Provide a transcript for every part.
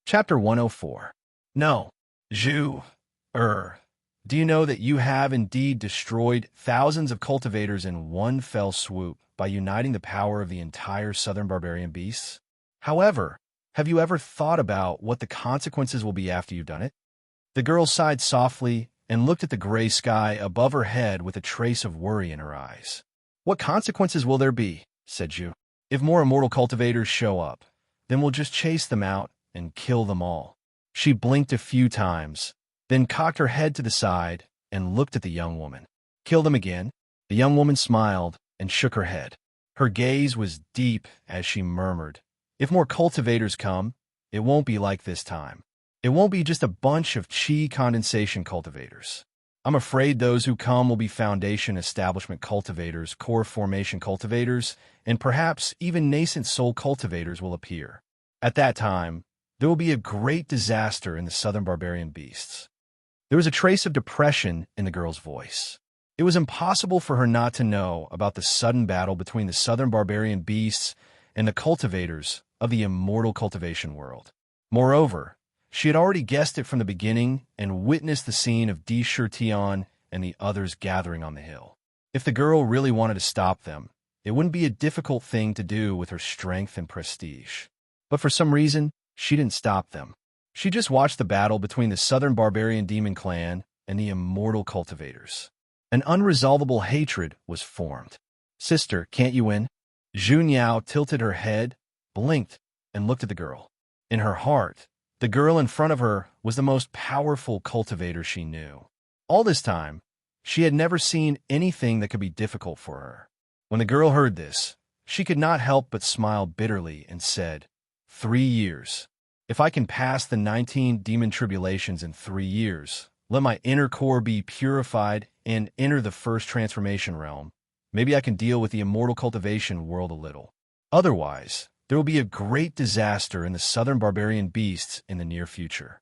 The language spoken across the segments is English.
Chapter 104. No, Zhu, do you know that you have indeed destroyed thousands of cultivators in one fell swoop by uniting the power of the entire southern barbarian beasts? However, have you ever thought about what the consequences will be after you've done it? The girl sighed softly and looked at the gray sky above her head with a trace of worry in her eyes. What consequences will there be? Said Zhu. If more immortal cultivators show up, then we'll just chase them out and kill them all. She blinked a few times, then cocked her head to the side and looked at the young woman. Kill them again? The young woman smiled and shook her head. Her gaze was deep as she murmured, if more cultivators come, it won't be like this time. It won't be just a bunch of chi condensation cultivators. I'm afraid those who come will be foundation establishment cultivators, core formation cultivators, and perhaps even nascent soul cultivators will appear. At that time, there will be a great disaster in the southern barbarian beasts. There was a trace of depression in the girl's voice. It was impossible for her not to know about the sudden battle between the southern barbarian beasts and the cultivators of the immortal cultivation world. Moreover, she had already guessed it from the beginning and witnessed the scene of Di Shurtion and the others gathering on the hill. If the girl really wanted to stop them, it wouldn't be a difficult thing to do with her strength and prestige. But for some reason, she didn't stop them. She just watched the battle between the southern barbarian demon clan and the immortal cultivators. An unresolvable hatred was formed. Sister, can't you win? Zhu Niao tilted her head, blinked, and looked at the girl. In her heart, the girl in front of her was the most powerful cultivator she knew. All this time, she had never seen anything that could be difficult for her. When the girl heard this, she could not help but smile bitterly and said, 3 years. If I can pass the 19 demon tribulations in 3 years, let my inner core be purified and enter the first transformation realm, maybe I can deal with the immortal cultivation world a little. Otherwise, there will be a great disaster in the southern barbarian beasts in the near future.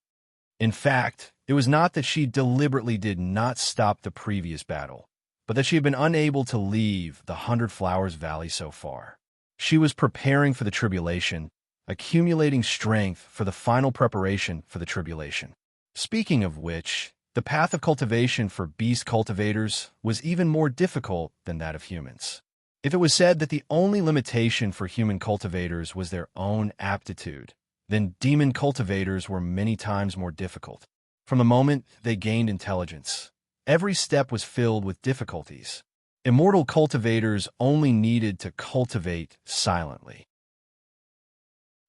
In fact, it was not that she deliberately did not stop the previous battle, but that she had been unable to leave the 100 Flowers Valley so far. She was preparing for the tribulation, accumulating strength for the final preparation for the tribulation. Speaking of which, the path of cultivation for beast cultivators was even more difficult than that of humans. If it was said that the only limitation for human cultivators was their own aptitude, then demon cultivators were many times more difficult. From the moment they gained intelligence, every step was filled with difficulties. Immortal cultivators only needed to cultivate silently.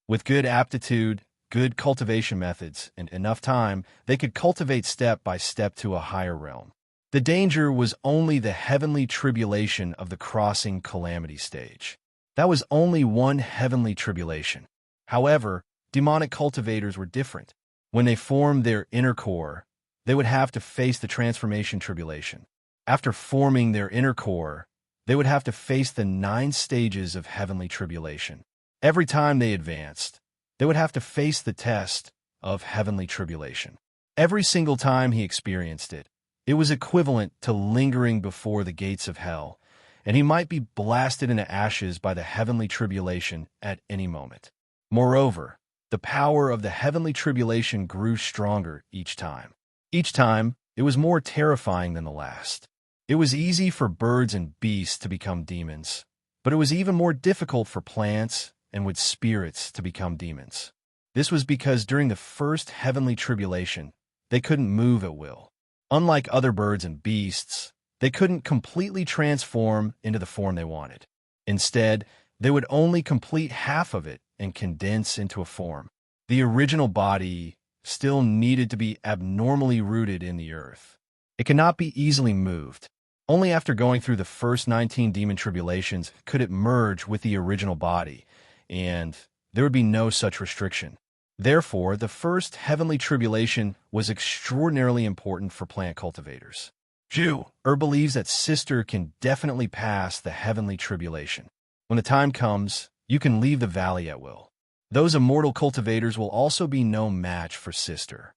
With good aptitude, good cultivation methods, and enough time, they could cultivate step by step to a higher realm. The danger was only the heavenly tribulation of the crossing calamity stage. That was only one heavenly tribulation. However, demonic cultivators were different. When they formed their inner core, they would have to face the transformation tribulation. After forming their inner core, they would have to face the 9 stages of heavenly tribulation. Every time they advanced, they would have to face the test of heavenly tribulation. Every single time he experienced it, it was equivalent to lingering before the gates of hell, and he might be blasted into ashes by the heavenly tribulation at any moment. Moreover, the power of the heavenly tribulation grew stronger each time. Each time, it was more terrifying than the last. It was easy for birds and beasts to become demons, but it was even more difficult for plants and with spirits to become demons. This was because during the first heavenly tribulation, they couldn't move at will. Unlike other birds and beasts, they couldn't completely transform into the form they wanted. Instead, they would only complete half of it and condense into a form. The original body still needed to be abnormally rooted in the earth. It cannot be easily moved. Only after going through the first 19 demon tribulations could it merge with the original body, and there would be no such restriction. Therefore, the first heavenly tribulation was extraordinarily important for plant cultivators. Zhu believes that Sister can definitely pass the heavenly tribulation. When the time comes, you can leave the valley at will. Those immortal cultivators will also be no match for Sister.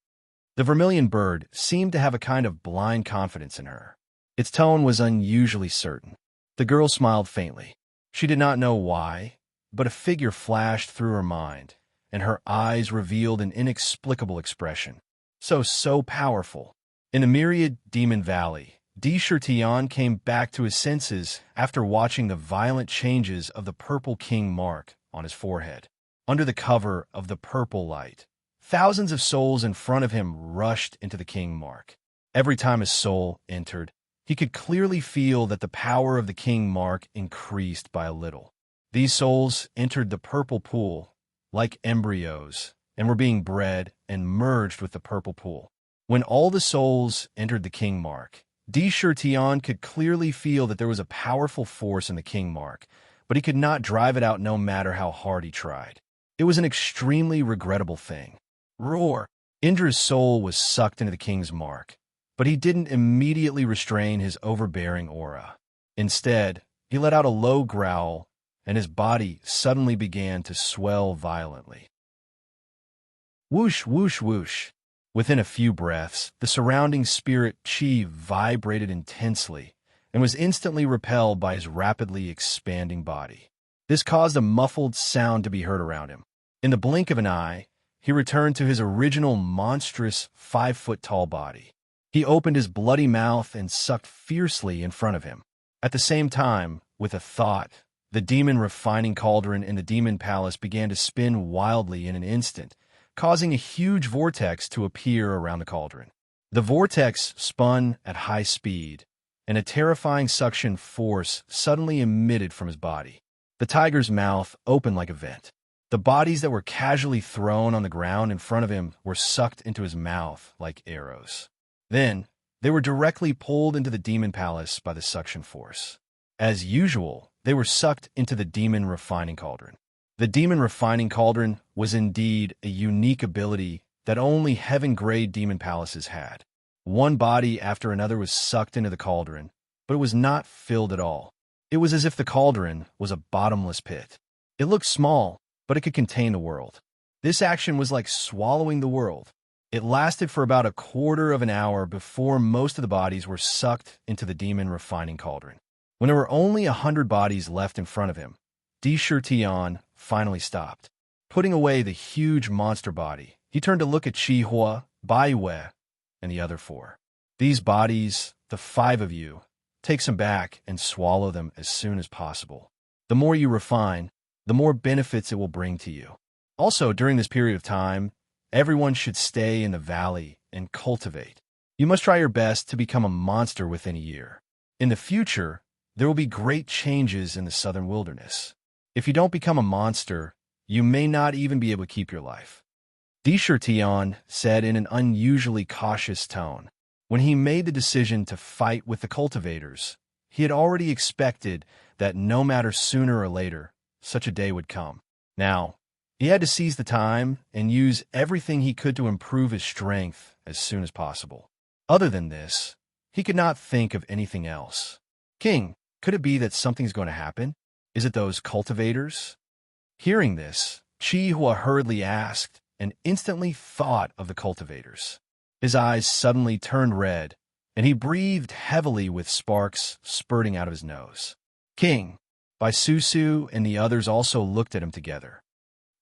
The vermilion bird seemed to have a kind of blind confidence in her. Its tone was unusually certain. The girl smiled faintly. She did not know why, but a figure flashed through her mind, and her eyes revealed an inexplicable expression. So powerful. In the myriad Demon Valley, Tian came back to his senses after watching the violent changes of the purple king mark on his forehead. Under the cover of the purple light, thousands of souls in front of him rushed into the king mark. Every time his soul entered, he could clearly feel that the power of the king mark increased by a little. These souls entered the purple pool like embryos and were being bred and merged with the purple pool. When all the souls entered the king mark, Tian could clearly feel that there was a powerful force in the king mark, but he could not drive it out no matter how hard he tried. It was an extremely regrettable thing. Roar! Indra's soul was sucked into the king's mark, but he didn't immediately restrain his overbearing aura. Instead, he let out a low growl, and his body suddenly began to swell violently. Whoosh, whoosh, whoosh. Within a few breaths, the surrounding spirit chi vibrated intensely and was instantly repelled by his rapidly expanding body. This caused a muffled sound to be heard around him. In the blink of an eye, he returned to his original monstrous 5-foot-tall body. He opened his bloody mouth and sucked fiercely in front of him. At the same time, with a thought, the demon refining cauldron in the demon palace began to spin wildly in an instant, causing a huge vortex to appear around the cauldron. The vortex spun at high speed, and a terrifying suction force suddenly emitted from his body. The tiger's mouth opened like a vent. The bodies that were casually thrown on the ground in front of him were sucked into his mouth like arrows. Then, they were directly pulled into the demon palace by the suction force. As usual, they were sucked into the demon refining cauldron. The demon refining cauldron was indeed a unique ability that only heaven-grade demon palaces had. One body after another was sucked into the cauldron, but it was not filled at all. It was as if the cauldron was a bottomless pit. It looked small, but it could contain the world. This action was like swallowing the world. It lasted for about a quarter of an hour before most of the bodies were sucked into the demon refining cauldron. When there were only 100 bodies left in front of him, Tian finally stopped. Putting away the huge monster body, he turned to look at Hua, Baiwei, and the other 4. These bodies, the 5 of you, take some back and swallow them as soon as possible. The more you refine, the more benefits it will bring to you. Also, during this period of time, everyone should stay in the valley and cultivate. You must try your best to become a monster within a year. In the future, there will be great changes in the southern wilderness. If you don't become a monster, you may not even be able to keep your life. Tian said in an unusually cautious tone. When he made the decision to fight with the cultivators, he had already expected that no matter sooner or later, such a day would come. Now, he had to seize the time and use everything he could to improve his strength as soon as possible. Other than this, he could not think of anything else. King, could it be that something's going to happen? Is it those cultivators? Hearing this, Hua hurriedly asked and instantly thought of the cultivators. His eyes suddenly turned red, and he breathed heavily with sparks spurting out of his nose. King, Bai Susu and the others also looked at him together.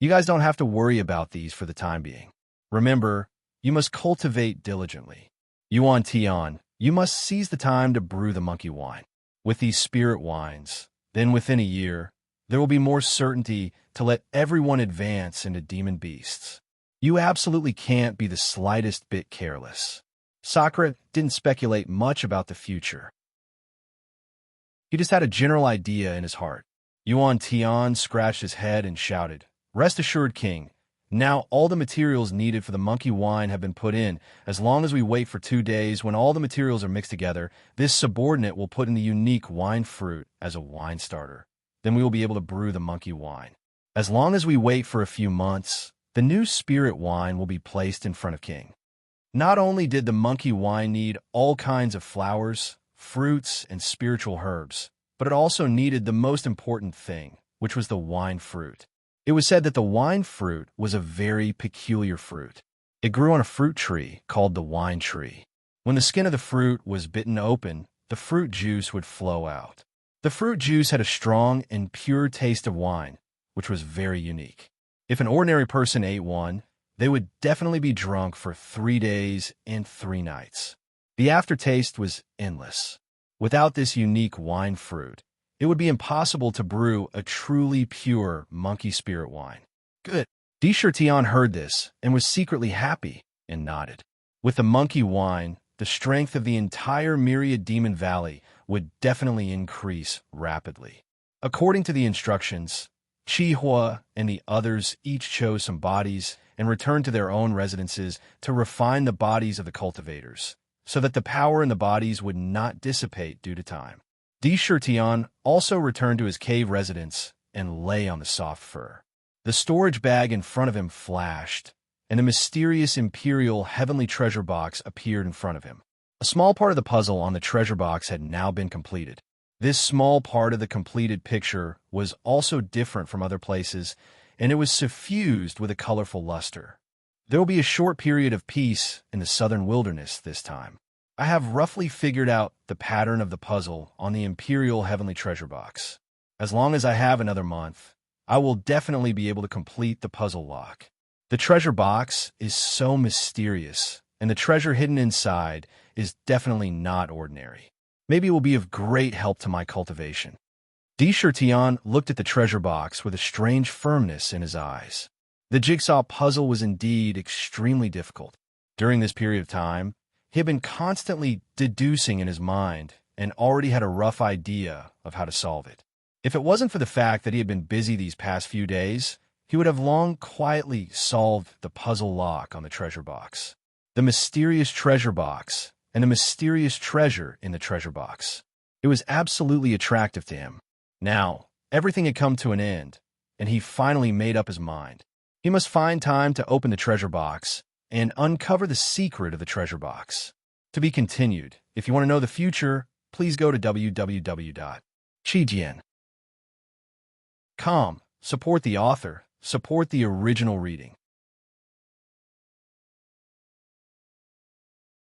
You guys don't have to worry about these for the time being. Remember, you must cultivate diligently. Yuan Tian, you must seize the time to brew the monkey wine. With these spirit wines, then within a year, there will be more certainty to let everyone advance into demon beasts. You absolutely can't be the slightest bit careless. Sakura didn't speculate much about the future. He just had a general idea in his heart. Yuan Tian scratched his head and shouted, "Rest assured, King. Now all the materials needed for the monkey wine have been put in. As long as we wait for 2 days, when all the materials are mixed together, this subordinate will put in the unique wine fruit as a wine starter. Then we will be able to brew the monkey wine. As long as we wait for a few months, the new spirit wine will be placed in front of King." Not only did the monkey wine need all kinds of flowers, fruits, and spiritual herbs, but it also needed the most important thing, which was the wine fruit. It was said that the wine fruit was a very peculiar fruit. It grew on a fruit tree called the wine tree. When the skin of the fruit was bitten open, the fruit juice would flow out. The fruit juice had a strong and pure taste of wine, which was very unique. If an ordinary person ate one, they would definitely be drunk for 3 days and 3 nights. The aftertaste was endless. Without this unique wine fruit, it would be impossible to brew a truly pure monkey spirit wine. Good. Tion heard this and was secretly happy and nodded. With the monkey wine, the strength of the entire Myriad Demon Valley would definitely increase rapidly. According to the instructions, Hua and the others each chose some bodies and returned to their own residences to refine the bodies of the cultivators, so that the power in the bodies would not dissipate due to time. Tion also returned to his cave residence and lay on the soft fur. The storage bag in front of him flashed, and the mysterious Imperial Heavenly Treasure Box appeared in front of him. A small part of the puzzle on the treasure box had now been completed. This small part of the completed picture was also different from other places, and it was suffused with a colorful luster. There will be a short period of peace in the southern wilderness this time. I have roughly figured out the pattern of the puzzle on the Imperial Heavenly Treasure Box. As long as I have another month, I will definitely be able to complete the puzzle lock. The treasure box is so mysterious, and the treasure hidden inside is definitely not ordinary. Maybe it will be of great help to my cultivation. Tion looked at the treasure box with a strange firmness in his eyes. The jigsaw puzzle was indeed extremely difficult. During this period of time, he had been constantly deducing in his mind and already had a rough idea of how to solve it. If it wasn't for the fact that he had been busy these past few days, he would have long quietly solved the puzzle lock on the treasure box. The mysterious treasure box and the mysterious treasure in the treasure box. It was absolutely attractive to him. Now, everything had come to an end, and he finally made up his mind. He must find time to open the treasure box and uncover the secret of the treasure box. To be continued. If you want to know the future, please go to www.chijian.com. Support the author. Support the original reading.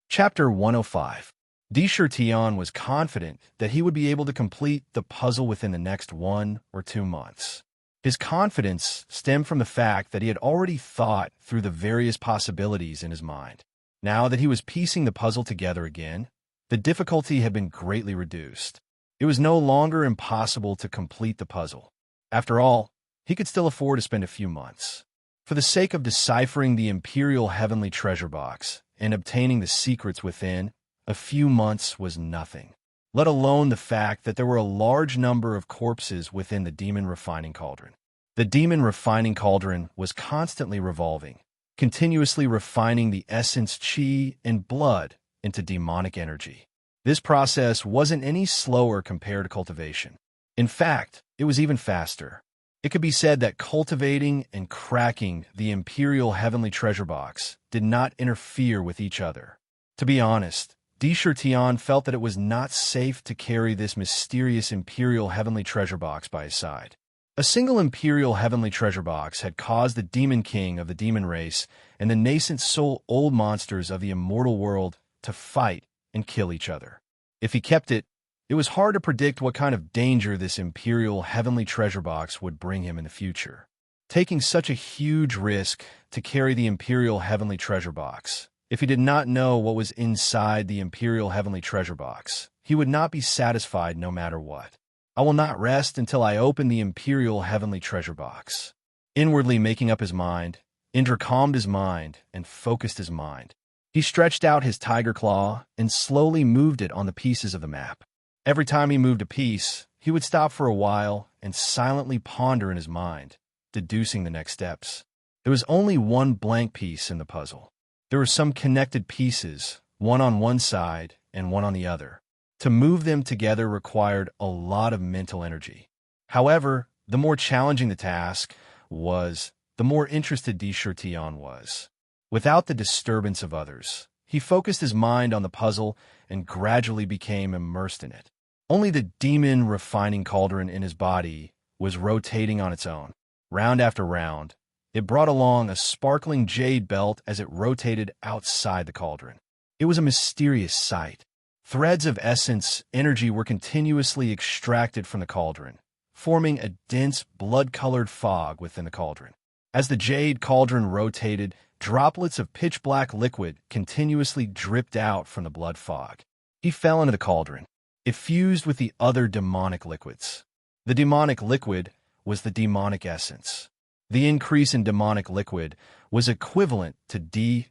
Chapter 105. Tion was confident that he would be able to complete the puzzle within the next 1 or 2 months. His confidence stemmed from the fact that he had already thought through the various possibilities in his mind. Now that he was piecing the puzzle together again, the difficulty had been greatly reduced. It was no longer impossible to complete the puzzle. After all, he could still afford to spend a few months. For the sake of deciphering the Imperial Heavenly Treasure Box and obtaining the secrets within, a few months was nothing, let alone the fact that there were a large number of corpses within the Demon Refining Cauldron. The Demon Refining Cauldron was constantly revolving, continuously refining the essence, chi, and blood into demonic energy. This process wasn't any slower compared to cultivation. In fact, it was even faster. It could be said that cultivating and cracking the Imperial Heavenly Treasure Box did not interfere with each other. To be honest, Tion felt that it was not safe to carry this mysterious Imperial Heavenly Treasure Box by his side. A single Imperial Heavenly Treasure Box had caused the Demon King of the Demon Race and the nascent soul old monsters of the immortal world to fight and kill each other. If he kept it, it was hard to predict what kind of danger this Imperial Heavenly Treasure Box would bring him in the future. Taking such a huge risk to carry the Imperial Heavenly Treasure Box, if he did not know what was inside the Imperial Heavenly Treasure Box, he would not be satisfied no matter what. I will not rest until I open the Imperial Heavenly Treasure Box. Inwardly making up his mind, Indra calmed his mind and focused his mind. He stretched out his tiger claw and slowly moved it on the pieces of the map. Every time he moved a piece, he would stop for a while and silently ponder in his mind, deducing the next steps. There was only one blank piece in the puzzle. There were some connected pieces, one on one side and one on the other. To move them together required a lot of mental energy. However, the more challenging the task was, the more interested Tion was. Without the disturbance of others, he focused his mind on the puzzle and gradually became immersed in it. Only the Demon Refining Cauldron in his body was rotating on its own, round after round. It brought along a sparkling jade belt as it rotated outside the cauldron. It was a mysterious sight. Threads of essence energy were continuously extracted from the cauldron, forming a dense blood-colored fog within the cauldron. As the jade cauldron rotated, droplets of pitch-black liquid continuously dripped out from the blood fog. He fell into the cauldron. It fused with the other demonic liquids. The demonic liquid was the demonic essence. The increase in demonic liquid was equivalent to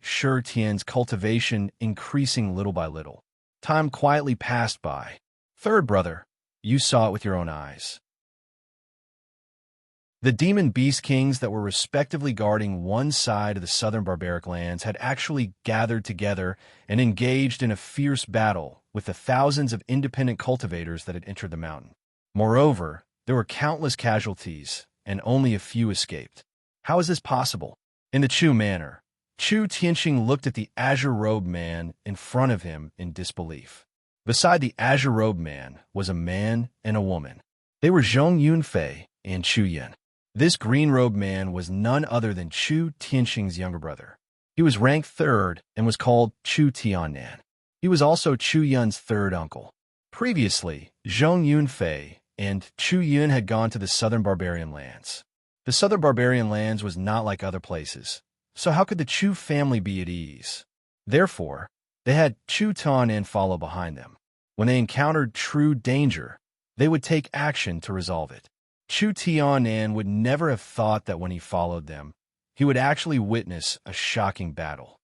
Shi Tian's cultivation increasing little by little. Time quietly passed by. Third brother, you saw it with your own eyes. The demon beast kings that were respectively guarding one side of the southern barbaric lands had actually gathered together and engaged in a fierce battle with the thousands of independent cultivators that had entered the mountain. Moreover, there were countless casualties, and only a few escaped. How is this possible? In the Chu manner, Chu Tianqing looked at the azure-robed man in front of him in disbelief. Beside the azure-robed man was a man and a woman. They were Zhong Yunfei and Chu Yan. This green-robed man was none other than Chu Tianqing's younger brother. He was ranked third and was called Chu Tiannan. He was also Chu Yun's third uncle. Previously, Zhong Yunfei and Chu Yun had gone to the southern barbarian lands. The southern barbarian lands was not like other places, so how could the Chu family be at ease? Therefore, they had Chu Tiannan follow behind them. When they encountered true danger, they would take action to resolve it. Chu Tiannan would never have thought that when he followed them, he would actually witness a shocking battle.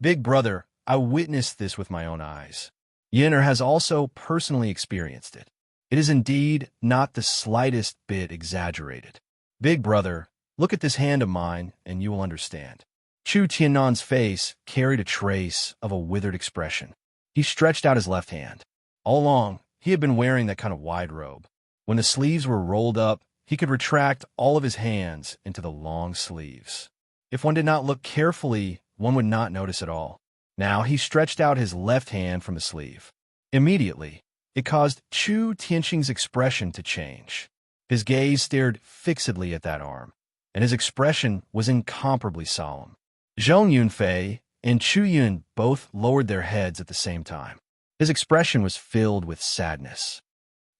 Big brother, I witnessed this with my own eyes. Yenner has also personally experienced it. It is indeed not the slightest bit exaggerated. Big brother, look at this hand of mine and you will understand. Chu Tiannan's face carried a trace of a withered expression. He stretched out his left hand. All along, he had been wearing that kind of wide robe. When the sleeves were rolled up, he could retract all of his hands into the long sleeves. If one did not look carefully, one would not notice at all. Now he stretched out his left hand from the sleeve. Immediately, it caused Chu Tianqing's expression to change. His gaze stared fixedly at that arm, and his expression was incomparably solemn. Zhong Yunfei and Chu Yun both lowered their heads at the same time. His expression was filled with sadness.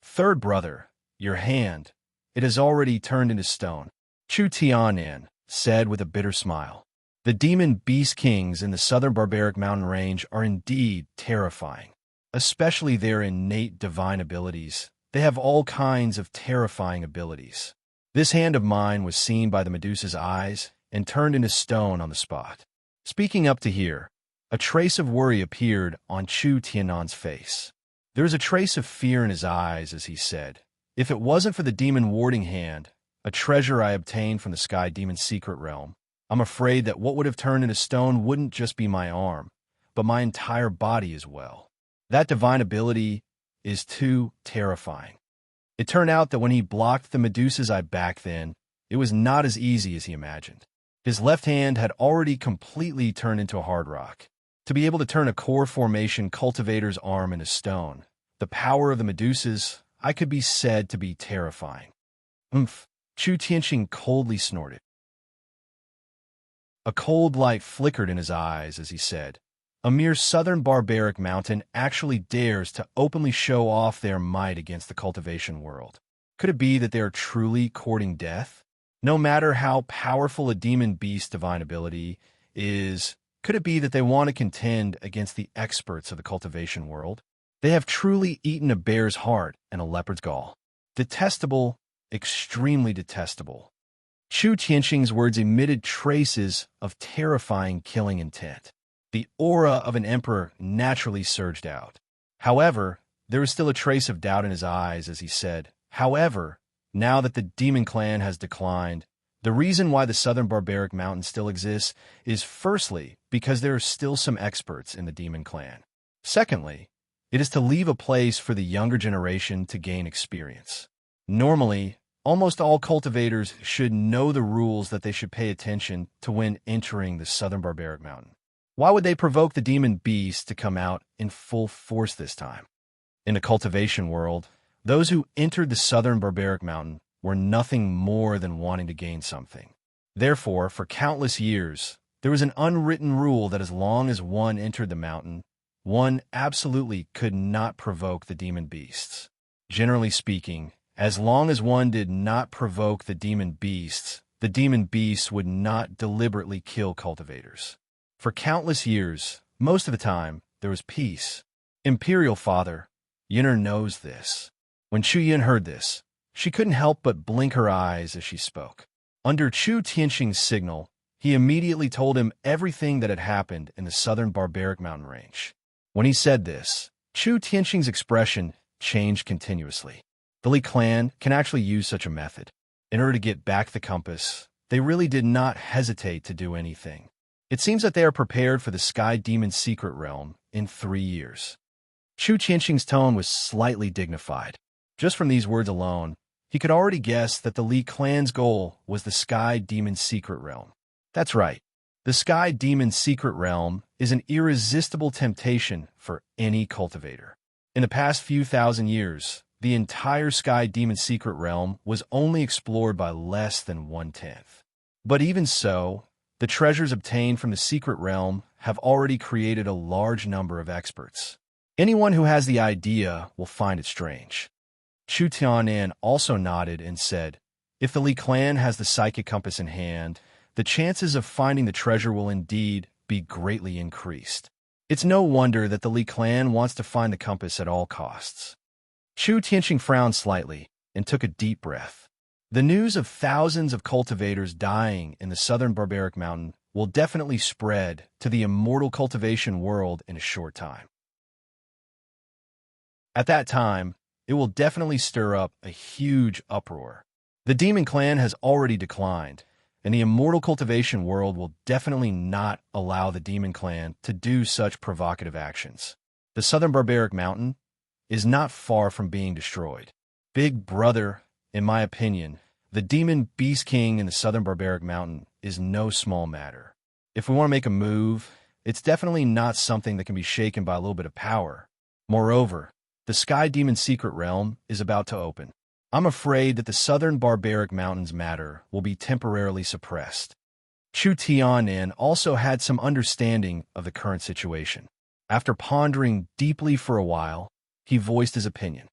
Third brother, your hand, it has already turned into stone, Chu Tiannan said with a bitter smile. The demon beast kings in the southern barbaric mountain range are indeed terrifying, especially their innate divine abilities. They have all kinds of terrifying abilities. This hand of mine was seen by the Medusa's eyes and turned into stone on the spot. Speaking up to here, a trace of worry appeared on Chu Tiannan's face. There was a trace of fear in his eyes as he said, if it wasn't for the demon warding hand, a treasure I obtained from the sky demon's secret realm, I'm afraid that what would have turned into stone wouldn't just be my arm, but my entire body as well. That divine ability is too terrifying. It turned out that when he blocked the Medusa's eye back then, it was not as easy as he imagined. His left hand had already completely turned into a hard rock. To be able to turn a core formation cultivator's arm into stone, the power of the Medusa's, I could be said to be terrifying. Chu Tianqing coldly snorted. A cold light flickered in his eyes as he said, a mere southern barbaric mountain actually dares to openly show off their might against the cultivation world. Could it be that they are truly courting death? No matter how powerful a demon beast's divine ability is, could it be that they want to contend against the experts of the cultivation world? They have truly eaten a bear's heart and a leopard's gall. Detestable, extremely detestable. Chu Tianqing's words emitted traces of terrifying killing intent. The aura of an emperor naturally surged out. However, there was still a trace of doubt in his eyes as he said, however, now that the demon clan has declined, the reason why the southern barbaric mountain still exists is firstly because there are still some experts in the demon clan. Secondly, it is to leave a place for the younger generation to gain experience. Normally, almost all cultivators should know the rules that they should pay attention to when entering the southern barbaric mountain. Why would they provoke the demon beast to come out in full force this time? In the cultivation world, those who entered the southern barbaric mountain were nothing more than wanting to gain something. Therefore, for countless years, there was an unwritten rule that as long as one entered the mountain, one absolutely could not provoke the demon beasts. Generally speaking, as long as one did not provoke the demon beasts, the demon beasts would not deliberately kill cultivators. For countless years, most of the time, there was peace. Imperial Father, Yin'er knows this. When Chu Yin heard this, she couldn't help but blink her eyes as she spoke. Under Chu Tianxing's signal, he immediately told him everything that had happened in the southern barbaric mountain range. When he said this, Chu Tianxing's expression changed continuously. The Li clan can actually use such a method. In order to get back the compass, they really did not hesitate to do anything. It seems that they are prepared for the Sky Demon's secret realm in 3 years. Chu Tianxing's tone was slightly dignified. Just from these words alone, he could already guess that the Li clan's goal was the Sky Demon's secret realm. That's right. The Sky Demon's secret realm is an irresistible temptation for any cultivator. In the past few thousand years, the entire Sky Demon's secret realm was only explored by less than 1/10. But even so, the treasures obtained from the secret realm have already created a large number of experts. Anyone who has the idea will find it strange. Chu Tianan also nodded and said, if the Li clan has the psychic compass in hand, the chances of finding the treasure will indeed be greatly increased. It's no wonder that the Li clan wants to find the compass at all costs. Chu Tianxing frowned slightly and took a deep breath. The news of thousands of cultivators dying in the southern barbaric mountain will definitely spread to the immortal cultivation world in a short time. At that time, it will definitely stir up a huge uproar. The demon clan has already declined, and the immortal cultivation world will definitely not allow the demon clan to do such provocative actions. The southern barbaric mountain is not far from being destroyed. Big Brother, in my opinion, the demon beast king in the southern barbaric mountain is no small matter. If we want to make a move, it's definitely not something that can be shaken by a little bit of power. Moreover, the Sky Demon's secret realm is about to open. I'm afraid that the southern barbaric mountain's matter will be temporarily suppressed. Chu Tianan also had some understanding of the current situation. After pondering deeply for a while, he voiced his opinion.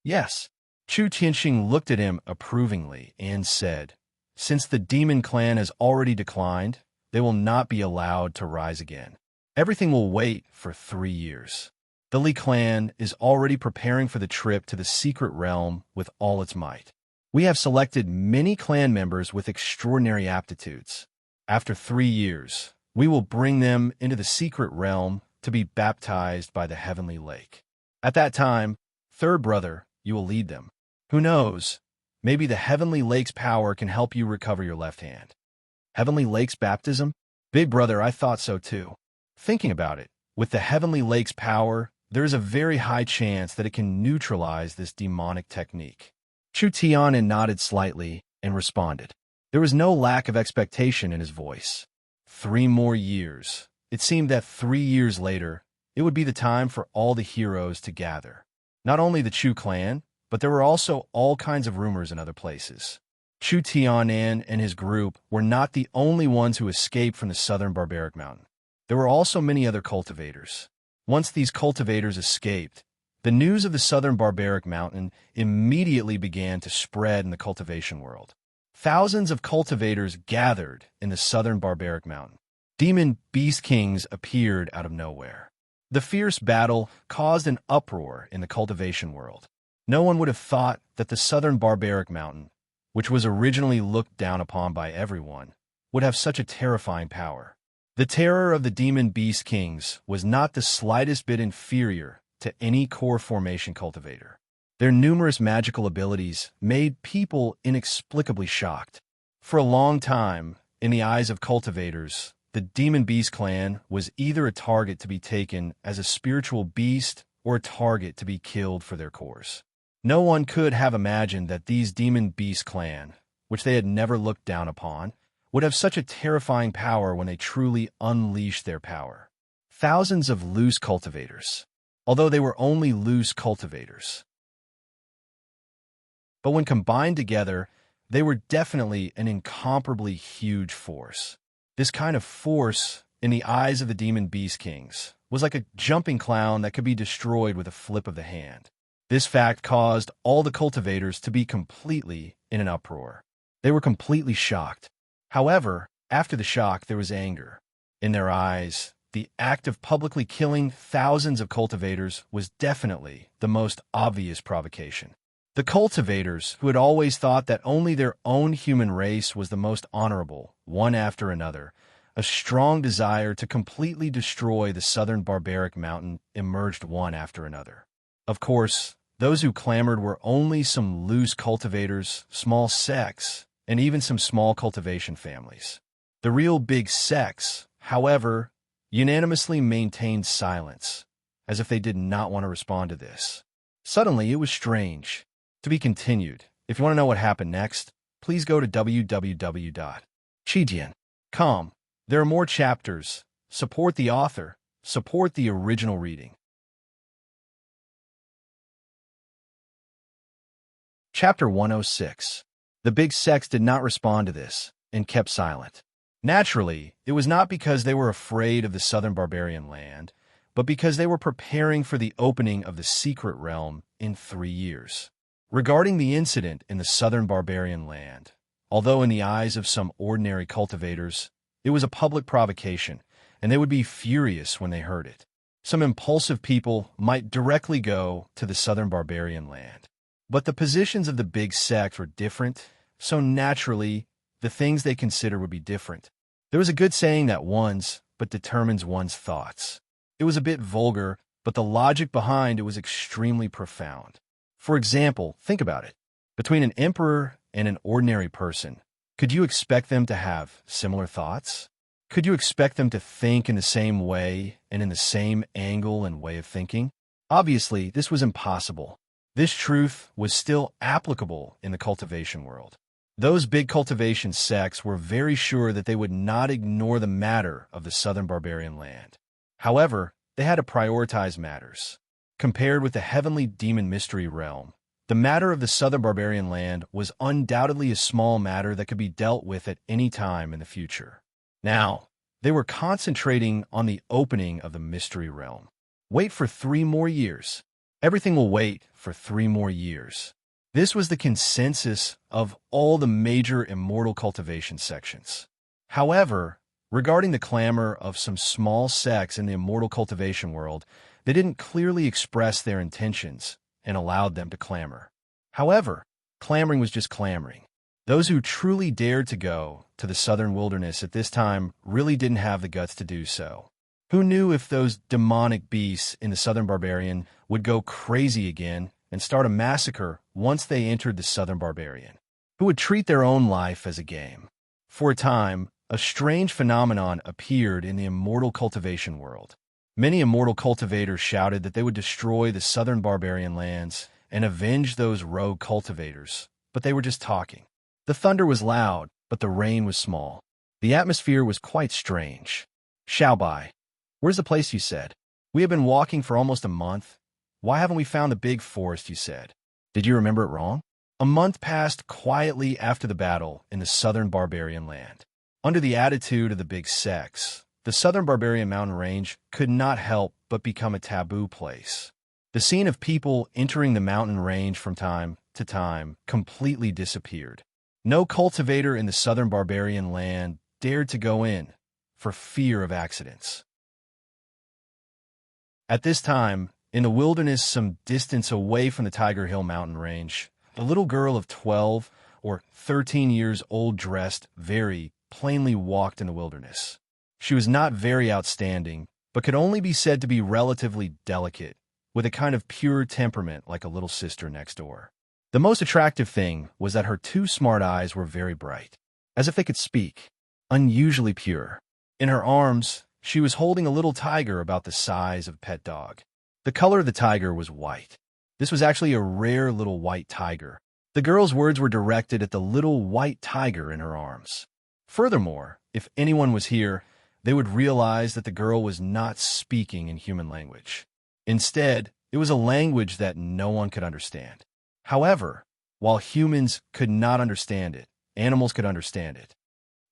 Yes. Chu Tianxing looked at him approvingly and said, since the demon clan has already declined, they will not be allowed to rise again. Everything will wait for 3 years. The Li clan is already preparing for the trip to the secret realm with all its might. We have selected many clan members with extraordinary aptitudes. After 3 years, we will bring them into the secret realm to be baptized by the heavenly lake. At that time, third brother, you will lead them. Who knows? Maybe the heavenly lake's power can help you recover your left hand. Heavenly lake's baptism? Big brother, I thought so too. Thinking about it, with the heavenly lake's power, there is a very high chance that it can neutralize this demonic technique. Chu Tianan nodded slightly and responded. There was no lack of expectation in his voice. 3 more years. It seemed that 3 years later, it would be the time for all the heroes to gather. Not only the Chu clan, but there were also all kinds of rumors in other places. Chu Tianan and his group were not the only ones who escaped from the southern barbaric mountain. There were also many other cultivators. Once these cultivators escaped, the news of the southern barbaric mountain immediately began to spread in the cultivation world. Thousands of cultivators gathered in the southern barbaric mountain. Demon beast kings appeared out of nowhere. The fierce battle caused an uproar in the cultivation world. No one would have thought that the southern barbaric mountain, which was originally looked down upon by everyone, would have such a terrifying power. The terror of the demon beast kings was not the slightest bit inferior to any core formation cultivator. Their numerous magical abilities made people inexplicably shocked. For a long time, in the eyes of cultivators, the demon beast clan was either a target to be taken as a spiritual beast or a target to be killed for their cores. No one could have imagined that these demon beast clan, which they had never looked down upon, would have such a terrifying power when they truly unleashed their power. Thousands of loose cultivators, although they were only loose cultivators. But when combined together, they were definitely an incomparably huge force. This kind of force, in the eyes of the demon beast kings, was like a jumping clown that could be destroyed with a flip of the hand. This fact caused all the cultivators to be completely in an uproar. They were completely shocked. However, after the shock, there was anger. In their eyes, the act of publicly killing thousands of cultivators was definitely the most obvious provocation. The cultivators, who had always thought that only their own human race was the most honorable, one after another, a strong desire to completely destroy the southern barbaric mountain emerged one after another. Of course, those who clamored were only some loose cultivators, small sects, and even some small cultivation families. The real big sects, however, unanimously maintained silence, as if they did not want to respond to this. Suddenly, it was strange. To be continued. If you want to know what happened next, please go to www.chijian.com. There are more chapters. Support the author. Support the original reading. Chapter 106. The big sects did not respond to this and kept silent. Naturally, it was not because they were afraid of the southern barbarian land, but because they were preparing for the opening of the secret realm in 3 years. Regarding the incident in the southern barbarian land, although in the eyes of some ordinary cultivators, it was a public provocation, and they would be furious when they heard it. Some impulsive people might directly go to the southern barbarian land. But the positions of the big sect were different, so naturally, the things they considered would be different. There was a good saying that one's but determines one's thoughts. It was a bit vulgar, but the logic behind it was extremely profound. For example, think about it. Between an emperor and an ordinary person, could you expect them to have similar thoughts? Could you expect them to think in the same way and in the same angle and way of thinking? Obviously, this was impossible. This truth was still applicable in the cultivation world. Those big cultivation sects were very sure that they would not ignore the matter of the southern barbarian land. However, they had to prioritize matters. Compared with the heavenly demon mystery realm, the matter of the southern barbarian land was undoubtedly a small matter that could be dealt with at any time in the future. Now, they were concentrating on the opening of the mystery realm. Wait for 3 more years. Everything will wait for 3 more years. This was the consensus of all the major immortal cultivation sections. However, regarding the clamor of some small sects in the immortal cultivation world, they didn't clearly express their intentions and allowed them to clamor. However, clamoring was just clamoring. Those who truly dared to go to the southern wilderness at this time really didn't have the guts to do so. Who knew if those demonic beasts in the southern barbarian would go crazy again and start a massacre once they entered the southern barbarian? Who would treat their own life as a game? For a time, a strange phenomenon appeared in the immortal cultivation world. Many immortal cultivators shouted that they would destroy the southern barbarian lands and avenge those rogue cultivators, but they were just talking. The thunder was loud, but the rain was small. The atmosphere was quite strange. Xiaobai, where's the place you said? We have been walking for almost a month. Why haven't we found the big forest you said? Did you remember it wrong? A month passed quietly after the battle in the southern barbarian land. Under the attitude of the big sects, the southern barbarian mountain range could not help but become a taboo place. The scene of people entering the mountain range from time to time completely disappeared. No cultivator in the southern barbarian land dared to go in for fear of accidents. At this time, in the wilderness some distance away from the Tiger Hill mountain range, a little girl of 12 or 13 years old dressed very plainly walked in the wilderness. She was not very outstanding, but could only be said to be relatively delicate, with a kind of pure temperament like a little sister next door. The most attractive thing was that her 2 smart eyes were very bright, as if they could speak, unusually pure. In her arms, she was holding a little tiger about the size of a pet dog. The color of the tiger was white. This was actually a rare little white tiger. The girl's words were directed at the little white tiger in her arms. Furthermore, if anyone was here, they would realize that the girl was not speaking in human language. Instead, it was a language that no one could understand. However, while humans could not understand it, animals could understand it.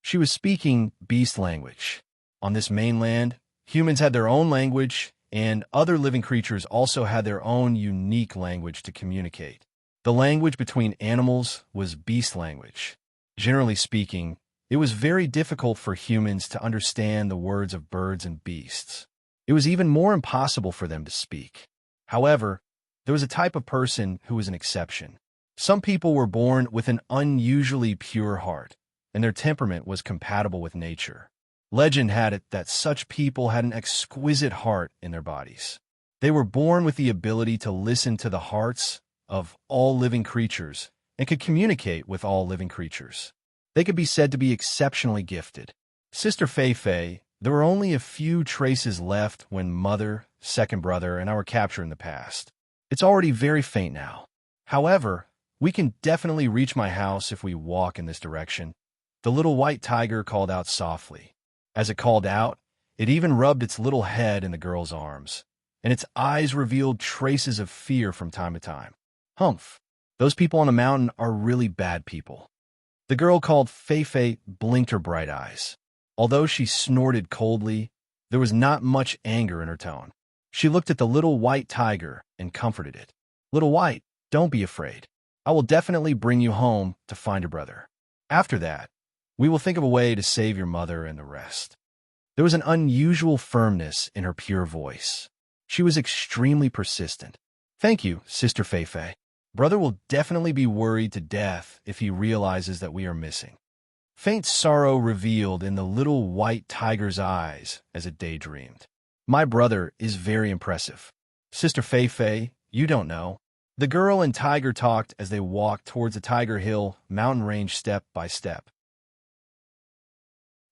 She was speaking beast language. On this mainland, humans had their own language, and other living creatures also had their own unique language to communicate. The language between animals was beast language. Generally speaking, it was very difficult for humans to understand the words of birds and beasts. It was even more impossible for them to speak. However, there was a type of person who was an exception. Some people were born with an unusually pure heart, and their temperament was compatible with nature. Legend had it that such people had an exquisite heart in their bodies. They were born with the ability to listen to the hearts of all living creatures and could communicate with all living creatures. They could be said to be exceptionally gifted. Sister Fei Fei, there were only a few traces left when Mother, second brother, and I were captured in the past. It's already very faint now. However, we can definitely reach my house if we walk in this direction. The little white tiger called out softly. As it called out, it even rubbed its little head in the girl's arms, and its eyes revealed traces of fear from time to time. Humph, those people on the mountain are really bad people. The girl called Fei Fei blinked her bright eyes. Although she snorted coldly, there was not much anger in her tone. She looked at the little white tiger and comforted it. Little White, don't be afraid. I will definitely bring you home to find your brother. After that, we will think of a way to save your mother and the rest. There was an unusual firmness in her pure voice. She was extremely persistent. Thank you, Sister Fei Fei. Brother will definitely be worried to death if he realizes that we are missing. Faint sorrow revealed in the little white tiger's eyes as it daydreamed. My brother is very impressive. Sister Fei Fei, you don't know. The girl and tiger talked as they walked towards the Tiger Hill mountain range step by step.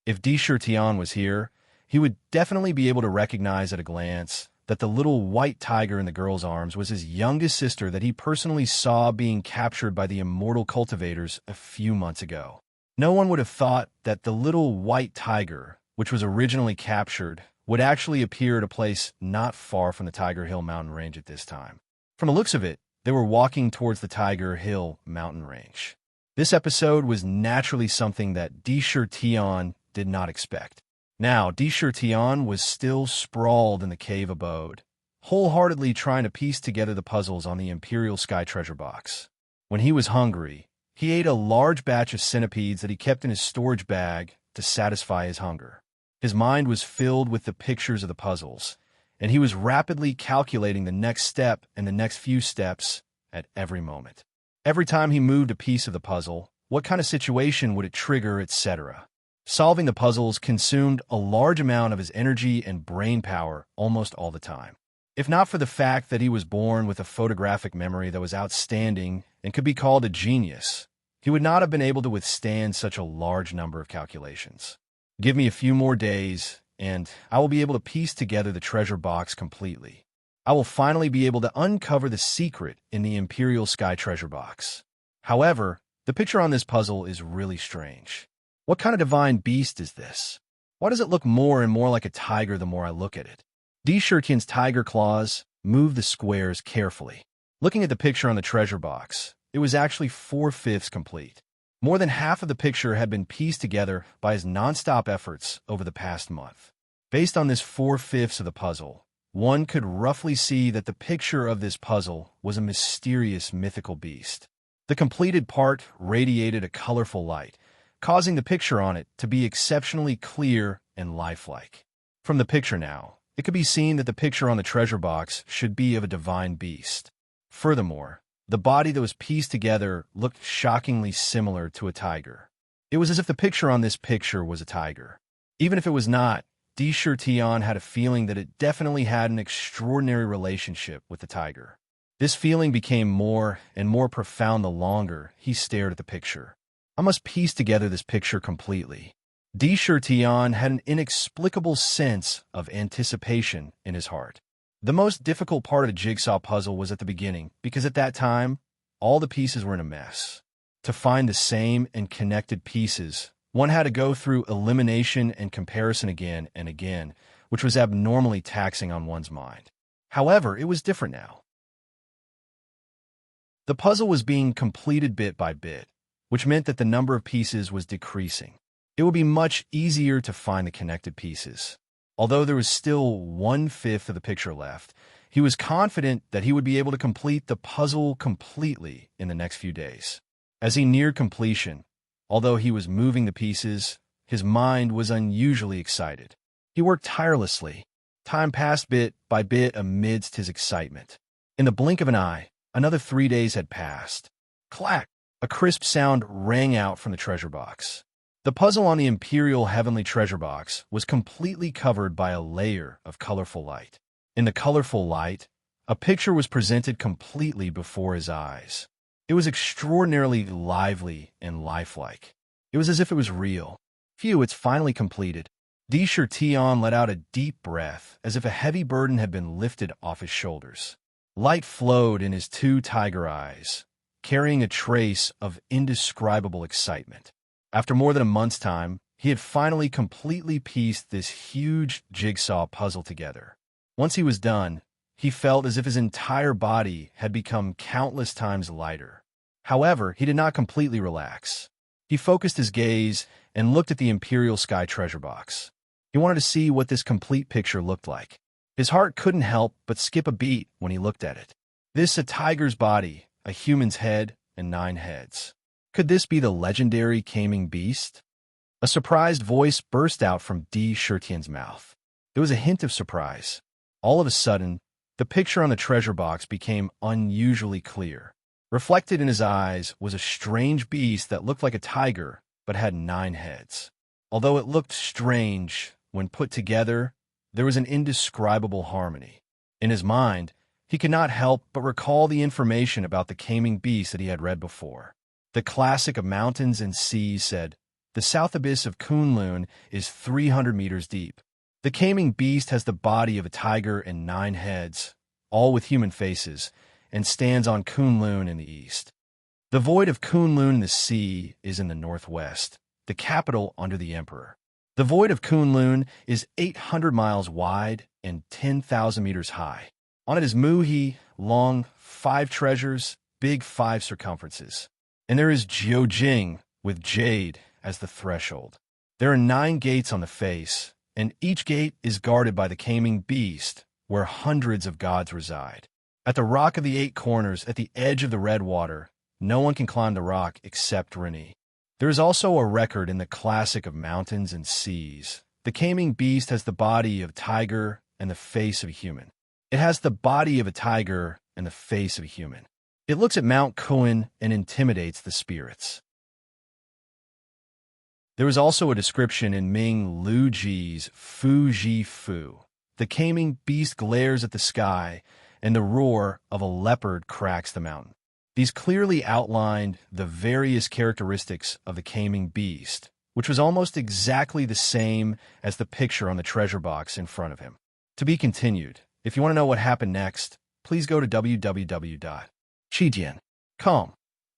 If Di Tian was here, he would definitely be able to recognize at a glance that the little white tiger in the girl's arms was his youngest sister that he personally saw being captured by the immortal cultivators a few months ago. No one would have thought that the little white tiger, which was originally captured, would actually appear at a place not far from the Tiger Hill mountain range at this time. From the looks of it, they were walking towards the Tiger Hill mountain range. This episode was naturally something that Di Tian did not expect. Now, Di Tian was still sprawled in the cave abode, wholeheartedly trying to piece together the puzzles on the Imperial Sky treasure box. When he was hungry, he ate a large batch of centipedes that he kept in his storage bag to satisfy his hunger. His mind was filled with the pictures of the puzzles, and he was rapidly calculating the next step and the next few steps at every moment. Every time he moved a piece of the puzzle, what kind of situation would it trigger, etc. Solving the puzzles consumed a large amount of his energy and brain power almost all the time. If not for the fact that he was born with a photographic memory that was outstanding and could be called a genius, he would not have been able to withstand such a large number of calculations. Give me a few more days, and I will be able to piece together the treasure box completely. I will finally be able to uncover the secret in the Imperial Sky treasure box. However, the picture on this puzzle is really strange. What kind of divine beast is this? Why does it look more and more like a tiger the more I look at it? Di Tian's tiger claws moved the squares carefully. Looking at the picture on the treasure box, it was actually 4/5 complete. More than half of the picture had been pieced together by his non-stop efforts over the past month. Based on this 4/5 of the puzzle, one could roughly see that the picture of this puzzle was a mysterious mythical beast. The completed part radiated a colorful light, causing the picture on it to be exceptionally clear and lifelike. From the picture now, it could be seen that the picture on the treasure box should be of a divine beast. Furthermore, the body that was pieced together looked shockingly similar to a tiger. It was as if the picture on this picture was a tiger. Even if it was not, Di Tian had a feeling that it definitely had an extraordinary relationship with the tiger. This feeling became more and more profound the longer he stared at the picture. I must piece together this picture completely. Di Tian had an inexplicable sense of anticipation in his heart. The most difficult part of the jigsaw puzzle was at the beginning, because at that time, all the pieces were in a mess. To find the same and connected pieces, one had to go through elimination and comparison again and again, which was abnormally taxing on one's mind. However, it was different now. The puzzle was being completed bit by bit, which meant that the number of pieces was decreasing. It would be much easier to find the connected pieces. Although there was still 1/5 of the picture left, he was confident that he would be able to complete the puzzle completely in the next few days. As he neared completion, Although he was moving the pieces, his mind was unusually excited. He worked tirelessly. Time passed bit by bit amidst his excitement. In the blink of an eye, another 3 days had passed. Clack! A crisp sound rang out from the treasure box. The puzzle on the Imperial Heavenly Treasure Box was completely covered by a layer of colorful light. In the colorful light, a picture was presented completely before his eyes. It was extraordinarily lively and lifelike. It was as if it was real. Phew, it's finally completed. Tion let out a deep breath, as if a heavy burden had been lifted off his shoulders. Light flowed in his two tiger eyes, carrying a trace of indescribable excitement. After more than a month's time, he had finally completely pieced this huge jigsaw puzzle together. Once he was done, he felt as if his entire body had become countless times lighter. However, he did not completely relax. He focused his gaze and looked at the Imperial Sky Treasure Box. He wanted to see what this complete picture looked like. His heart couldn't help but skip a beat when he looked at it. This a tiger's body, a human's head, and 9 heads. Could this be the legendary Caming Beast? A surprised voice burst out from Tian's mouth. There was a hint of surprise. All of a sudden, the picture on the treasure box became unusually clear. Reflected in his eyes was a strange beast that looked like a tiger, but had 9 heads. Although it looked strange, when put together, there was an indescribable harmony. In his mind, he could not help but recall the information about the Caming Beast that he had read before. The classic of mountains and seas said, "The south abyss of Kunlun is 300 meters deep. The Caming Beast has the body of a tiger and 9 heads, all with human faces, and stands on Kunlun in the east. The void of Kunlun in the sea is in the northwest, the capital under the emperor. The void of Kunlun is 800 miles wide and 10,000 meters high. On it is Muhi, long, 5 treasures, big 5 circumferences. And there is Jiujing, with jade as the threshold. There are 9 gates on the face, and each gate is guarded by the Caming Beast, where hundreds of gods reside. At the Rock of the 8 Corners, at the edge of the red water, no one can climb the rock except Reni. There is also a record in the classic of mountains and seas. The Caming Beast has the body of a tiger and the face of a human. It has the body of a tiger and the face of a human. It looks at Mount Cohen and intimidates the spirits." There was also a description in Ming Luji's Fu Ji Fu. The Caming Beast glares at the sky, and the roar of a leopard cracks the mountain. These clearly outlined the various characteristics of the Caming Beast, which was almost exactly the same as the picture on the treasure box in front of him. To be continued. If you want to know what happened next, please go to www.chijian.com.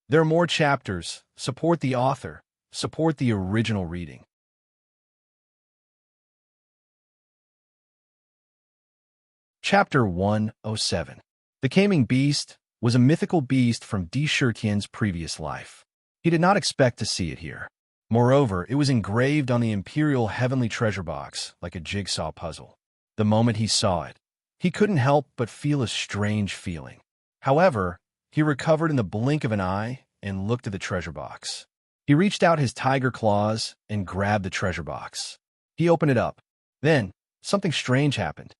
There are more chapters. Support the author. Support the original reading. Chapter 107. The Caming Beast was a mythical beast from Tian's previous life. He did not expect to see it here. Moreover, it was engraved on the Imperial Heavenly Treasure Box like a jigsaw puzzle. The moment he saw it, he couldn't help but feel a strange feeling. However, he recovered in the blink of an eye and looked at the treasure box. He reached out his tiger claws and grabbed the treasure box. He opened it up. Then, something strange happened.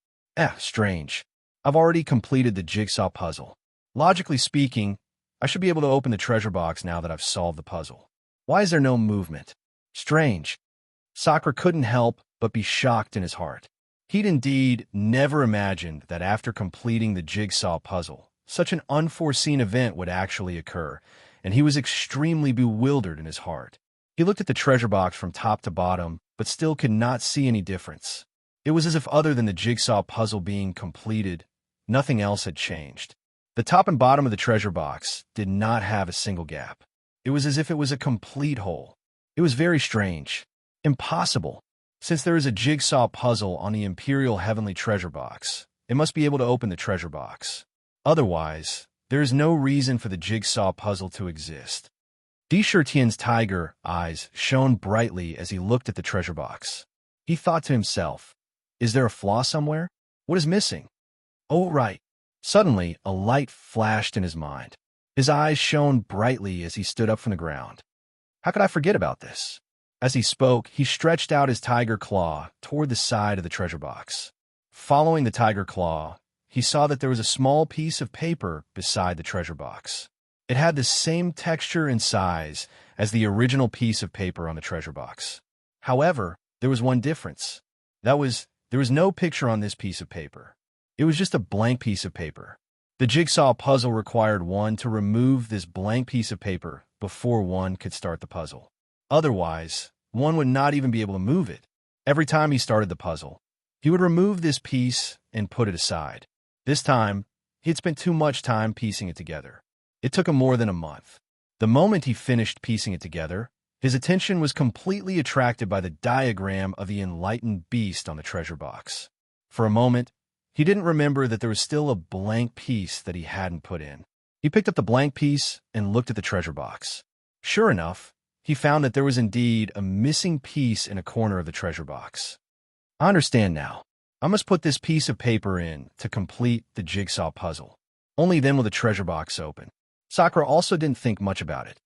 Strange. I've already completed the jigsaw puzzle. Logically speaking, I should be able to open the treasure box now that I've solved the puzzle. Why is there no movement? Strange. Sakura couldn't help but be shocked in his heart. He'd indeed never imagined that after completing the jigsaw puzzle, such an unforeseen event would actually occur, and he was extremely bewildered in his heart. He looked at the treasure box from top to bottom, but still could not see any difference. It was as if other than the jigsaw puzzle being completed, nothing else had changed. The top and bottom of the treasure box did not have a single gap. It was as if it was a complete whole. It was very strange. Impossible. Since there is a jigsaw puzzle on the Imperial Heavenly Treasure Box, it must be able to open the treasure box. Otherwise, there is no reason for the jigsaw puzzle to exist. Tian's tiger eyes shone brightly as he looked at the treasure box. He thought to himself, "Is there a flaw somewhere? What is missing?" Oh, right. Suddenly, a light flashed in his mind. His eyes shone brightly as he stood up from the ground. How could I forget about this? As he spoke, he stretched out his tiger claw toward the side of the treasure box. Following the tiger claw, he saw that there was a small piece of paper beside the treasure box. It had the same texture and size as the original piece of paper on the treasure box. However, there was one difference. There was no picture on this piece of paper. It was just a blank piece of paper. The jigsaw puzzle required one to remove this blank piece of paper before one could start the puzzle. Otherwise, one would not even be able to move it. Every time he started the puzzle, he would remove this piece and put it aside. This time, he had spent too much time piecing it together. It took him more than a month. The moment he finished piecing it together, his attention was completely attracted by the diagram of the enlightened beast on the treasure box. For a moment, he didn't remember that there was still a blank piece that he hadn't put in. He picked up the blank piece and looked at the treasure box. Sure enough, he found that there was indeed a missing piece in a corner of the treasure box. I understand now. I must put this piece of paper in to complete the jigsaw puzzle. Only then will the treasure box open. Sakura also didn't think much about it.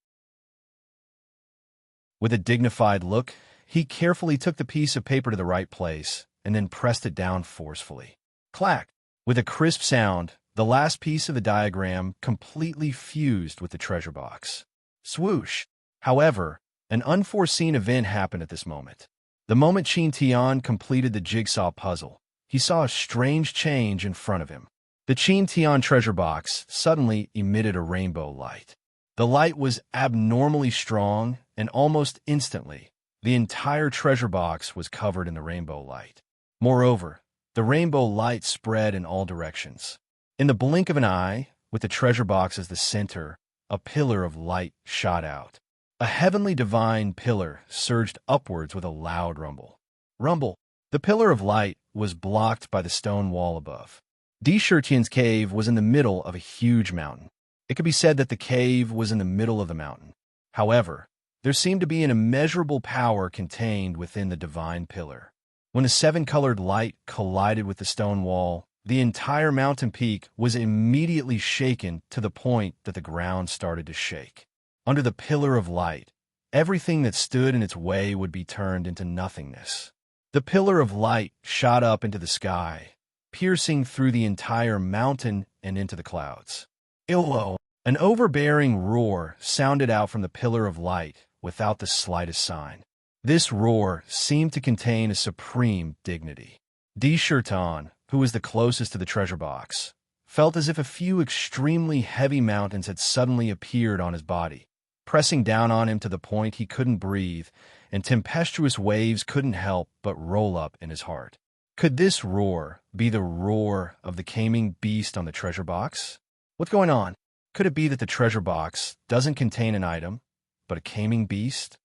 With a dignified look, he carefully took the piece of paper to the right place and then pressed it down forcefully. Clack! With a crisp sound, the last piece of the diagram completely fused with the treasure box. Swoosh! However, an unforeseen event happened at this moment. The moment Qin Tian completed the jigsaw puzzle, he saw a strange change in front of him. The Qin Tian treasure box suddenly emitted a rainbow light. The light was abnormally strong, and almost instantly, the entire treasure box was covered in the rainbow light. Moreover, the rainbow light spread in all directions. In the blink of an eye, with the treasure box as the center, a pillar of light shot out. A heavenly divine pillar surged upwards with a loud rumble. Rumble! The pillar of light was blocked by the stone wall above. Di Shitian's cave was in the middle of a huge mountain. It could be said that the cave was in the middle of the mountain. However, there seemed to be an immeasurable power contained within the divine pillar. When the seven-colored light collided with the stone wall, the entire mountain peak was immediately shaken to the point that the ground started to shake. Under the pillar of light, everything that stood in its way would be turned into nothingness. The pillar of light shot up into the sky, piercing through the entire mountain and into the clouds. Illo! An overbearing roar sounded out from the pillar of light without the slightest sign. This roar seemed to contain a supreme dignity. Di Shirtan, who was the closest to the treasure box, felt as if a few extremely heavy mountains had suddenly appeared on his body, pressing down on him to the point he couldn't breathe, and tempestuous waves couldn't help but roll up in his heart. Could this roar be the roar of the gaming beast on the treasure box? What's going on? Could it be that the treasure box doesn't contain an item, but a gaming beast?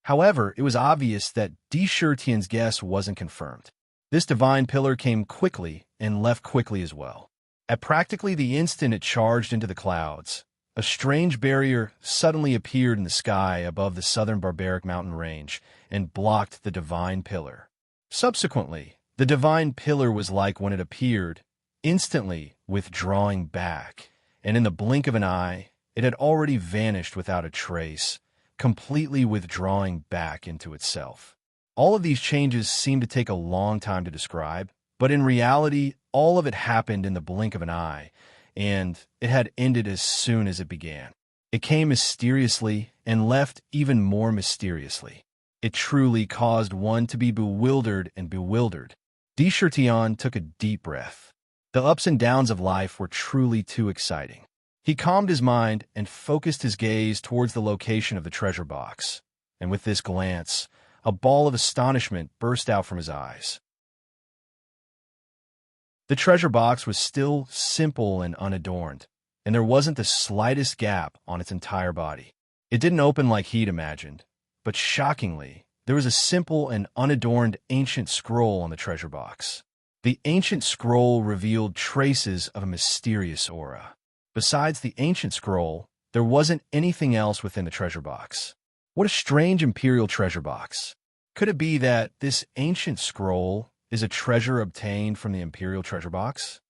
However, it was obvious that Di Shitian's guess wasn't confirmed. This divine pillar came quickly and left quickly as well. At practically the instant it charged into the clouds, a strange barrier suddenly appeared in the sky above the southern barbaric mountain range and blocked the divine pillar. Subsequently, the divine pillar was like when it appeared, instantly withdrawing back, and in the blink of an eye, it had already vanished without a trace, completely withdrawing back into itself. All of these changes seemed to take a long time to describe, but in reality, all of it happened in the blink of an eye, and it had ended as soon as it began. It came mysteriously and left even more mysteriously. It truly caused one to be bewildered and bewildered. Di Shitian took a deep breath. The ups and downs of life were truly too exciting. He calmed his mind and focused his gaze towards the location of the treasure box, and with this glance, a ball of astonishment burst out from his eyes. The treasure box was still simple and unadorned, and there wasn't the slightest gap on its entire body. It didn't open like he'd imagined, but shockingly, there was a simple and unadorned ancient scroll on the treasure box. The ancient scroll revealed traces of a mysterious aura. Besides the ancient scroll, there wasn't anything else within the treasure box. What a strange imperial treasure box. Could it be that this ancient scroll is a treasure obtained from the imperial treasure box?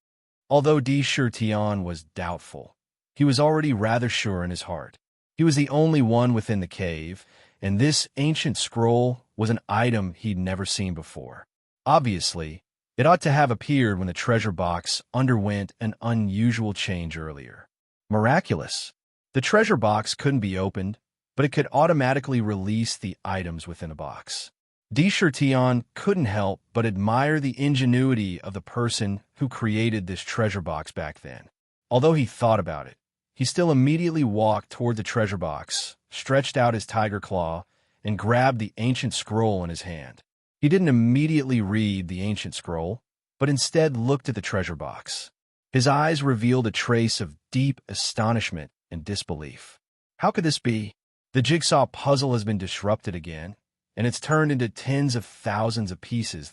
Although Di Shitian was doubtful, he was already rather sure in his heart. He was the only one within the cave, and this ancient scroll was an item he'd never seen before. Obviously, it ought to have appeared when the treasure box underwent an unusual change earlier. Miraculous. The treasure box couldn't be opened, but it could automatically release the items within a box. Tion couldn't help but admire the ingenuity of the person who created this treasure box back then. Although he thought about it, he still immediately walked toward the treasure box, stretched out his tiger claw, and grabbed the ancient scroll in his hand. He didn't immediately read the ancient scroll, but instead looked at the treasure box. His eyes revealed a trace of deep astonishment and disbelief. How could this be? The jigsaw puzzle has been disrupted again, and it's turned into tens of thousands of pieces.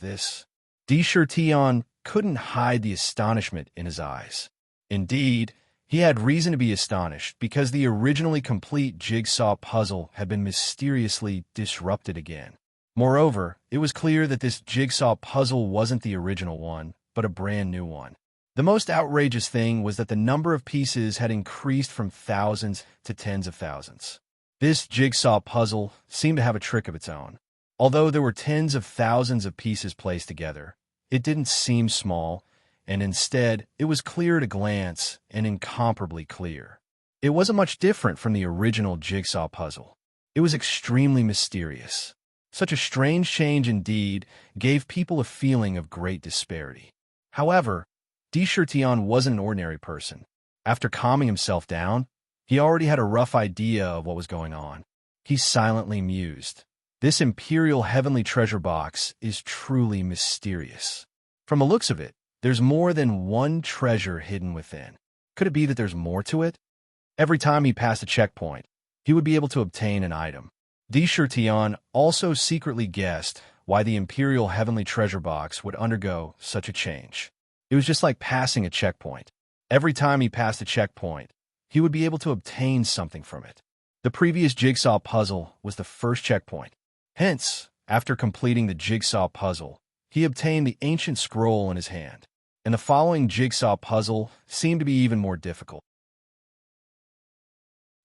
Tion couldn't hide the astonishment in his eyes. Indeed, he had reason to be astonished because the originally complete jigsaw puzzle had been mysteriously disrupted again. Moreover, it was clear that this jigsaw puzzle wasn't the original one, but a brand new one. The most outrageous thing was that the number of pieces had increased from thousands to tens of thousands. This jigsaw puzzle seemed to have a trick of its own. Although there were tens of thousands of pieces placed together, it didn't seem small, and instead, it was clear at a glance and incomparably clear. It wasn't much different from the original jigsaw puzzle. It was extremely mysterious. Such a strange change indeed gave people a feeling of great disparity. However, Tion wasn't an ordinary person. After calming himself down, he already had a rough idea of what was going on. He silently mused. This imperial heavenly treasure box is truly mysterious. From the looks of it, there's more than one treasure hidden within. Could it be that there's more to it? Every time he passed a checkpoint, he would be able to obtain an item. Tion also secretly guessed why the imperial heavenly treasure box would undergo such a change. It was just like passing a checkpoint. Every time he passed a checkpoint, he would be able to obtain something from it. The previous jigsaw puzzle was the first checkpoint. Hence, after completing the jigsaw puzzle, he obtained the ancient scroll in his hand. And the following jigsaw puzzle seemed to be even more difficult.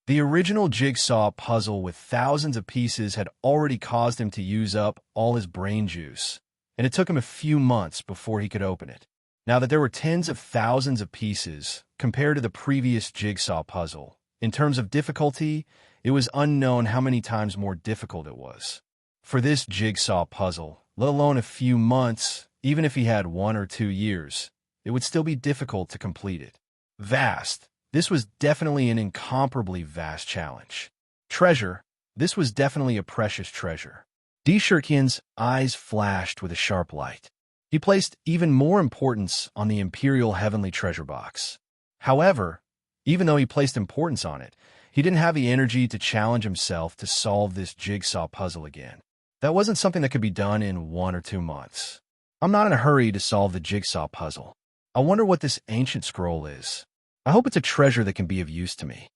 The original jigsaw puzzle with thousands of pieces had already caused him to use up all his brain juice, and it took him a few months before he could open it. Now that there were tens of thousands of pieces compared to the previous jigsaw puzzle, in terms of difficulty, it was unknown how many times more difficult it was. For this jigsaw puzzle, let alone a few months, even if he had 1 or 2 years, it would still be difficult to complete it. Vast. This was definitely an incomparably vast challenge. Treasure. This was definitely a precious treasure. Tion's eyes flashed with a sharp light. He placed even more importance on the imperial heavenly treasure box. However, even though he placed importance on it, he didn't have the energy to challenge himself to solve this jigsaw puzzle again. That wasn't something that could be done in 1 or 2 months. I'm not in a hurry to solve the jigsaw puzzle. I wonder what this ancient scroll is. I hope it's a treasure that can be of use to me.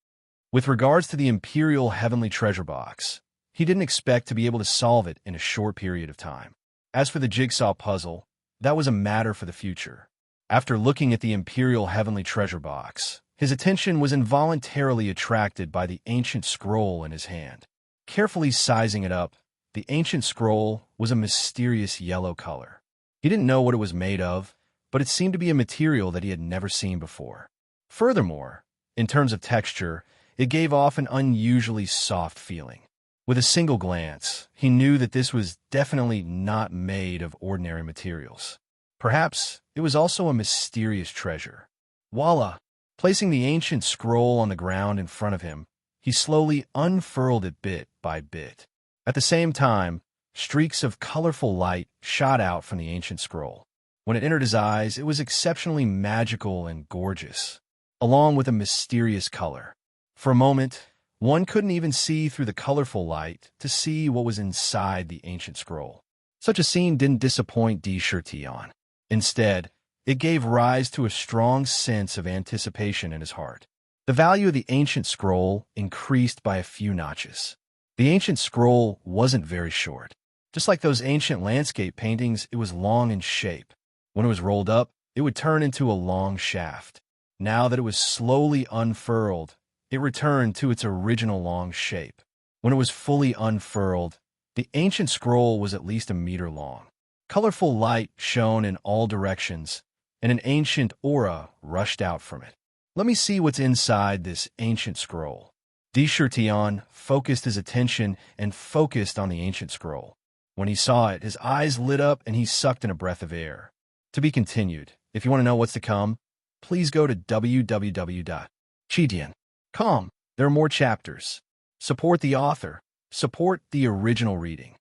With regards to the imperial heavenly treasure box, he didn't expect to be able to solve it in a short period of time. As for the jigsaw puzzle, that was a matter for the future. After looking at the imperial heavenly treasure box, his attention was involuntarily attracted by the ancient scroll in his hand. Carefully sizing it up, the ancient scroll was a mysterious yellow color. He didn't know what it was made of, but it seemed to be a material that he had never seen before. Furthermore, in terms of texture, it gave off an unusually soft feeling. With a single glance, he knew that this was definitely not made of ordinary materials. Perhaps it was also a mysterious treasure. Voila! Placing the ancient scroll on the ground in front of him, he slowly unfurled it bit by bit. At the same time, streaks of colorful light shot out from the ancient scroll. When it entered his eyes, it was exceptionally magical and gorgeous, along with a mysterious color. For a moment, one couldn't even see through the colorful light to see what was inside the ancient scroll. Such a scene didn't disappoint Tion. Instead, it gave rise to a strong sense of anticipation in his heart. The value of the ancient scroll increased by a few notches. The ancient scroll wasn't very short. Just like those ancient landscape paintings, it was long in shape. When it was rolled up, it would turn into a long shaft. Now that it was slowly unfurled, it returned to its original long shape. When it was fully unfurled, the ancient scroll was at least a meter long. Colorful light shone in all directions, and an ancient aura rushed out from it. Let me see what's inside this ancient scroll. Deshurtion focused his attention and focused on the ancient scroll. When he saw it, his eyes lit up and he sucked in a breath of air. To be continued. If you want to know what's to come, please go to www.chidian.com. There are more chapters. Support the author. Support the original reading.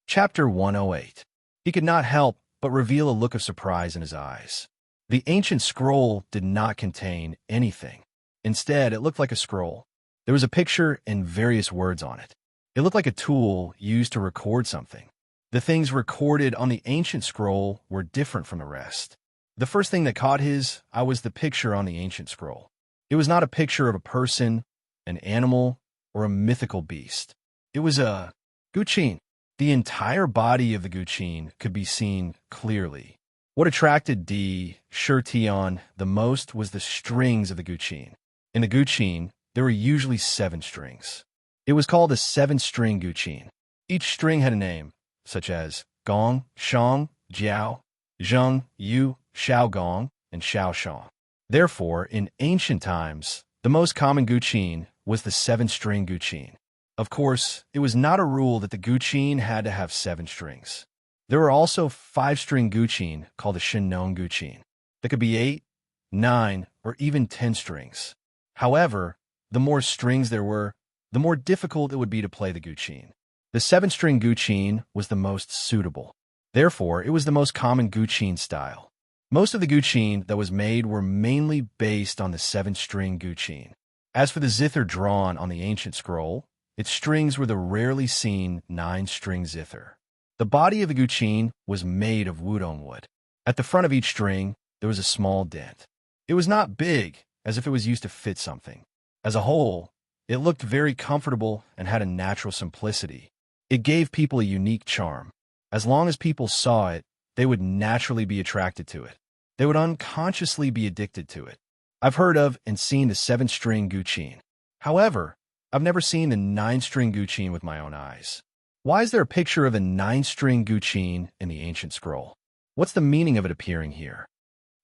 Chapter 108. He could not help but reveal a look of surprise in his eyes. The ancient scroll did not contain anything. Instead, it looked like a scroll. There was a picture and various words on it. It looked like a tool used to record something. The things recorded on the ancient scroll were different from the rest. The first thing that caught his eye was the picture on the ancient scroll. It was not a picture of a person, an animal, or a mythical beast. It was a guqin. The entire body of the guqin could be seen clearly. What attracted Deshurtion the most was the strings of the guqin. In the guqin, there were usually 7 strings. It was called a 7-string guqin. Each string had a name, such as Gong, Shang, Jiao, Zheng, Yu, Xiao Gong, and Xiao Shang. Therefore, in ancient times, the most common guqin was the 7-string guqin. Of course, it was not a rule that the guqin had to have 7 strings. There were also 5-string guqin called the Shinnon guqin that could be 8, 9, or even 10 strings. However, the more strings there were, the more difficult it would be to play the guqin. The 7-string guqin was the most suitable. Therefore, it was the most common guqin style. Most of the guqin that was made were mainly based on the 7-string guqin. As for the zither drawn on the ancient scroll, its strings were the rarely seen 9-string zither. The body of the guqin was made of wudong wood. At the front of each string, there was a small dent. It was not big, as if it was used to fit something. As a whole, it looked very comfortable and had a natural simplicity. It gave people a unique charm. As long as people saw it, they would naturally be attracted to it. They would unconsciously be addicted to it. I've heard of and seen the 7-string guqin. However, I've never seen the 9-string guqin with my own eyes. Why is there a picture of a 9-string guqin in the ancient scroll? What's the meaning of it appearing here?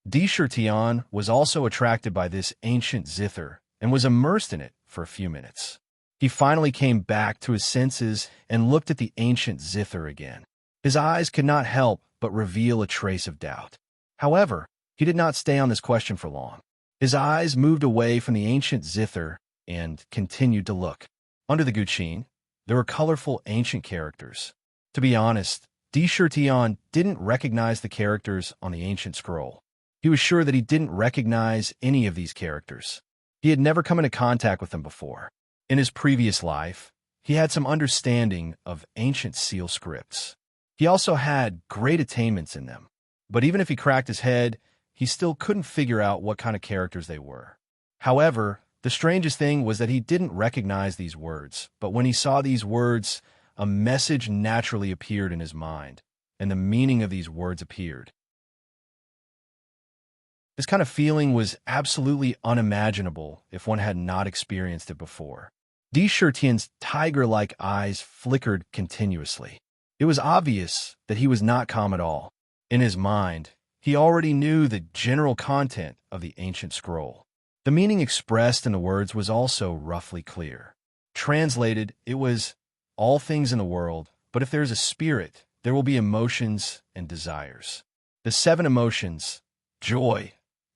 Deshurtion was also attracted by this ancient zither and was immersed in it for a few minutes. He finally came back to his senses and looked at the ancient zither again. His eyes could not help but reveal a trace of doubt. However, he did not stay on this question for long. His eyes moved away from the ancient zither and continued to look. Under the guqin, there were colorful ancient characters. To be honest, Deshurtion didn't recognize the characters on the ancient scroll. He was sure that he didn't recognize any of these characters. He had never come into contact with them before. In his previous life, he had some understanding of ancient seal scripts. He also had great attainments in them. But even if he cracked his head, he still couldn't figure out what kind of characters they were. However, the strangest thing was that he didn't recognize these words, but when he saw these words, a message naturally appeared in his mind, and the meaning of these words appeared. This kind of feeling was absolutely unimaginable if one had not experienced it before. Deshurtion's tiger-like eyes flickered continuously. It was obvious that he was not calm at all. In his mind, he already knew the general content of the ancient scroll. The meaning expressed in the words was also roughly clear. Translated, it was, all things in the world, but if there is a spirit, there will be emotions and desires. The 7 emotions, joy,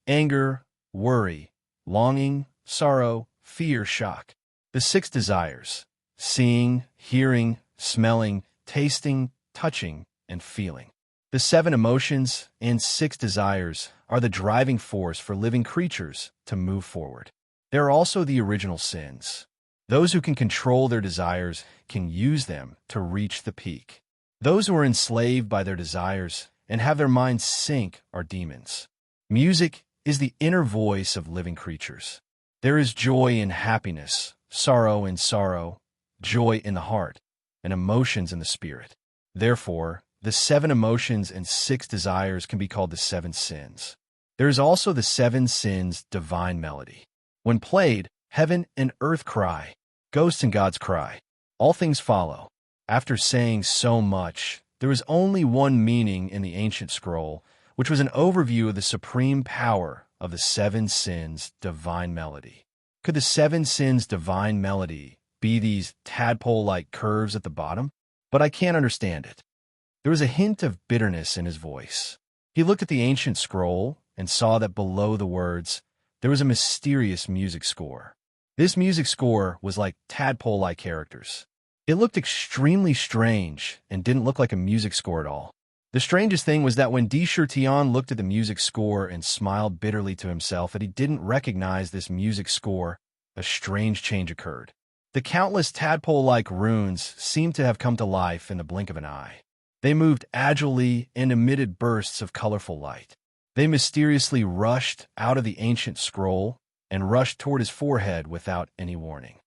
anger, worry, longing, sorrow, fear, shock. The 6 desires, seeing, hearing, smelling, tasting, touching, and feeling. The 7 emotions and 6 desires are the driving force for living creatures to move forward. There are also the original sins. Those who can control their desires can use them to reach the peak. Those who are enslaved by their desires and have their minds sink are demons. Music is the inner voice of living creatures. There is joy in happiness, sorrow in sorrow, joy in the heart, and emotions in the spirit. Therefore, the 7 emotions and 6 desires can be called the 7 sins. There is also the Seven Sins divine melody. When played, heaven and earth cry, ghosts and gods cry. All things follow. After saying so much, there was only one meaning in the ancient scroll, which was an overview of the supreme power of the Seven Sins divine melody. Could the Seven Sins divine melody be these tadpole-like curves at the bottom? But I can't understand it. There was a hint of bitterness in his voice. He looked at the ancient scroll and saw that below the words, there was a mysterious music score. This music score was like tadpole-like characters. It looked extremely strange and didn't look like a music score at all. The strangest thing was that when Tion looked at the music score and smiled bitterly to himself that he didn't recognize this music score, a strange change occurred. The countless tadpole-like runes seemed to have come to life in the blink of an eye. They moved agilely and emitted bursts of colorful light. They mysteriously rushed out of the ancient scroll and rushed toward his forehead without any warning.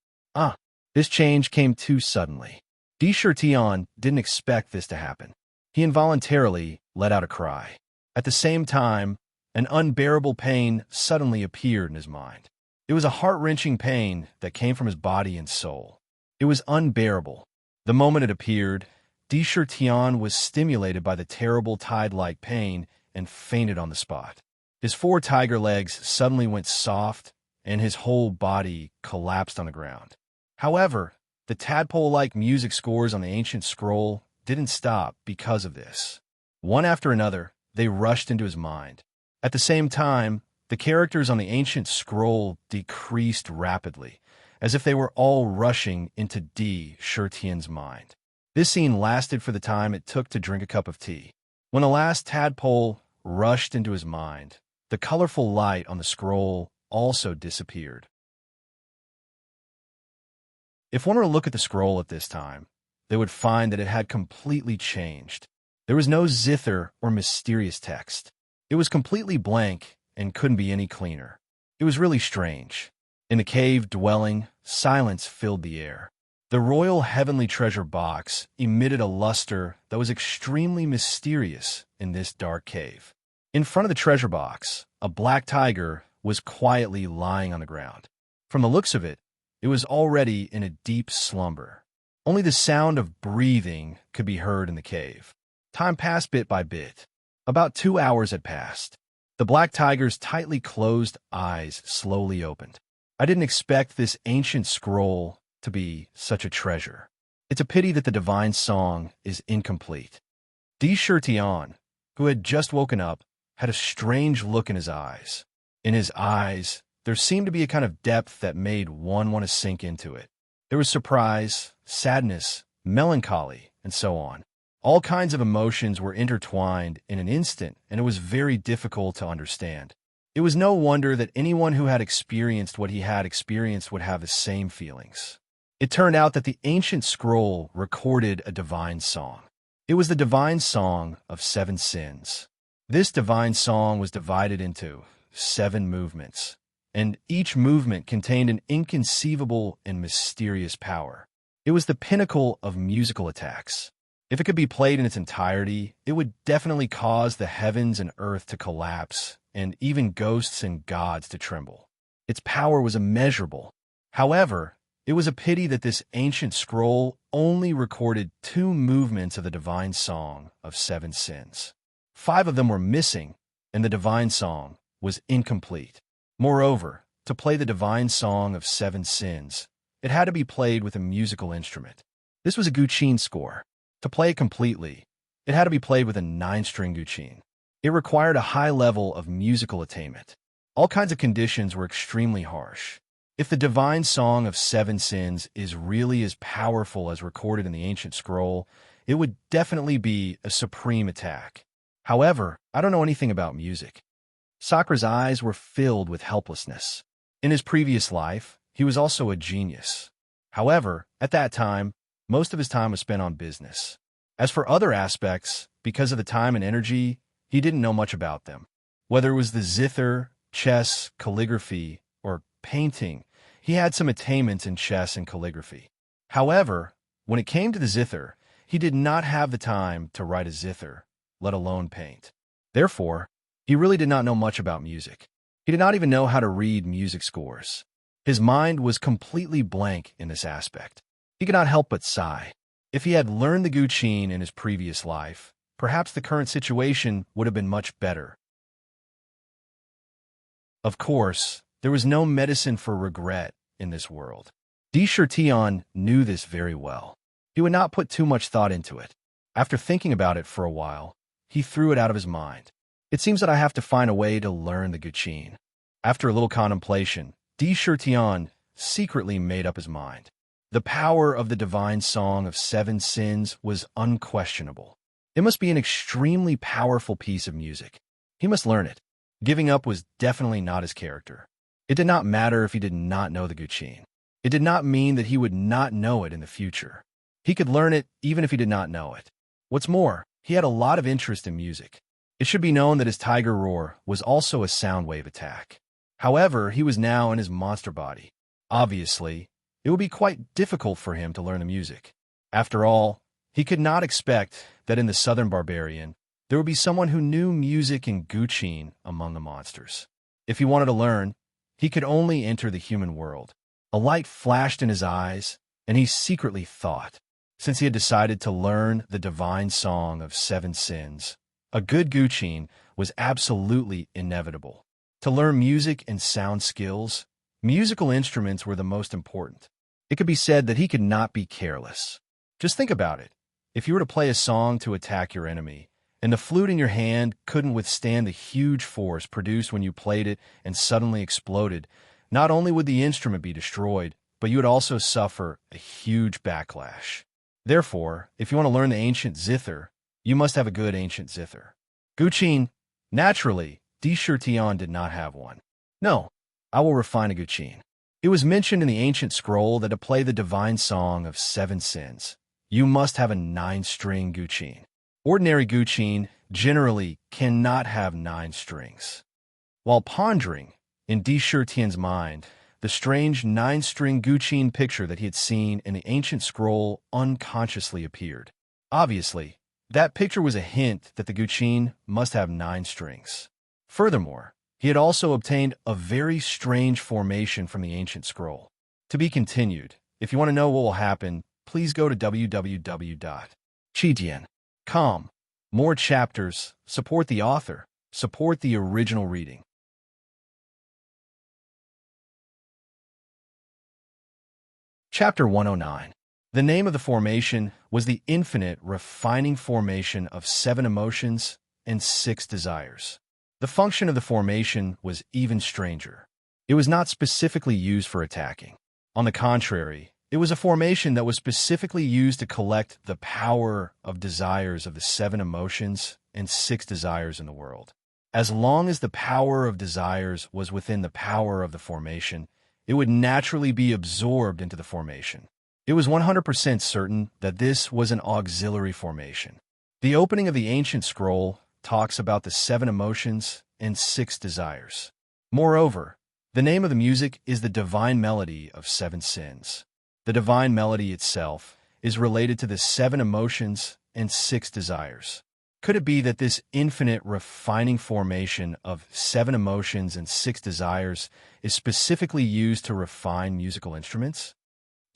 This change came too suddenly. Tion didn't expect this to happen. He involuntarily let out a cry. At the same time, an unbearable pain suddenly appeared in his mind. It was a heart-wrenching pain that came from his body and soul. It was unbearable. The moment it appeared, Tion was stimulated by the terrible tide-like pain and fainted on the spot. His 4 tiger legs suddenly went soft, and his whole body collapsed on the ground. However, the tadpole-like music scores on the ancient scroll didn't stop because of this. One after another, they rushed into his mind. At the same time, the characters on the ancient scroll decreased rapidly, as if they were all rushing into Tian's mind. This scene lasted for the time it took to drink a cup of tea. When the last tadpole rushed into his mind, the colorful light on the scroll also disappeared. If one were to look at the scroll at this time, they would find that it had completely changed. There was no zither or mysterious text. It was completely blank and couldn't be any cleaner. It was really strange. In the cave dwelling, silence filled the air. The royal heavenly treasure box emitted a luster that was extremely mysterious in this dark cave. In front of the treasure box, a black tiger was quietly lying on the ground. From the looks of it, it was already in a deep slumber. Only the sound of breathing could be heard in the cave. Time passed bit by bit. About 2 hours had passed. The black tiger's tightly closed eyes slowly opened. I didn't expect this ancient scroll to be such a treasure. It's a pity that the divine song is incomplete. Tion, who had just woken up, had a strange look in his eyes. In his eyes, there seemed to be a kind of depth that made one want to sink into it. There was surprise, sadness, melancholy, and so on. All kinds of emotions were intertwined in an instant, and it was very difficult to understand. It was no wonder that anyone who had experienced what he had experienced would have the same feelings. It turned out that the ancient scroll recorded a divine song. It was the divine song of 7 sins. This divine song was divided into 7 movements, and each movement contained an inconceivable and mysterious power. It was the pinnacle of musical attacks. If it could be played in its entirety, it would definitely cause the heavens and earth to collapse, and even ghosts and gods to tremble. Its power was immeasurable. However, it was a pity that this ancient scroll only recorded 2 movements of the divine song of 7 sins. 5 of them were missing, and the divine song was incomplete. Moreover, to play the divine song of 7 sins, it had to be played with a musical instrument. This was a guqin score. To play it completely, it had to be played with a 9-string guqin. It required a high level of musical attainment. All kinds of conditions were extremely harsh. If the divine song of 7 sins is really as powerful as recorded in the ancient scroll, it would definitely be a supreme attack. However, I don't know anything about music. Sakura's eyes were filled with helplessness. In his previous life, he was also a genius. However, at that time, most of his time was spent on business. As for other aspects, because of the time and energy, he didn't know much about them. Whether it was the zither, chess, calligraphy, or painting, he had some attainments in chess and calligraphy. However, when it came to the zither, he did not have the time to write a zither, let alone paint. Therefore, He really did not know much about music. He did not even know how to read music scores. His mind was completely blank in this aspect. He could not help but sigh. If he had learned the Guqin in his previous life, perhaps the current situation would have been much better. Of course, there was no medicine for regret in this world. Tion knew this very well. He would not put too much thought into it. After thinking about it for a while, he threw it out of his mind. It seems that I have to find a way to learn the Guqin. After a little contemplation, Tion secretly made up his mind. The power of the divine song of 7 sins was unquestionable. It must be an extremely powerful piece of music. He must learn it. Giving up was definitely not his character. It did not matter if he did not know the Guqin. It did not mean that he would not know it in the future. He could learn it even if he did not know it. What's more, he had a lot of interest in music. It should be known that his tiger roar was also a sound wave attack. However, he was now in his monster body. Obviously, it would be quite difficult for him to learn the music. After all, he could not expect that in the Southern Barbarian, there would be someone who knew music and Guqin among the monsters. If he wanted to learn, he could only enter the human world. A light flashed in his eyes, and he secretly thought, since he had decided to learn the divine song of 7 sins, a good Guqin was absolutely inevitable. To learn music and sound skills, musical instruments were the most important. It could be said that he could not be careless. Just think about it. If you were to play a song to attack your enemy, and the flute in your hand couldn't withstand the huge force produced when you played it and suddenly exploded, not only would the instrument be destroyed, but you would also suffer a huge backlash. Therefore, if you want to learn the ancient zither, you must have a good ancient zither. Guqin, naturally, Tion did not have one. No, I will refine a Guqin. It was mentioned in the ancient scroll that to play the divine song of 7 sins, you must have a 9-string Guqin. Ordinary Guqin generally cannot have 9 strings. While pondering, in Tian's mind, the strange 9-string Guqin picture that he had seen in the ancient scroll unconsciously appeared. Obviously, that picture was a hint that the Guqin must have 9 strings. Furthermore, he had also obtained a very strange formation from the ancient scroll. To be continued. If you want to know what will happen, please go to www.chidian.com. More chapters, support the author, support the original reading. Chapter 109. The name of the formation was the infinite refining formation of 7 emotions and 6 desires. The function of the formation was even stranger. It was not specifically used for attacking. On the contrary, it was a formation that was specifically used to collect the power of desires of the 7 emotions and 6 desires in the world. As long as the power of desires was within the power of the formation, it would naturally be absorbed into the formation. It was 100% certain that this was an auxiliary formation. The opening of the ancient scroll talks about the 7 emotions and 6 desires. Moreover, the name of the music is the divine melody of 7 sins. The divine melody itself is related to the 7 emotions and 6 desires. Could it be that this infinite refining formation of 7 emotions and 6 desires is specifically used to refine musical instruments?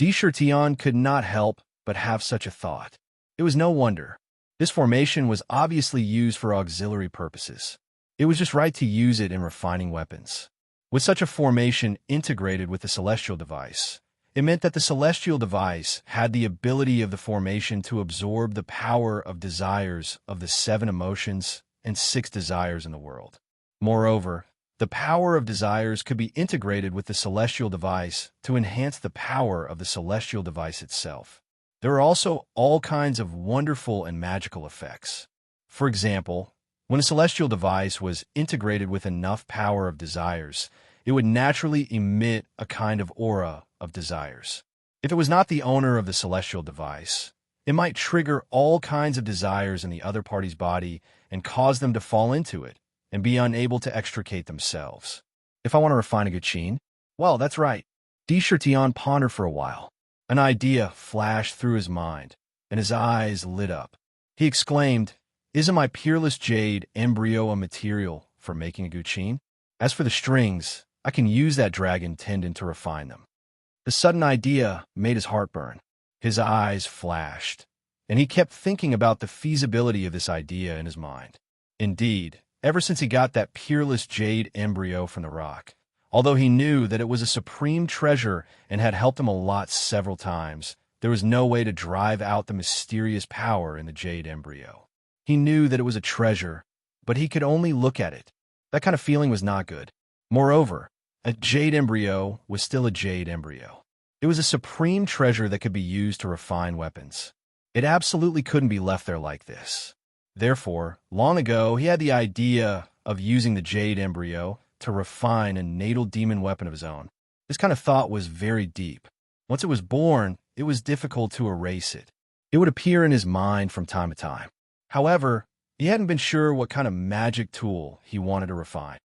Tion could not help but have such a thought. It was no wonder. This formation was obviously used for auxiliary purposes. It was just right to use it in refining weapons. With such a formation integrated with the celestial device, it meant that the celestial device had the ability of the formation to absorb the power of desires of the 7 emotions and 6 desires in the world. Moreover, the power of desires could be integrated with the celestial device to enhance the power of the celestial device itself. There are also all kinds of wonderful and magical effects. For example, when a celestial device was integrated with enough power of desires, it would naturally emit a kind of aura of desires. If it was not the owner of the celestial device, it might trigger all kinds of desires in the other party's body and cause them to fall into it and be unable to extricate themselves. If I want to refine a Guqin, well, that's right. Tion pondered for a while. An idea flashed through his mind, and his eyes lit up. He exclaimed, "Isn't my peerless jade embryo a material for making a guqin. As for the strings, I can use that dragon tendon to refine them. The sudden idea made his heart burn. His eyes flashed, and he kept thinking about the feasibility of this idea in his mind. Indeed, ever since he got that peerless jade embryo from the rock, although he knew that it was a supreme treasure and had helped him a lot several times, there was no way to drive out the mysterious power in the jade embryo. He knew that it was a treasure, but he could only look at it. That kind of feeling was not good. Moreover, a jade embryo was still a jade embryo. It was a supreme treasure that could be used to refine weapons. It absolutely couldn't be left there like this. Therefore, long ago, he had the idea of using the jade embryo to refine a natal demon weapon of his own. This kind of thought was very deep. Once it was born, it was difficult to erase it. It would appear in his mind from time to time. However, he hadn't been sure what kind of magic tool he wanted to refine.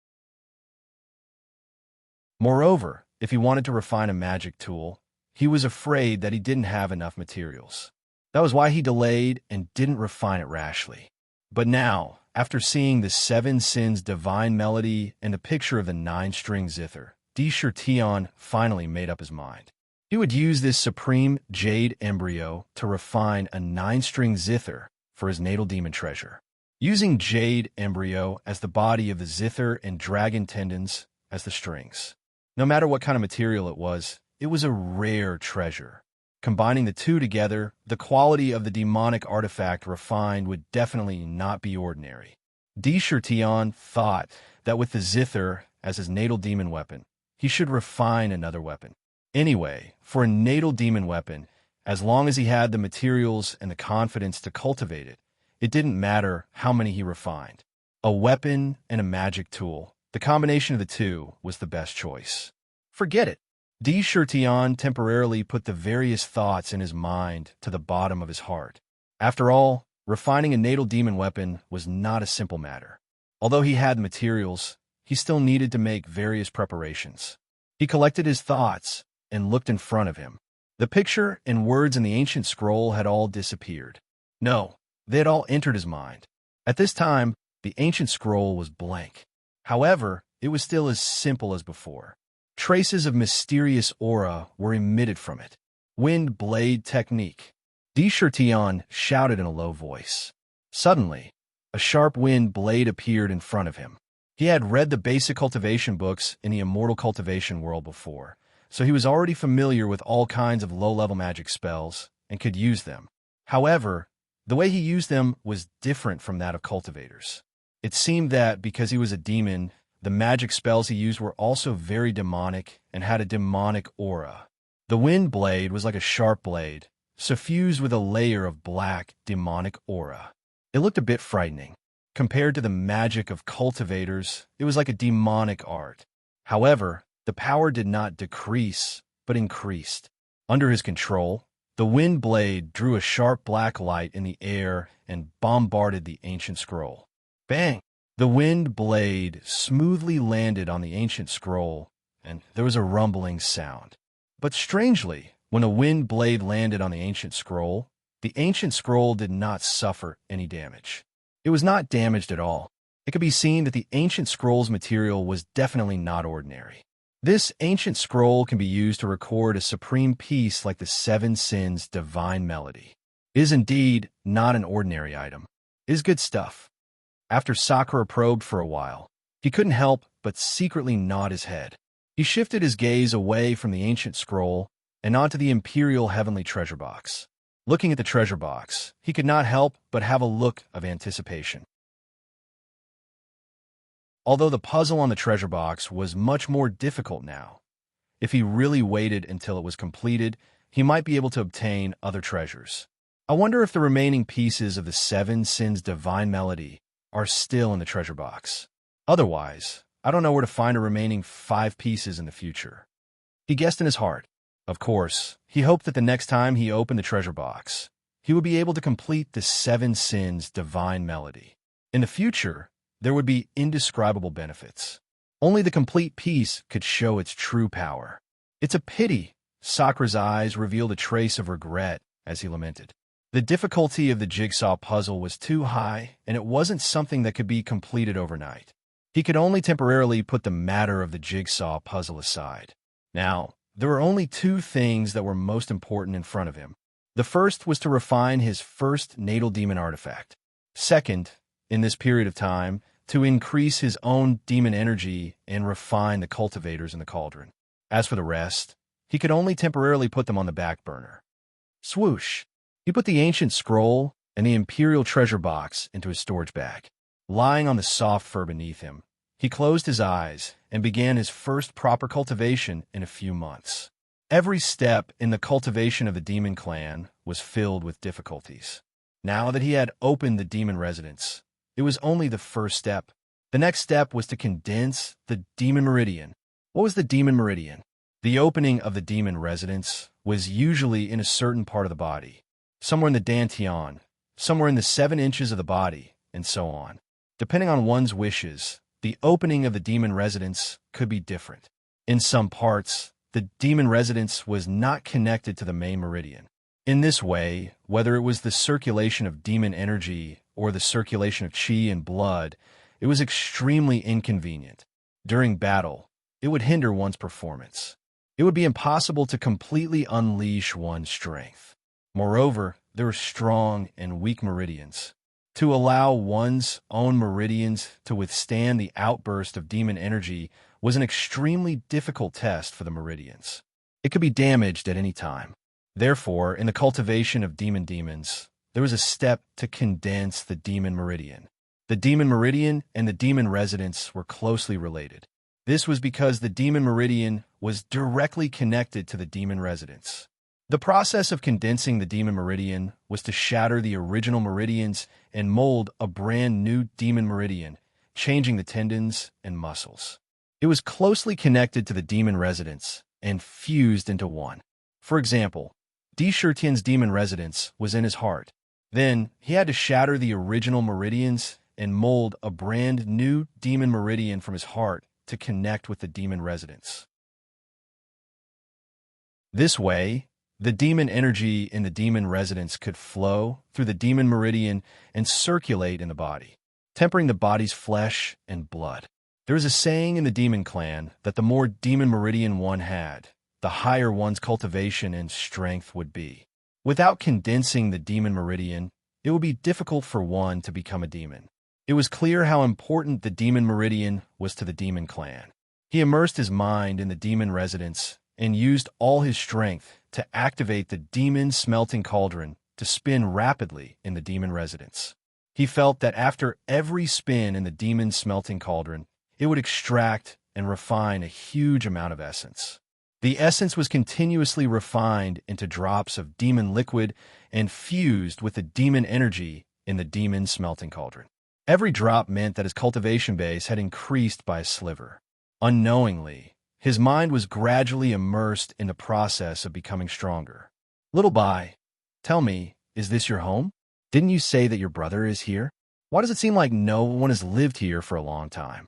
Moreover, if he wanted to refine a magic tool, he was afraid that he didn't have enough materials. That was why he delayed and didn't refine it rashly. But now, after seeing the 7 Sins divine melody and the picture of the 9-string zither, Tion finally made up his mind. He would use this supreme jade embryo to refine a 9-string zither for his natal demon treasure. Using jade embryo as the body of the zither and dragon tendons as the strings. No matter what kind of material it was a rare treasure. Combining the two together, the quality of the demonic artifact refined would definitely not be ordinary. Tion thought that with the zither as his natal demon weapon, he should refine another weapon. Anyway, for a natal demon weapon, as long as he had the materials and the confidence to cultivate it, it didn't matter how many he refined. A weapon and a magic tool, the combination of the two was the best choice. Forget it. Tion temporarily put the various thoughts in his mind to the bottom of his heart. After all, refining a natal demon weapon was not a simple matter. Although he had the materials, he still needed to make various preparations. He collected his thoughts and looked in front of him. The picture and words in the ancient scroll had all disappeared. No, they had all entered his mind. At this time, the ancient scroll was blank. However, it was still as simple as before. Traces of mysterious aura were emitted from it. Wind blade technique. Tion shouted in a low voice. Suddenly, a sharp wind blade appeared in front of him. He had read the basic cultivation books in the immortal cultivation world before, so he was already familiar with all kinds of low-level magic spells and could use them. However, the way he used them was different from that of cultivators. It seemed that because he was a demon, the magic spells he used were also very demonic and had a demonic aura. The wind blade was like a sharp blade, suffused with a layer of black, demonic aura. It looked a bit frightening. Compared to the magic of cultivators, it was like a demonic art. However, the power did not decrease, but increased. Under his control, the wind blade drew a sharp black light in the air and bombarded the ancient scroll. Bang! The wind blade smoothly landed on the ancient scroll, and there was a rumbling sound. But strangely, when a wind blade landed on the ancient scroll did not suffer any damage. It was not damaged at all. It could be seen that the ancient scroll's material was definitely not ordinary. This ancient scroll can be used to record a supreme piece like the 7 Sins divine melody. It is indeed not an ordinary item. It is good stuff. After Sakura probed for a while, he couldn't help but secretly nod his head. He shifted his gaze away from the ancient scroll and onto the imperial heavenly treasure box. Looking at the treasure box, he could not help but have a look of anticipation. Although the puzzle on the treasure box was much more difficult now, if he really waited until it was completed, he might be able to obtain other treasures. I wonder if the remaining pieces of the 7 Sins divine melody are still in the treasure box. Otherwise, I don't know where to find a remaining 5 pieces in the future. He guessed in his heart. Of course, he hoped that the next time he opened the treasure box, he would be able to complete the 7 Sins divine melody. In the future, there would be indescribable benefits. Only the complete piece could show its true power. It's a pity. Sakura's eyes revealed a trace of regret as he lamented. The difficulty of the jigsaw puzzle was too high, and it wasn't something that could be completed overnight. He could only temporarily put the matter of the jigsaw puzzle aside. Now, there were only two things that were most important in front of him. The first was to refine his first natal demon artifact. Second, in this period of time, to increase his own demon energy and refine the cultivators in the cauldron. As for the rest, he could only temporarily put them on the back burner. Swoosh! He put the ancient scroll and the imperial treasure box into his storage bag. Lying on the soft fur beneath him, he closed his eyes and began his first proper cultivation in a few months. Every step in the cultivation of the demon clan was filled with difficulties. Now that he had opened the demon residence, it was only the first step. The next step was to condense the demon meridian. What was the demon meridian? The opening of the demon residence was usually in a certain part of the body, somewhere in the dantian, somewhere in the 7 inches of the body, and so on. Depending on one's wishes, the opening of the demon residence could be different. In some parts, the demon residence was not connected to the main meridian. In this way, whether it was the circulation of demon energy or the circulation of qi and blood, it was extremely inconvenient. During battle, it would hinder one's performance. It would be impossible to completely unleash one's strength. Moreover, there were strong and weak meridians. To allow one's own meridians to withstand the outburst of demon energy was an extremely difficult test for the meridians. It could be damaged at any time. Therefore, in the cultivation of demons, there was a step to condense the demon meridian. The demon meridian and the demon residence were closely related. This was because the demon meridian was directly connected to the demon residence. The process of condensing the demon meridian was to shatter the original meridians and mold a brand new demon meridian, changing the tendons and muscles. It was closely connected to the demon residence and fused into one. For example, Di Shirtian's demon residence was in his heart. Then, he had to shatter the original meridians and mold a brand new demon meridian from his heart to connect with the demon residence. This way, the demon energy in the demon residence could flow through the demon meridian and circulate in the body, tempering the body's flesh and blood. There is a saying in the demon clan that the more demon meridian one had, the higher one's cultivation and strength would be. Without condensing the demon meridian, it would be difficult for one to become a demon. It was clear how important the demon meridian was to the demon clan. He immersed his mind in the demon residence and used all his strength to activate the demon smelting cauldron to spin rapidly in the demon residence. He felt that after every spin in the demon smelting cauldron, it would extract and refine a huge amount of essence. The essence was continuously refined into drops of demon liquid and fused with the demon energy in the demon smelting cauldron. Every drop meant that his cultivation base had increased by a sliver. Unknowingly, his mind was gradually immersed in the process of becoming stronger. Little Bai, tell me, is this your home? Didn't you say that your brother is here? Why does it seem like no one has lived here for a long time?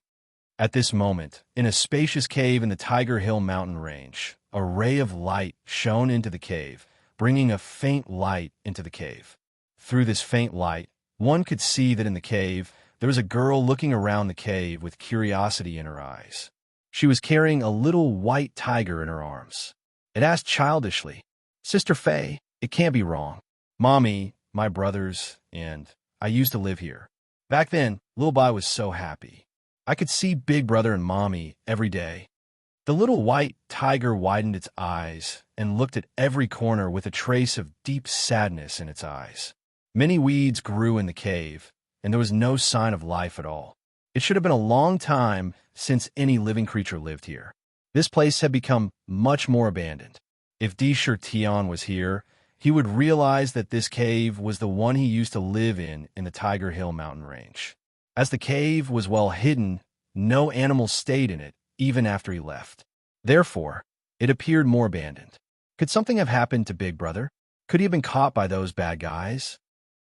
At this moment, in a spacious cave in the Tiger Hill mountain range, a ray of light shone into the cave, bringing a faint light into the cave. Through this faint light, one could see that in the cave, there was a girl looking around the cave with curiosity in her eyes. She was carrying a little white tiger in her arms. It asked childishly, "Sister Faye, it can't be wrong. Mommy, my brothers, and I used to live here." Back then, Little Bai was so happy. I could see Big Brother and Mommy every day. The little white tiger widened its eyes and looked at every corner with a trace of deep sadness in its eyes. Many weeds grew in the cave, and there was no sign of life at all. It should have been a long time since any living creature lived here. This place had become much more abandoned. If Di Shirtian was here, he would realize that this cave was the one he used to live in the Tiger Hill mountain range. As the cave was well hidden, no animals stayed in it, even after he left. Therefore, it appeared more abandoned. Could something have happened to Big Brother? Could he have been caught by those bad guys?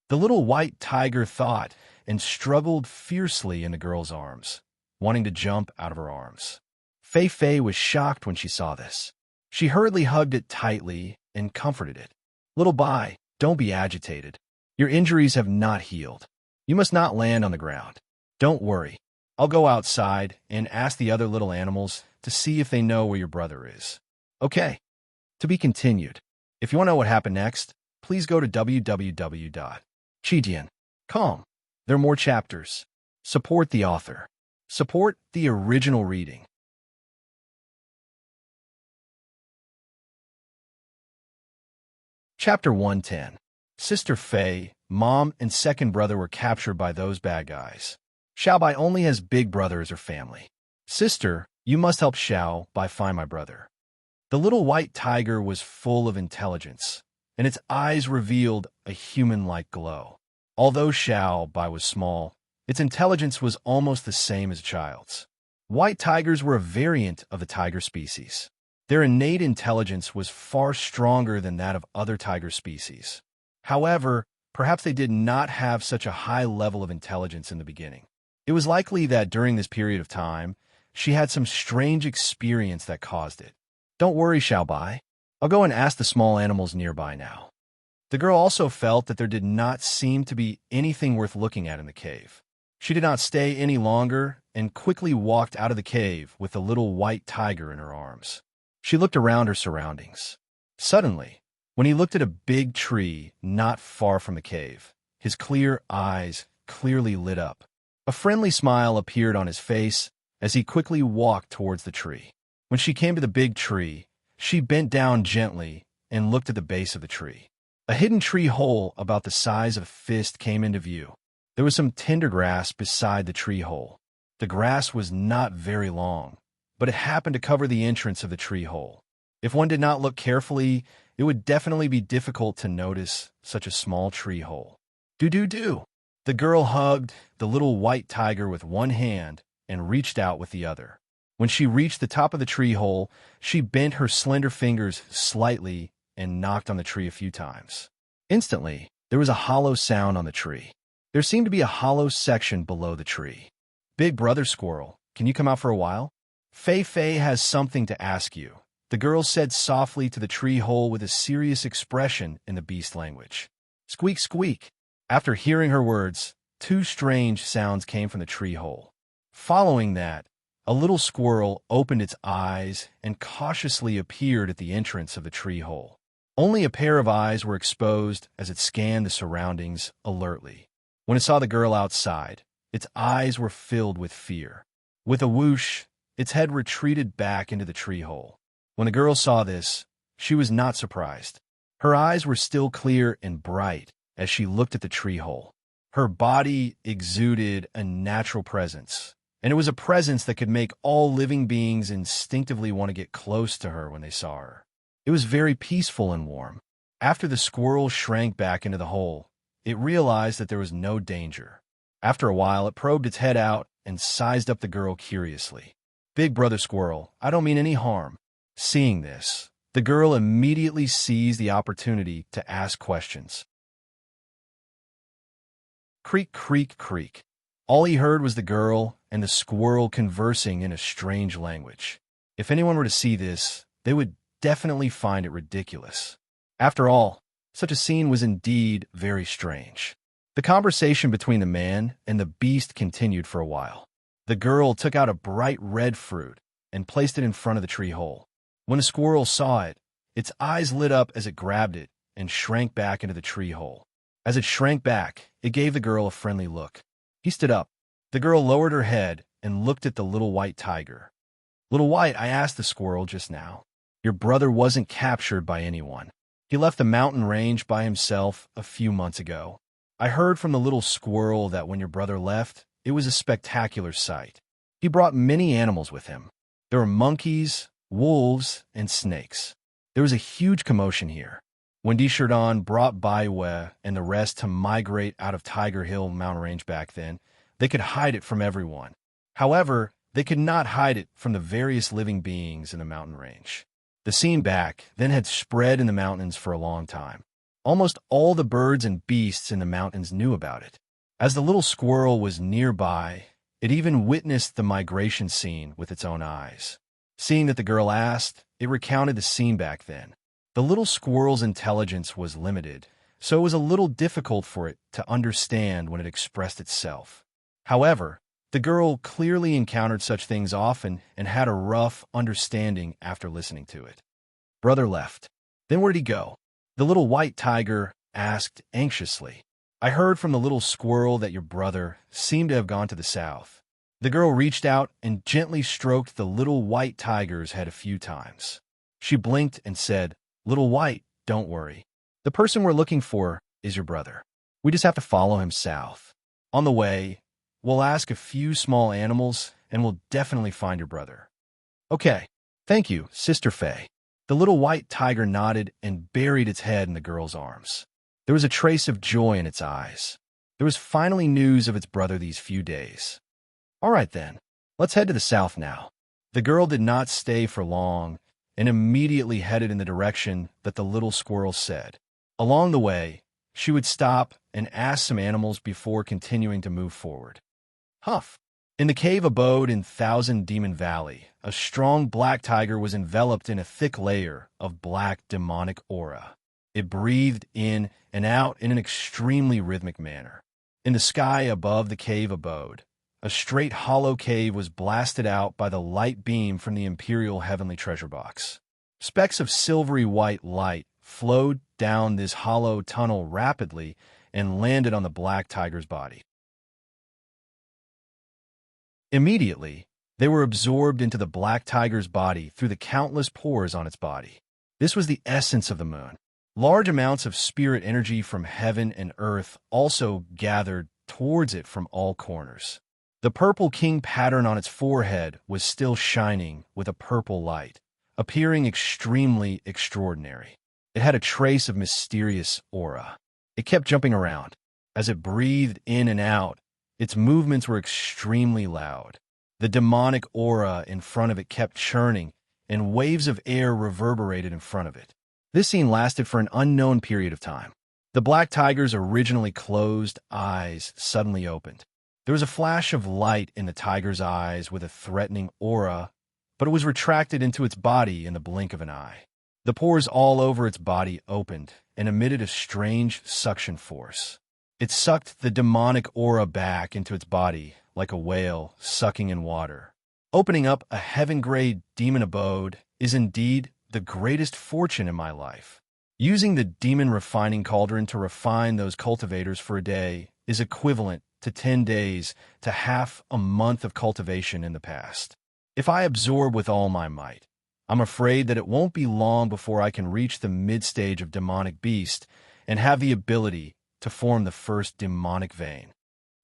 The little white tiger thought and struggled fiercely in the girl's arms, wanting to jump out of her arms. Fei Fei was shocked when she saw this. She hurriedly hugged it tightly and comforted it. "Little Bai, don't be agitated. Your injuries have not healed. You must not land on the ground. Don't worry. I'll go outside and ask the other little animals to see if they know where your brother is. Okay. To be continued. If you want to know what happened next, please go to www.chidian.com. There are more chapters. Support the author. Support the original reading. Chapter 110. Sister Faye, mom, and second brother were captured by those bad guys. Xiaobai only has big brother as her family. Sister, you must help Xiaobai find my brother. The little white tiger was full of intelligence, and its eyes revealed a human-like glow. Although Xiaobai was small, its intelligence was almost the same as a child's. White tigers were a variant of the tiger species. Their innate intelligence was far stronger than that of other tiger species. However, perhaps they did not have such a high level of intelligence in the beginning. It was likely that during this period of time, she had some strange experience that caused it. Don't worry, Xiaobai. I'll go and ask the small animals nearby now. The girl also felt that there did not seem to be anything worth looking at in the cave. She did not stay any longer and quickly walked out of the cave with the little white tiger in her arms. She looked around her surroundings. Suddenly, when he looked at a big tree not far from the cave, his clear eyes clearly lit up. A friendly smile appeared on his face as he quickly walked towards the tree. When she came to the big tree, she bent down gently and looked at the base of the tree. A hidden tree hole about the size of a fist came into view. There was some tender grass beside the tree hole. The grass was not very long, but it happened to cover the entrance of the tree hole. If one did not look carefully, it would definitely be difficult to notice such a small tree hole. Do. The girl hugged the little white tiger with one hand and reached out with the other. When she reached the top of the tree hole, she bent her slender fingers slightly and knocked on the tree a few times. Instantly, there was a hollow sound on the tree. There seemed to be a hollow section below the tree. Big brother squirrel, can you come out for a while? Fei has something to ask you, the girl said softly to the tree hole with a serious expression in the beast language. Squeak, squeak. After hearing her words, two strange sounds came from the tree hole. Following that, a little squirrel opened its eyes and cautiously appeared at the entrance of the tree hole. Only a pair of eyes were exposed as it scanned the surroundings alertly. When it saw the girl outside, its eyes were filled with fear. With a whoosh, its head retreated back into the tree hole. When the girl saw this, she was not surprised. Her eyes were still clear and bright as she looked at the tree hole. Her body exuded a natural presence, and it was a presence that could make all living beings instinctively want to get close to her when they saw her. It was very peaceful and warm. After the squirrel shrank back into the hole, it realized that there was no danger. After a while, it probed its head out and sized up the girl curiously. Big brother squirrel, I don't mean any harm. Seeing this, the girl immediately seized the opportunity to ask questions. Creak, creak, creak. All he heard was the girl and the squirrel conversing in a strange language. If anyone were to see this, they would definitely find it ridiculous. After all, such a scene was indeed very strange. The conversation between the man and the beast continued for a while. The girl took out a bright red fruit and placed it in front of the tree hole. When the squirrel saw it, its eyes lit up as it grabbed it and shrank back into the tree hole. As it shrank back, it gave the girl a friendly look. He stood up. The girl lowered her head and looked at the little white tiger. Little White, I asked the squirrel just now. Your brother wasn't captured by anyone. He left the mountain range by himself a few months ago. I heard from the little squirrel that when your brother left, it was a spectacular sight. He brought many animals with him. There were monkeys, wolves, and snakes. There was a huge commotion here. When Dishardon brought Baiwe and the rest to migrate out of Tiger Hill mountain range back then, they could hide it from everyone. However, they could not hide it from the various living beings in the mountain range. The scene back then had spread in the mountains for a long time. Almost all the birds and beasts in the mountains knew about it. As the little squirrel was nearby, it even witnessed the migration scene with its own eyes. Seeing that the girl asked, it recounted the scene back then. The little squirrel's intelligence was limited, so it was a little difficult for it to understand when it expressed itself. However, The girl clearly encountered such things often and had a rough understanding after listening to it. Brother left. Then where'd he go? The little white tiger asked anxiously. I heard from the little squirrel that your brother seemed to have gone to the south. The girl reached out and gently stroked the little white tiger's head a few times. She blinked and said, Little white, don't worry. The person we're looking for is your brother. We just have to follow him south. On the way, we'll ask a few small animals and we'll definitely find your brother. Okay, thank you, Sister Faye. The little white tiger nodded and buried its head in the girl's arms. There was a trace of joy in its eyes. There was finally news of its brother these few days. All right then, let's head to the south now. The girl did not stay for long and immediately headed in the direction that the little squirrel said. Along the way, she would stop and ask some animals before continuing to move forward. Huff. In the cave abode in Thousand Demon Valley, a strong black tiger was enveloped in a thick layer of black demonic aura. It breathed in and out in an extremely rhythmic manner. In the sky above the cave abode, a straight hollow cave was blasted out by the light beam from the Imperial Heavenly Treasure Box. Specks of silvery white light flowed down this hollow tunnel rapidly and landed on the black tiger's body. Immediately, they were absorbed into the black tiger's body through the countless pores on its body. This was the essence of the moon. Large amounts of spirit energy from heaven and earth also gathered towards it from all corners. The purple king pattern on its forehead was still shining with a purple light, appearing extremely extraordinary. It had a trace of mysterious aura. It kept jumping around. As it breathed in and out, its movements were extremely loud. The demonic aura in front of it kept churning, and waves of air reverberated in front of it. This scene lasted for an unknown period of time. The black tiger's originally closed eyes suddenly opened. There was a flash of light in the tiger's eyes with a threatening aura, but it was retracted into its body in the blink of an eye. The pores all over its body opened and emitted a strange suction force. It sucked the demonic aura back into its body like a whale sucking in water. Opening up a heaven-grade demon abode is indeed the greatest fortune in my life. Using the demon refining cauldron to refine those cultivators for a day is equivalent to 10 days to half a month of cultivation in the past. If I absorb with all my might, I'm afraid that it won't be long before I can reach the mid-stage of demonic beast and have the ability to form the first demonic vein.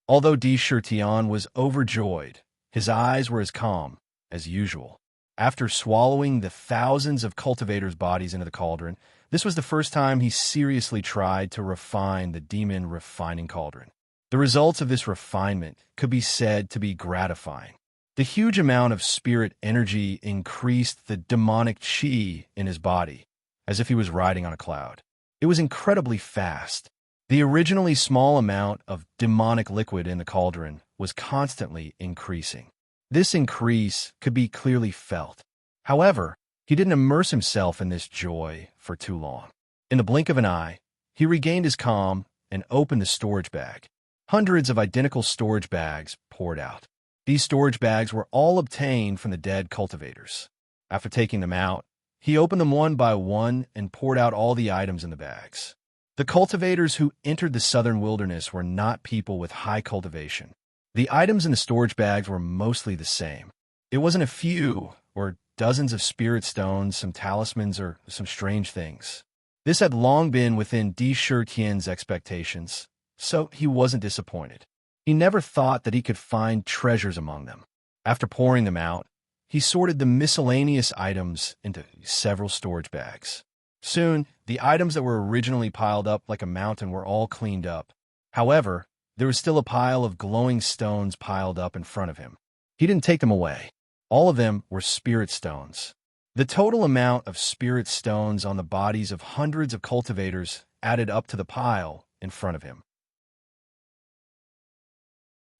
Although Di Shirtian was overjoyed, his eyes were as calm as usual. After swallowing the thousands of cultivators' bodies into the cauldron, this was the first time he seriously tried to refine the demon refining cauldron. The results of this refinement could be said to be gratifying. The huge amount of spirit energy increased the demonic chi in his body, as if he was riding on a cloud. It was incredibly fast. The originally small amount of demonic liquid in the cauldron was constantly increasing. This increase could be clearly felt. However, he didn't immerse himself in this joy for too long. In the blink of an eye, he regained his calm and opened the storage bag. Hundreds of identical storage bags poured out. These storage bags were all obtained from the dead cultivators. After taking them out, he opened them one by one and poured out all the items in the bags. The cultivators who entered the southern wilderness were not people with high cultivation. The items in the storage bags were mostly the same. It wasn't a few or dozens of spirit stones, some talismans, or some strange things. This had long been within Di Shirtian's expectations, so he wasn't disappointed. He never thought that he could find treasures among them. After pouring them out, he sorted the miscellaneous items into several storage bags. Soon, the items that were originally piled up like a mountain were all cleaned up. However, there was still a pile of glowing stones piled up in front of him. He didn't take them away. All of them were spirit stones. The total amount of spirit stones on the bodies of hundreds of cultivators added up to the pile in front of him.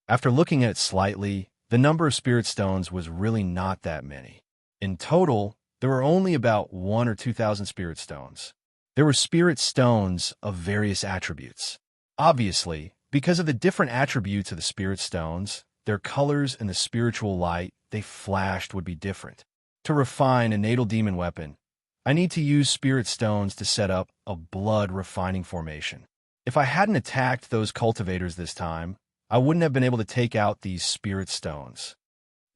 After looking at it slightly, the number of spirit stones was really not that many. In total, there were only about 1,000 or 2,000 spirit stones. There were spirit stones of various attributes. Obviously, because of the different attributes of the spirit stones, their colors and the spiritual light they flashed would be different. To refine a natal demon weapon, I need to use spirit stones to set up a blood refining formation. If I hadn't attacked those cultivators this time, I wouldn't have been able to take out these spirit stones.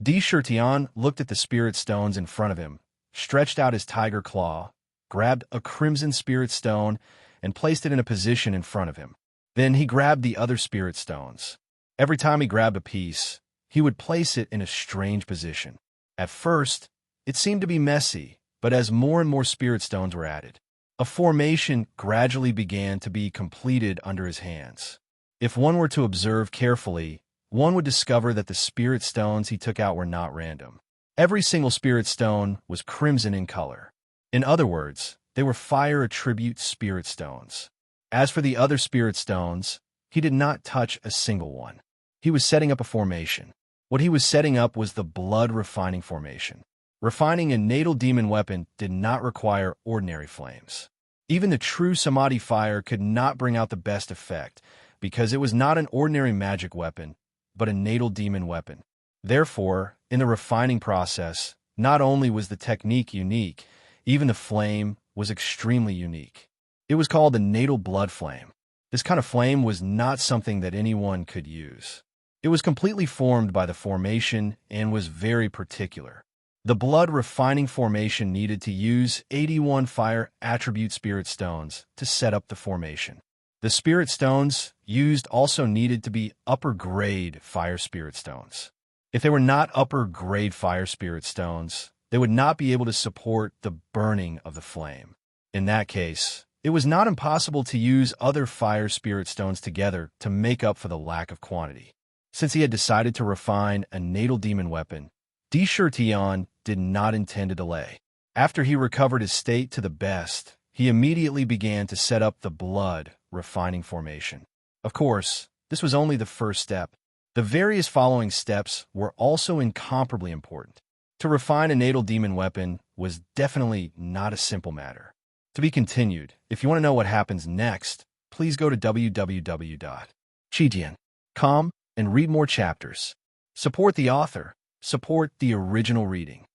Chertion looked at the spirit stones in front of him, stretched out his tiger claw, grabbed a crimson spirit stone, and placed it in a position in front of him. Then he grabbed the other spirit stones. Every time he grabbed a piece, he would place it in a strange position. At first, it seemed to be messy, but as more and more spirit stones were added, a formation gradually began to be completed under his hands. If one were to observe carefully, one would discover that the spirit stones he took out were not random. Every single spirit stone was crimson in color. In other words, they were fire attribute spirit stones. As for the other spirit stones, he did not touch a single one. He was setting up a formation. What he was setting up was the blood refining formation. Refining a natal demon weapon did not require ordinary flames. Even the true samadhi fire could not bring out the best effect, because it was not an ordinary magic weapon, but a natal demon weapon. Therefore, in the refining process, not only was the technique unique, even the flame was extremely unique. It was called the natal blood flame. This kind of flame was not something that anyone could use. It was completely formed by the formation and was very particular. The blood refining formation needed to use 81 fire attribute spirit stones to set up the formation. The spirit stones used also needed to be upper grade fire spirit stones. If they were not upper grade fire spirit stones, they would not be able to support the burning of the flame. In that case, it was not impossible to use other fire spirit stones together to make up for the lack of quantity. Since he had decided to refine a natal demon weapon, Chertion did not intend to delay. After he recovered his state to the best, he immediately began to set up the blood refining formation. Of course, this was only the first step. The various following steps were also incomparably important. To refine a natal demon weapon was definitely not a simple matter. To be continued. If you want to know what happens next, please go to www.chidian.com and read more chapters. Support the author. Support the original reading.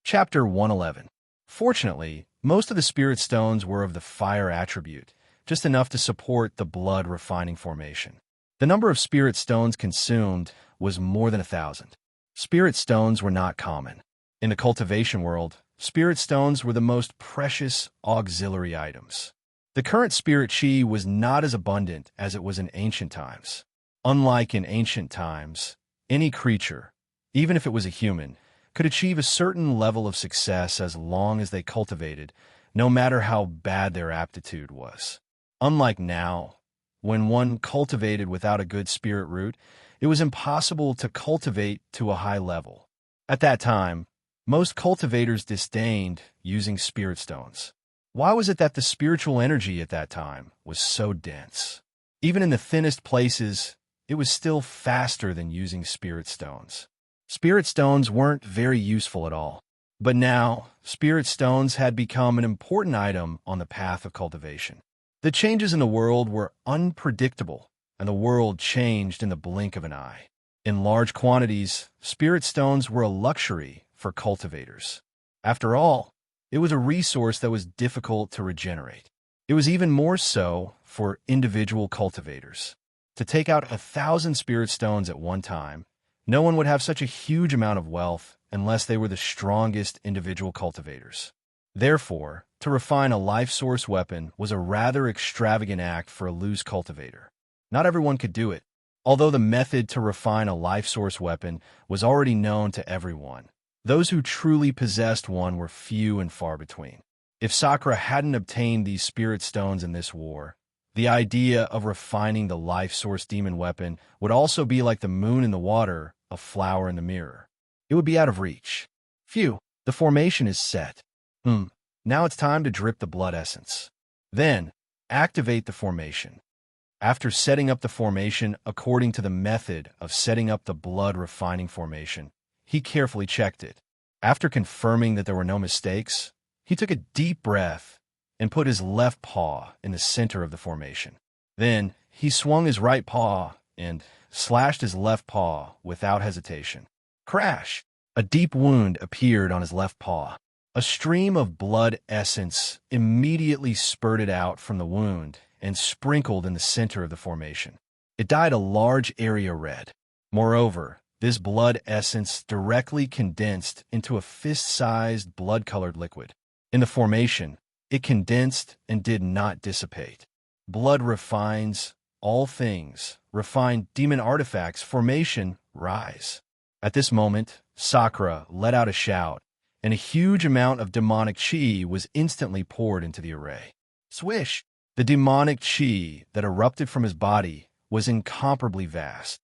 Chapter 111. Fortunately, most of the spirit stones were of the fire attribute, just enough to support the blood refining formation. The number of spirit stones consumed was more than 1,000. Spirit stones were not common. In the cultivation world, spirit stones were the most precious auxiliary items. The current spirit chi was not as abundant as it was in ancient times. Unlike in ancient times, any creature, even if it was a human, could achieve a certain level of success as long as they cultivated, no matter how bad their aptitude was. Unlike now, when one cultivated without a good spirit root, it was impossible to cultivate to a high level. At that time, most cultivators disdained using spirit stones. Why was it that the spiritual energy at that time was so dense? Even in the thinnest places, it was still faster than using spirit stones. Spirit stones weren't very useful at all. But now, spirit stones had become an important item on the path of cultivation. The changes in the world were unpredictable, and the world changed in the blink of an eye. In large quantities, spirit stones were a luxury for cultivators. After all, it was a resource that was difficult to regenerate. It was even more so for individual cultivators. To take out 1,000 spirit stones at one time, no one would have such a huge amount of wealth unless they were the strongest individual cultivators. Therefore, to refine a life source weapon was a rather extravagant act for a loose cultivator. Not everyone could do it, although the method to refine a life source weapon was already known to everyone. Those who truly possessed one were few and far between. If Sakura hadn't obtained these spirit stones in this war, the idea of refining the life source demon weapon would also be like the moon in the water, a flower in the mirror. It would be out of reach. Phew, the formation is set. Now it's time to drip the blood essence. Then, activate the formation. After setting up the formation according to the method of setting up the blood refining formation, he carefully checked it. After confirming that there were no mistakes, he took a deep breath and put his left paw in the center of the formation. Then he swung his right paw and slashed his left paw without hesitation. Crash! A deep wound appeared on his left paw. A stream of blood essence immediately spurted out from the wound and sprinkled in the center of the formation. It dyed a large area red. Moreover, this blood essence directly condensed into a fist-sized blood-colored liquid. In the formation, it condensed and did not dissipate. Blood refines all things. Refined demon artifacts formation rise. At this moment, Sakura let out a shout, and a huge amount of demonic chi was instantly poured into the array. Swish! The demonic chi that erupted from his body was incomparably vast.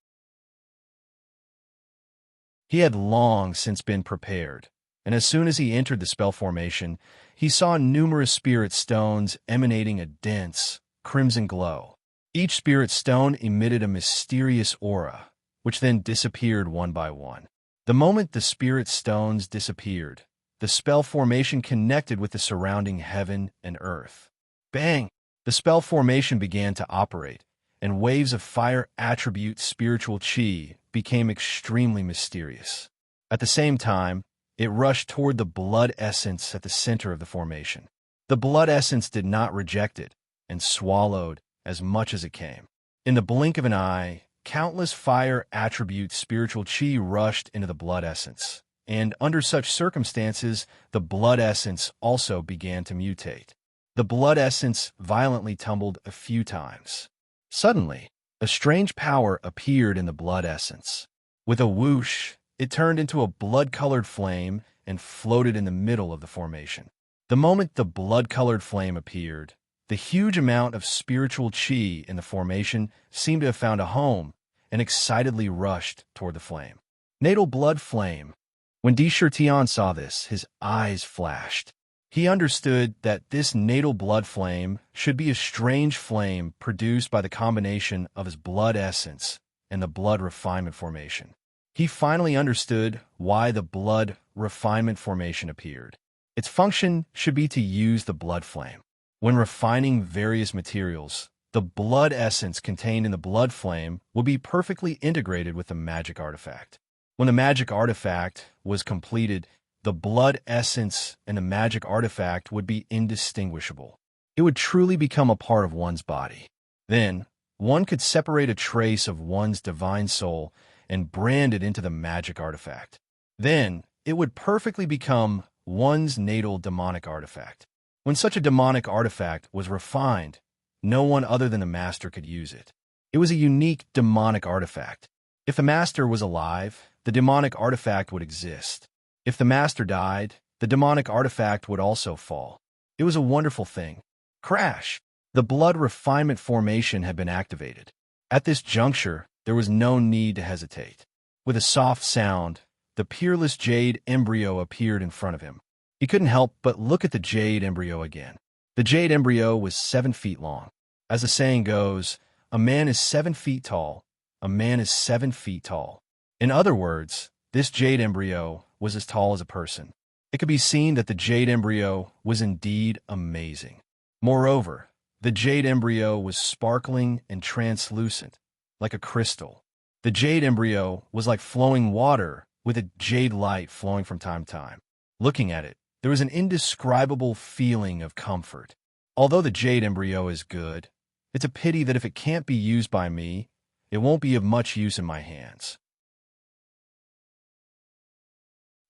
He had long since been prepared, and as soon as he entered the spell formation, he saw numerous spirit stones emanating a dense, crimson glow. Each spirit stone emitted a mysterious aura, which then disappeared one by one. The moment the spirit stones disappeared, the spell formation connected with the surrounding heaven and earth. Bang! The spell formation began to operate, and waves of fire attribute spiritual chi became extremely mysterious. At the same time, it rushed toward the blood essence at the center of the formation. The blood essence did not reject it, and swallowed as much as it came. In the blink of an eye, countless fire attribute spiritual chi rushed into the blood essence, and under such circumstances, the blood essence also began to mutate. The blood essence violently tumbled a few times. Suddenly, a strange power appeared in the blood essence. With a whoosh, it turned into a blood-colored flame and floated in the middle of the formation. The moment the blood-colored flame appeared, the huge amount of spiritual chi in the formation seemed to have found a home and excitedly rushed toward the flame. Natal blood flame. When Tian saw this, his eyes flashed. He understood that this natal blood flame should be a strange flame produced by the combination of his blood essence and the blood refinement formation. He finally understood why the blood refinement formation appeared. Its function should be to use the blood flame. When refining various materials, the blood essence contained in the blood flame will be perfectly integrated with the magic artifact. When the magic artifact was completed, the blood essence and the magic artifact would be indistinguishable. It would truly become a part of one's body. Then, one could separate a trace of one's divine soul and brand it into the magic artifact. Then, it would perfectly become one's natal demonic artifact. When such a demonic artifact was refined, no one other than the master could use it. It was a unique demonic artifact. If the master was alive, the demonic artifact would exist. If the master died, the demonic artifact would also fall. It was a wonderful thing. Crash! The blood refinement formation had been activated. At this juncture, there was no need to hesitate. With a soft sound, the peerless jade embryo appeared in front of him. He couldn't help but look at the jade embryo again. The jade embryo was 7 feet long. As the saying goes, a man is 7 feet tall. A man is 7 feet tall. In other words, this jade embryo was as tall as a person. It could be seen that the jade embryo was indeed amazing. Moreover, the jade embryo was sparkling and translucent, like a crystal. The jade embryo was like flowing water with a jade light flowing from time to time. Looking at it, there was an indescribable feeling of comfort. Although the jade embryo is good, it's a pity that if it can't be used by me, it won't be of much use in my hands.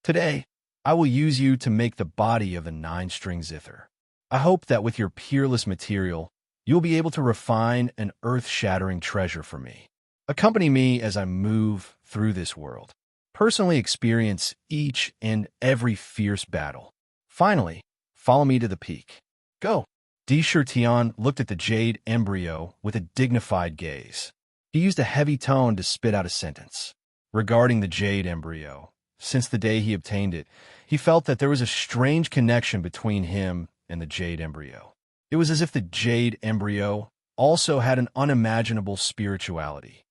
Today, I will use you to make the body of the 9-string zither. I hope that with your peerless material, you'll be able to refine an earth-shattering treasure for me. Accompany me as I move through this world. Personally experience each and every fierce battle. Finally, follow me to the peak. Go! Tian looked at the jade embryo with a dignified gaze. He used a heavy tone to spit out a sentence. Regarding the jade embryo, since the day he obtained it, he felt that there was a strange connection between him and the jade embryo. It was as if the jade embryo also had an unimaginable spirituality.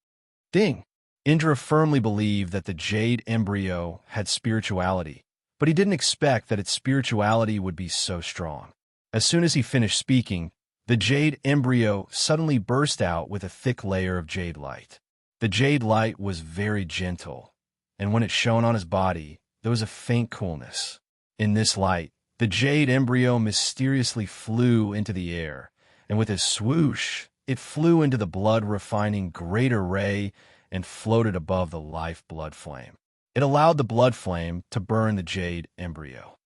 Ding! Indra firmly believed that the jade embryo had spirituality, but he didn't expect that its spirituality would be so strong. As soon as he finished speaking, the jade embryo suddenly burst out with a thick layer of jade light. The jade light was very gentle, and when it shone on his body, there was a faint coolness. In this light, the jade embryo mysteriously flew into the air, and with a swoosh, it flew into the blood-refining greater ray and floated above the life blood flame. It allowed the blood flame to burn the jade embryo.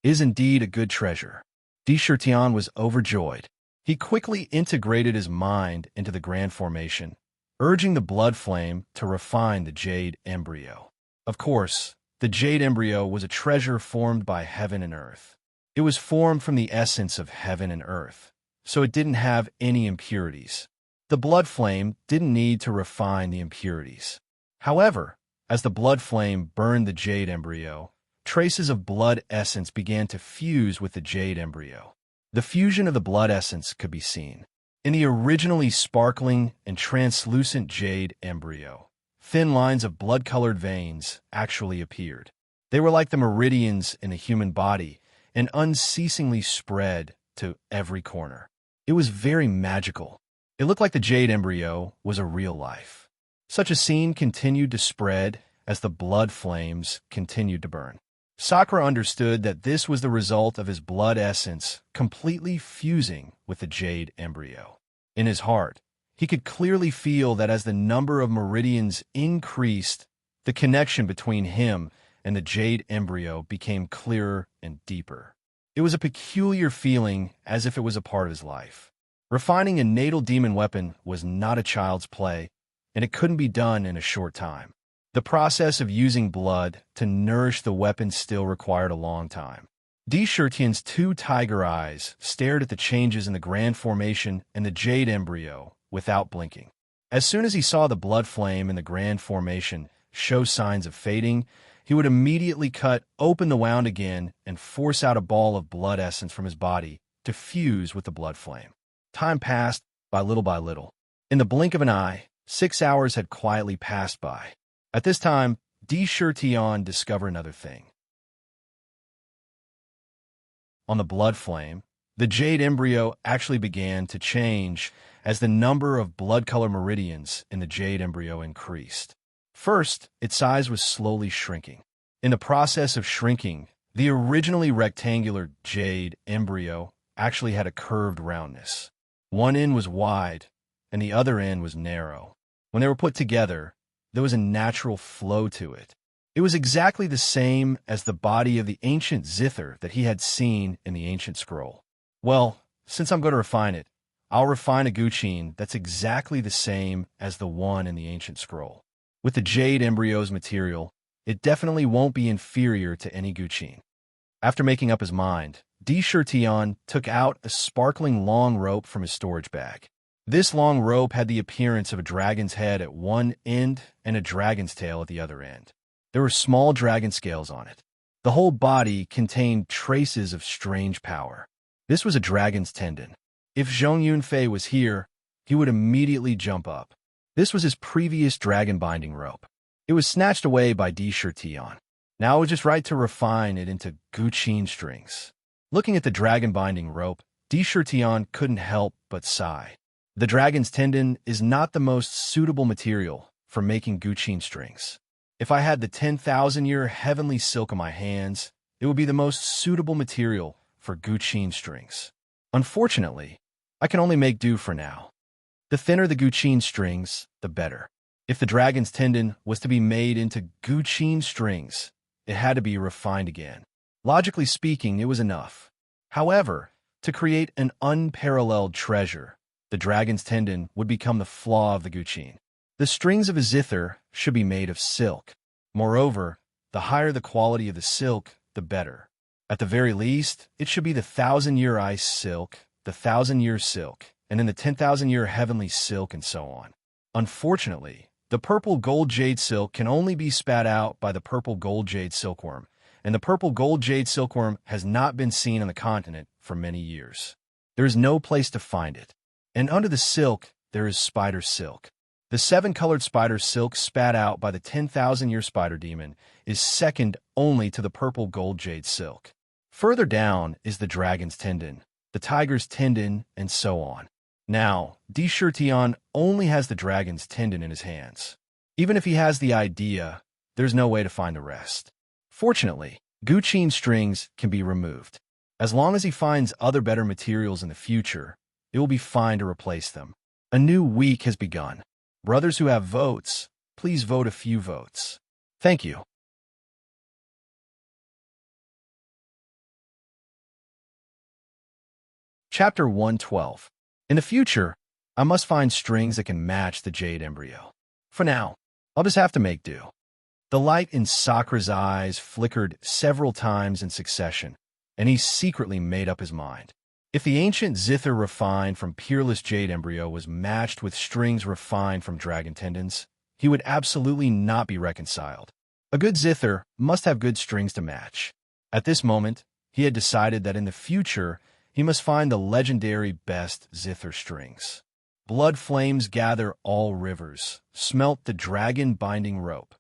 It is indeed a good treasure. Deshertion was overjoyed. He quickly integrated his mind into the grand formation, urging the blood flame to refine the jade embryo. Of course, the jade embryo was a treasure formed by heaven and earth. It was formed from the essence of heaven and earth, so it didn't have any impurities. The blood flame didn't need to refine the impurities. However, as the blood flame burned the jade embryo, traces of blood essence began to fuse with the jade embryo. The fusion of the blood essence could be seen. In the originally sparkling and translucent jade embryo, thin lines of blood-colored veins actually appeared. They were like the meridians in the human body and unceasingly spread to every corner. It was very magical. It looked like the jade embryo was a real life. Such a scene continued to spread as the blood flames continued to burn. Sakura understood that this was the result of his blood essence completely fusing with the jade embryo. In his heart, he could clearly feel that as the number of meridians increased, the connection between him and the jade embryo became clearer and deeper. It was a peculiar feeling, as if it was a part of his life. Refining a natal demon weapon was not a child's play, and it couldn't be done in a short time. The process of using blood to nourish the weapon still required a long time. Deshertion's two tiger eyes stared at the changes in the grand formation and the jade embryo without blinking. As soon as he saw the blood flame in the grand formation show signs of fading, he would immediately cut open the wound again and force out a ball of blood essence from his body to fuse with the blood flame. Time passed by little. In the blink of an eye, 6 hours had quietly passed by. At this time, Deshertion discovered another thing. On the blood flame, the jade embryo actually began to change as the number of blood-color meridians in the jade embryo increased. First, its size was slowly shrinking. In the process of shrinking, the originally rectangular jade embryo actually had a curved roundness. One end was wide, and the other end was narrow. When they were put together, there was a natural flow to it. It was exactly the same as the body of the ancient zither that he had seen in the ancient scroll. Well, since I'm going to refine it, I'll refine a guqin that's exactly the same as the one in the ancient scroll. With the jade embryo's material, it definitely won't be inferior to any guqin. After making up his mind, Deshertion took out a sparkling long rope from his storage bag. This long rope had the appearance of a dragon's head at one end and a dragon's tail at the other end. There were small dragon scales on it. The whole body contained traces of strange power. This was a dragon's tendon. If Zhong Yunfei was here, he would immediately jump up. This was his previous dragon binding rope. It was snatched away by Deshertion. Now it was just right to refine it into guqin strings. Looking at the dragon binding rope, Deshertion couldn't help but sigh. The dragon's tendon is not the most suitable material for making guqin strings. If I had the 10,000-year heavenly silk in my hands, it would be the most suitable material for guqin strings. Unfortunately, I can only make do for now. The thinner the guqin strings, the better. If the dragon's tendon was to be made into guqin strings, it had to be refined again. Logically speaking, it was enough. However, to create an unparalleled treasure, the dragon's tendon would become the flaw of the guqin. The strings of a zither should be made of silk. Moreover, the higher the quality of the silk, the better. At the very least, it should be the 1,000-year ice silk, the 1,000-year silk, and then the 10,000-year heavenly silk, and so on. Unfortunately, the purple gold jade silk can only be spat out by the purple gold jade silkworm, and the purple gold jade silkworm has not been seen on the continent for many years. There is no place to find it. And under the silk, there is spider silk. The 7-colored spider silk spat out by the 10,000-year spider demon is second only to the purple gold jade silk. Further down is the dragon's tendon, the tiger's tendon, and so on. Now, Tion only has the dragon's tendon in his hands. Even if he has the idea, there's no way to find the rest. Fortunately, Guqin's strings can be removed. As long as he finds other better materials in the future, it will be fine to replace them. A new week has begun. Brothers who have votes, please vote a few votes. Thank you. Chapter 112. In the future, I must find strings that can match the jade embryo. For now, I'll just have to make do. The light in Sakra's eyes flickered several times in succession, and he secretly made up his mind. If the ancient zither refined from peerless jade embryo was matched with strings refined from dragon tendons, he would absolutely not be reconciled. A good zither must have good strings to match. At this moment, he had decided that in the future, he must find the legendary best zither strings. Blood flames gather all rivers, smelt the dragon-binding rope.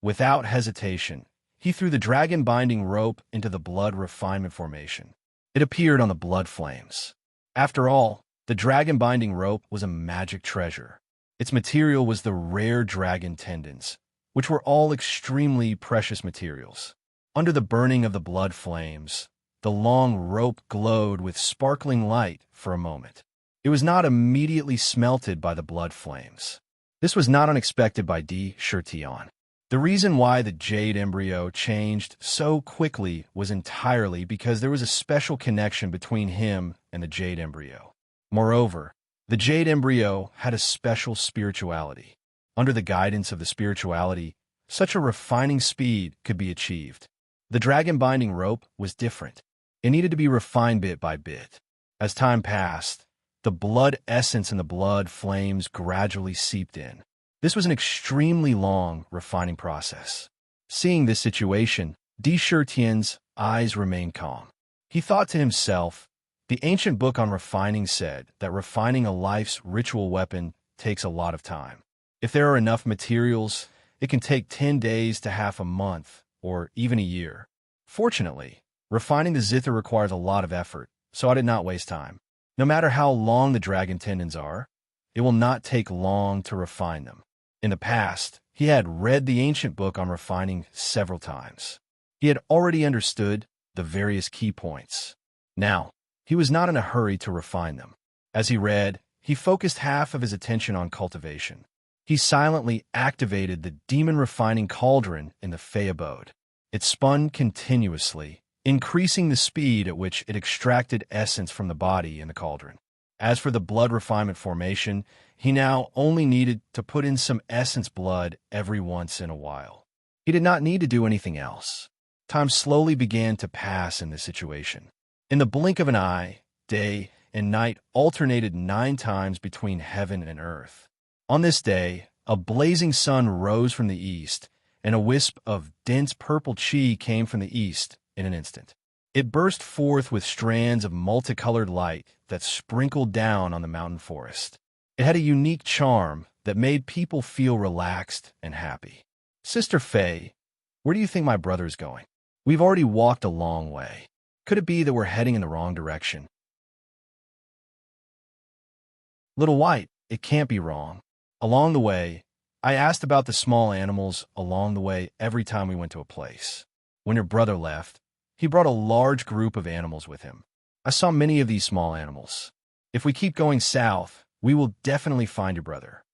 Without hesitation, he threw the dragon-binding rope into the blood refinement formation. It appeared on the blood flames. After all, the dragon-binding rope was a magic treasure. Its material was the rare dragon tendons, which were all extremely precious materials. Under the burning of the blood flames, the long rope glowed with sparkling light for a moment. It was not immediately smelted by the blood flames. This was not unexpected by Tion. The reason why the jade embryo changed so quickly was entirely because there was a special connection between him and the jade embryo. Moreover, the jade embryo had a special spirituality. Under the guidance of the spirituality, such a refining speed could be achieved. The dragon-binding rope was different. It needed to be refined bit by bit. As time passed, the blood essence in the blood flames gradually seeped in. This was an extremely long refining process. Seeing this situation, Tian's eyes remained calm. He thought to himself, the ancient book on refining said that refining a life's ritual weapon takes a lot of time. If there are enough materials, it can take 10 days to half a month, or even a year. Fortunately, refining the zither requires a lot of effort, so I did not waste time. No matter how long the dragon tendons are, it will not take long to refine them. In the past, he had read the ancient book on refining several times. He had already understood the various key points. Now, he was not in a hurry to refine them. As he read, he focused half of his attention on cultivation. He silently activated the demon refining cauldron in the Fey abode. It spun continuously, increasing the speed at which it extracted essence from the body in the cauldron. As for the blood refinement formation, he now only needed to put in some essence blood every once in a while. He did not need to do anything else. Time slowly began to pass in this situation. In the blink of an eye, day and night alternated 9 times between heaven and earth. On this day, a blazing sun rose from the east, and a wisp of dense purple chi came from the east in an instant. It burst forth with strands of multicolored light that sprinkled down on the mountain forest. It had a unique charm that made people feel relaxed and happy. Sister Fei, where do you think my brother is going? We've already walked a long way. Could it be that we're heading in the wrong direction? Little White, it can't be wrong. Along the way, I asked about the small animals along the way every time we went to a place. When your brother left, he brought a large group of animals with him. I saw many of these small animals. If we keep going south, we will definitely find your brother.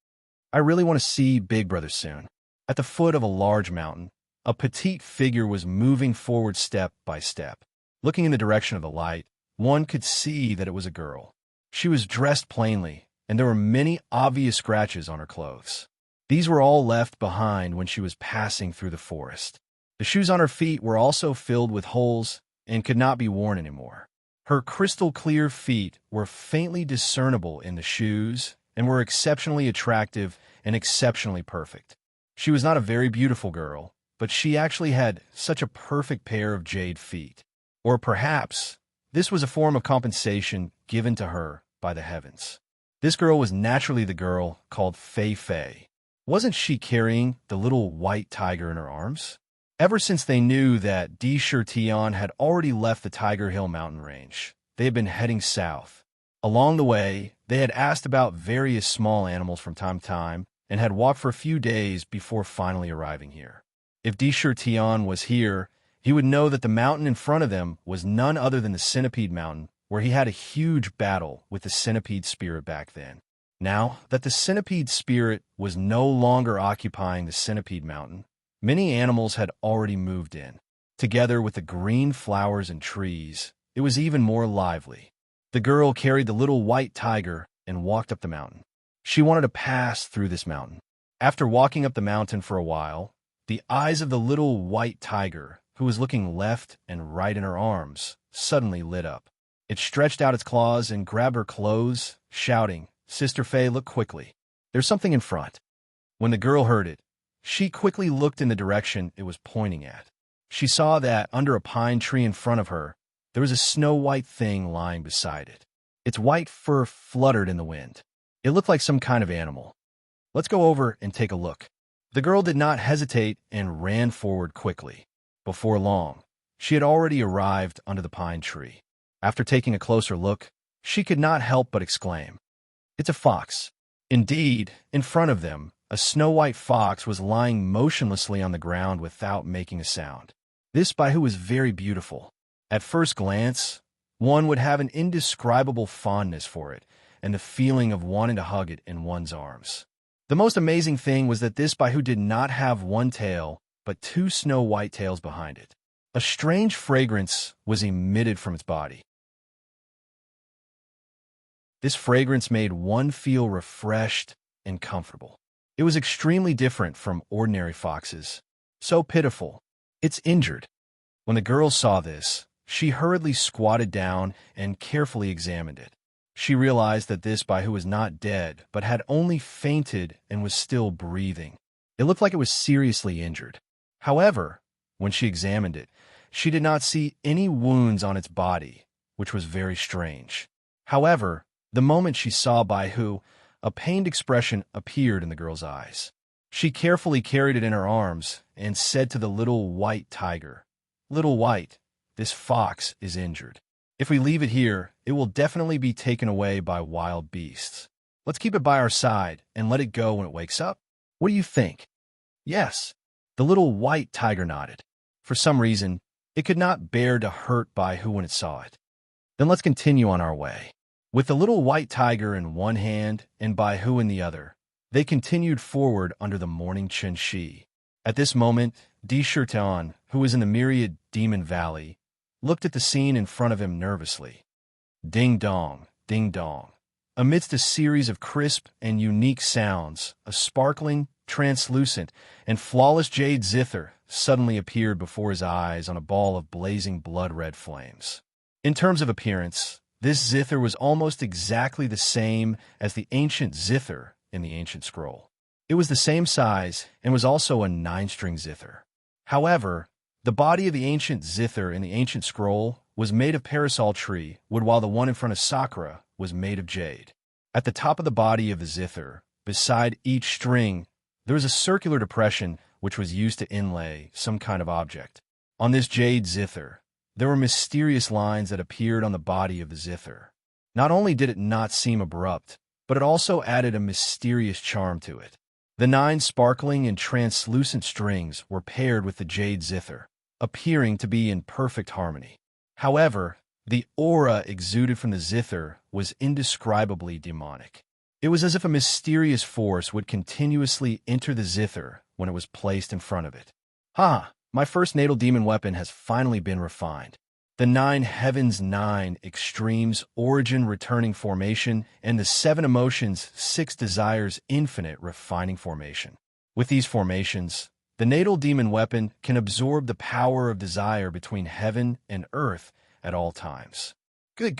I really want to see Big Brother soon. At the foot of a large mountain, a petite figure was moving forward step by step. Looking in the direction of the light, one could see that it was a girl. She was dressed plainly, and there were many obvious scratches on her clothes. These were all left behind when she was passing through the forest. The shoes on her feet were also filled with holes and could not be worn anymore. Her crystal-clear feet were faintly discernible in the shoes and were exceptionally attractive and exceptionally perfect. She was not a very beautiful girl, but she actually had such a perfect pair of jade feet. Or perhaps this was a form of compensation given to her by the heavens. This girl was naturally the girl called Fei Fei. Wasn't she carrying the little white tiger in her arms? Ever since they knew that Tion had already left the Tiger Hill mountain range, they had been heading south. Along the way, they had asked about various small animals from time to time and had walked for a few days before finally arriving here. If Tion was here, he would know that the mountain in front of them was none other than the Centipede Mountain, where he had a huge battle with the Centipede Spirit back then. Now that the Centipede Spirit was no longer occupying the Centipede Mountain, many animals had already moved in. Together with the green flowers and trees, it was even more lively. The girl carried the little white tiger and walked up the mountain. She wanted to pass through this mountain. After walking up the mountain for a while, the eyes of the little white tiger, who was looking left and right in her arms, suddenly lit up. It stretched out its claws and grabbed her clothes, shouting, "Sister Faye, look quickly. There's something in front." When the girl heard it, she quickly looked in the direction it was pointing at. She saw that under a pine tree in front of her, there was a snow-white thing lying beside it. Its white fur fluttered in the wind. It looked like some kind of animal. "Let's go over and take a look." The girl did not hesitate and ran forward quickly. Before long, she had already arrived under the pine tree. After taking a closer look, she could not help but exclaim, "It's a fox." Indeed, in front of them, a snow-white fox was lying motionlessly on the ground without making a sound. This Baihu was very beautiful. At first glance, one would have an indescribable fondness for it and the feeling of wanting to hug it in one's arms. The most amazing thing was that this Baihu did not have one tail, but two snow-white tails behind it. A strange fragrance was emitted from its body. This fragrance made one feel refreshed and comfortable. It was extremely different from ordinary foxes. So pitiful. It's injured. When the girl saw this, she hurriedly squatted down and carefully examined it. She realized that this Baihu was not dead, but had only fainted and was still breathing. It looked like it was seriously injured. However, when she examined it, she did not see any wounds on its body, which was very strange. However, the moment she saw Baihu, a pained expression appeared in the girl's eyes. She carefully carried it in her arms and said to the little white tiger, "Little White, this fox is injured. If we leave it here, it will definitely be taken away by wild beasts. Let's keep it by our side and let it go when it wakes up. What do you think?" "Yes." The little white tiger nodded. For some reason, it could not bear to hurt Baihu when it saw it. "Then let's continue on our way." With the little white tiger in one hand and Baihu in the other, they continued forward under the morning Chenxi. At this moment, Tion, who was in the myriad Demon Valley, looked at the scene in front of him nervously. Ding dong, ding dong. Amidst a series of crisp and unique sounds, a sparkling, translucent, and flawless jade zither suddenly appeared before his eyes on a ball of blazing blood-red flames. In terms of appearance, this zither was almost exactly the same as the ancient zither in the ancient scroll. It was the same size and was also a 9-string zither. However, the body of the ancient zither in the ancient scroll was made of parasol tree wood, while the one in front of Sakura was made of jade. At the top of the body of the zither, beside each string, there was a circular depression which was used to inlay some kind of object. On this jade zither, there were mysterious lines that appeared on the body of the zither. Not only did it not seem abrupt, but it also added a mysterious charm to it. The 9 sparkling and translucent strings were paired with the jade zither, appearing to be in perfect harmony. However, the aura exuded from the zither was indescribably demonic. It was as if a mysterious force would continuously enter the zither when it was placed in front of it. "Ha! My first natal demon weapon has finally been refined. The 9 heavens 9 extremes origin returning formation and the 7 emotions 6 desires infinite refining formation. With these formations, the natal demon weapon can absorb the power of desire between heaven and earth at all times." Good.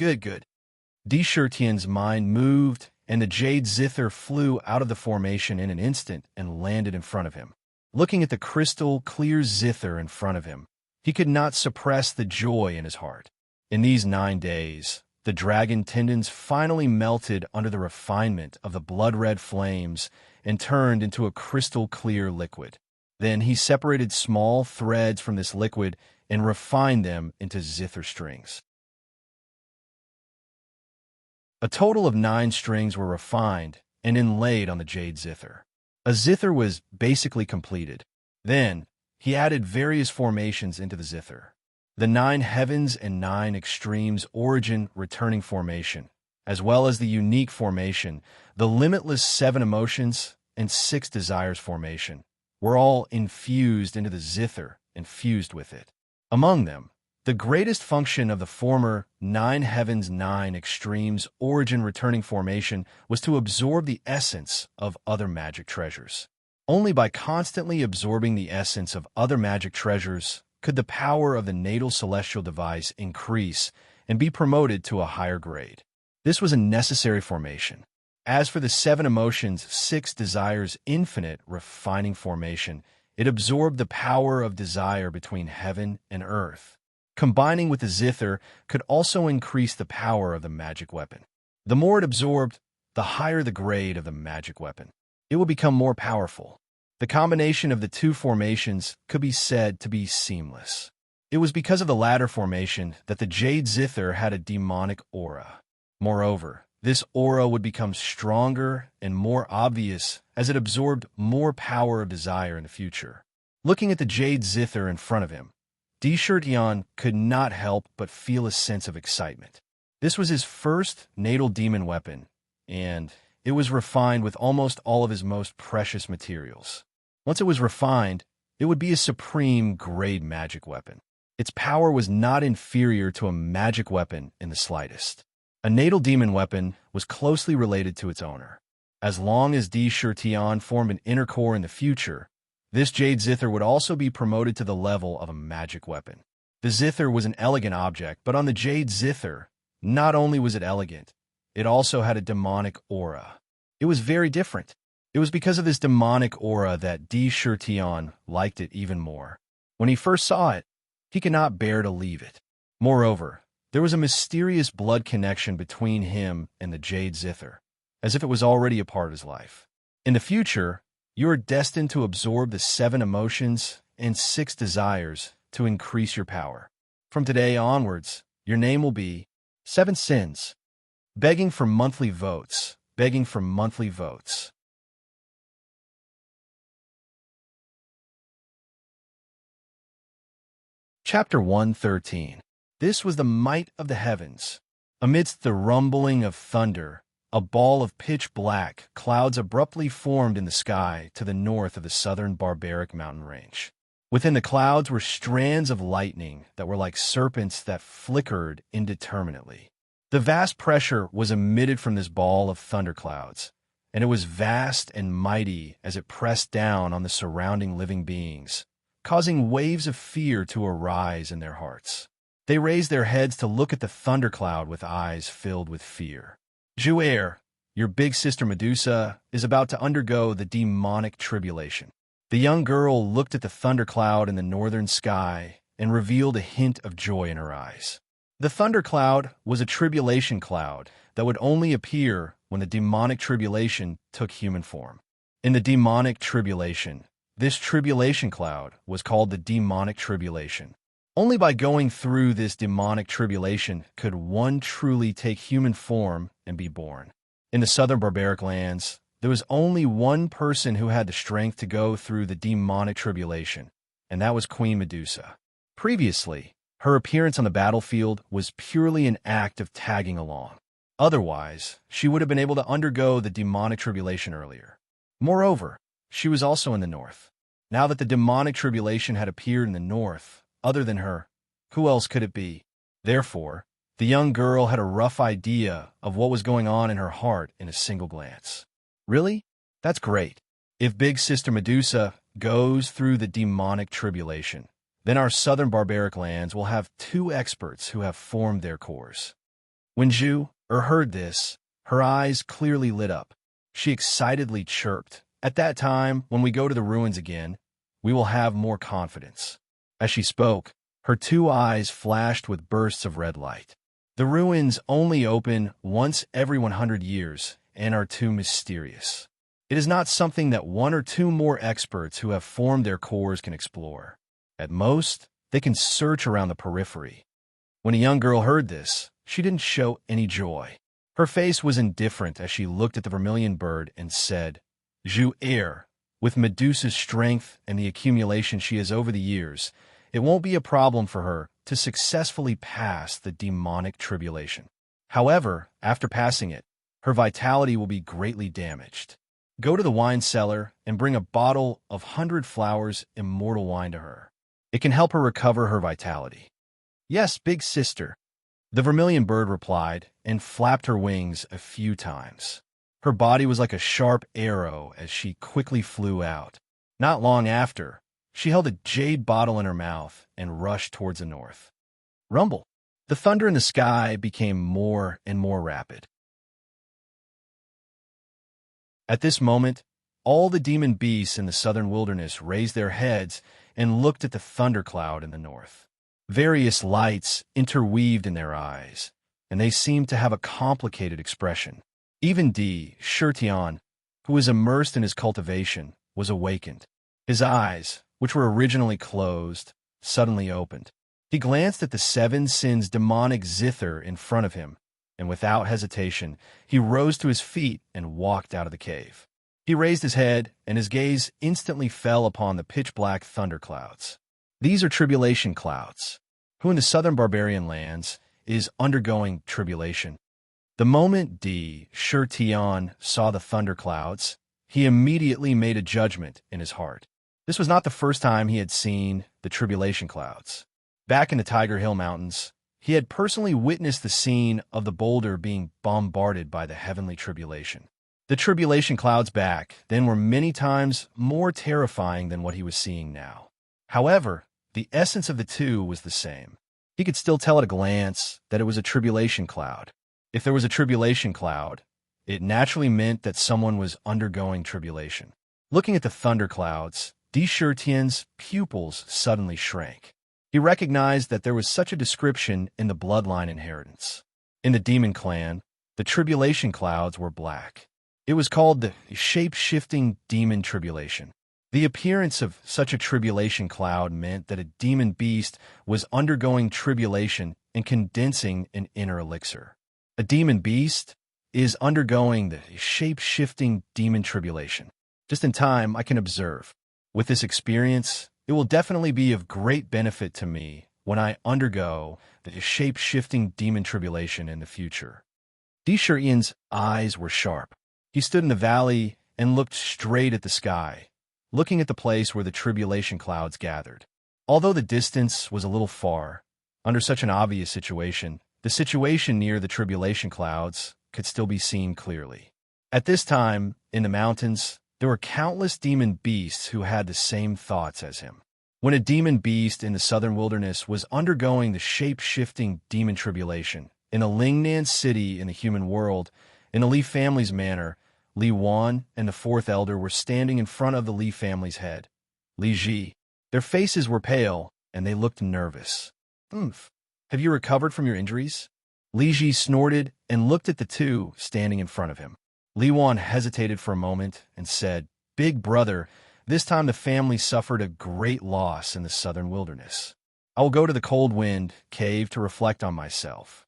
Tian's mind moved, and the jade zither flew out of the formation in an instant and landed in front of him. Looking at the crystal clear zither in front of him, he could not suppress the joy in his heart. In these 9 days, the dragon tendons finally melted under the refinement of the blood-red flames and turned into a crystal clear liquid. Then he separated small threads from this liquid and refined them into zither strings. A total of 9 strings were refined and inlaid on the jade zither. A zither was basically completed. Then, he added various formations into the zither. The 9 heavens and 9 extremes origin returning formation, as well as the unique formation, the limitless 7 emotions and 6 desires formation, were all infused into the zither and fused with it. Among them, the greatest function of the former 9 heavens 9 extremes origin returning formation was to absorb the essence of other magic treasures. Only by constantly absorbing the essence of other magic treasures could the power of the natal celestial device increase and be promoted to a higher grade. This was a necessary formation. As for the 7 emotions, 6 desires infinite refining formation, it absorbed the power of desire between heaven and earth. Combining with the zither could also increase the power of the magic weapon. The more it absorbed, the higher the grade of the magic weapon. It would become more powerful. The combination of the 2 formations could be said to be seamless. It was because of the latter formation that the jade zither had a demonic aura. Moreover, this aura would become stronger and more obvious as it absorbed more power of desire in the future. Looking at the jade zither in front of him, Deshurtian could not help but feel a sense of excitement. This was his first natal demon weapon, and it was refined with almost all of his most precious materials. Once it was refined, it would be a supreme grade magic weapon. Its power was not inferior to a magic weapon in the slightest. A natal demon weapon was closely related to its owner. As long as Deshurtian formed an inner core in the future, this jade zither would also be promoted to the level of a magic weapon. The zither was an elegant object, but on the jade zither, not only was it elegant, it also had a demonic aura. It was very different. It was because of this demonic aura that Deshurtian liked it even more. When he first saw it, he could not bear to leave it. Moreover, there was a mysterious blood connection between him and the jade zither, as if it was already a part of his life. In the future, you are destined to absorb the 7 emotions and 6 desires to increase your power. From today onwards, your name will be 7 Sins. Begging for monthly votes. Begging for monthly votes. Chapter 113. This was the might of the heavens. Amidst the rumbling of thunder, a ball of pitch black clouds abruptly formed in the sky to the north of the southern barbaric mountain range. Within the clouds were strands of lightning that were like serpents that flickered indeterminately. The vast pressure was emitted from this ball of thunderclouds, and it was vast and mighty as it pressed down on the surrounding living beings, causing waves of fear to arise in their hearts. They raised their heads to look at the thundercloud with eyes filled with fear. Jouer, your big sister Medusa, is about to undergo the demonic tribulation. The young girl looked at the thundercloud in the northern sky and revealed a hint of joy in her eyes. The thundercloud was a tribulation cloud that would only appear when the demonic tribulation took human form. In the demonic tribulation, this tribulation cloud was called the demonic tribulation. Only by going through this demonic tribulation could one truly take human form and be born. In the southern barbaric lands, there was only one person who had the strength to go through the demonic tribulation, and that was Queen Medusa. Previously, her appearance on the battlefield was purely an act of tagging along. Otherwise, she would have been able to undergo the demonic tribulation earlier. Moreover, she was also in the north. Now that the demonic tribulation had appeared in the north, other than her, who else could it be? Therefore, the young girl had a rough idea of what was going on in her heart in a single glance. Really? That's great. If Big Sister Medusa goes through the demonic tribulation, then our southern barbaric lands will have 2 experts who have formed their cores. When Zhu heard this, her eyes clearly lit up. She excitedly chirped, "At that time, when we go to the ruins again, we will have more confidence." As she spoke, her 2 eyes flashed with bursts of red light. The ruins only open once every 100 years and are too mysterious. It is not something that 1 or 2 more experts who have formed their cores can explore. At most, they can search around the periphery. When a young girl heard this, she didn't show any joy. Her face was indifferent as she looked at the vermilion bird and said, "Ju heir, with Medusa's strength and the accumulation she has over the years, it won't be a problem for her to successfully pass the demonic tribulation. However, after passing it, her vitality will be greatly damaged. Go to the wine cellar and bring a bottle of 100 Flowers immortal wine to her. It can help her recover her vitality." "Yes, big sister," the vermilion bird replied and flapped her wings a few times. Her body was like a sharp arrow as she quickly flew out. Not long after, she held a jade bottle in her mouth and rushed towards the north. Rumble. The thunder in the sky became more and more rapid. At this moment, all the demon beasts in the southern wilderness raised their heads and looked at the thundercloud in the north. Various lights interweaved in their eyes, and they seemed to have a complicated expression. Even Shirtion, who was immersed in his cultivation, was awakened. His eyes, which were originally closed, suddenly opened. He glanced at the 7 sins demonic zither in front of him, and without hesitation, he rose to his feet and walked out of the cave. He raised his head, and his gaze instantly fell upon the pitch-black thunderclouds. These are tribulation clouds, who in the southern barbarian lands is undergoing tribulation. The moment Shirtion saw the thunderclouds, he immediately made a judgment in his heart. This was not the first time he had seen the tribulation clouds. Back in the Tiger Hill Mountains, he had personally witnessed the scene of the boulder being bombarded by the heavenly tribulation. The tribulation clouds back then were many times more terrifying than what he was seeing now. However, the essence of the two was the same. He could still tell at a glance that it was a tribulation cloud. If there was a tribulation cloud, it naturally meant that someone was undergoing tribulation. Looking at the thunderclouds, Shirtion's pupils suddenly shrank. He recognized that there was such a description in the bloodline inheritance. In the demon clan, the tribulation clouds were black. It was called the shape-shifting demon tribulation. The appearance of such a tribulation cloud meant that a demon beast was undergoing tribulation and condensing an inner elixir. A demon beast is undergoing the shape-shifting demon tribulation. Just in time, I can observe. With this experience, it will definitely be of great benefit to me when I undergo the shape-shifting demon tribulation in the future. Shirtion's eyes were sharp. He stood in the valley and looked straight at the sky, looking at the place where the tribulation clouds gathered. Although the distance was a little far, under such an obvious situation, the situation near the tribulation clouds could still be seen clearly. At this time, in the mountains, there were countless demon beasts who had the same thoughts as him. When a demon beast in the southern wilderness was undergoing the shape-shifting demon tribulation, in a Lingnan city in the human world, in the Li family's manor, Li Wan and the 4th elder were standing in front of the Li family's head. Li Ji. Their faces were pale, and they looked nervous. Have you recovered from your injuries?" Li Ji snorted and looked at the two standing in front of him. Li Wan hesitated for a moment and said, "Big brother, this time the family suffered a great loss in the southern wilderness. I will go to the Cold Wind cave to reflect on myself."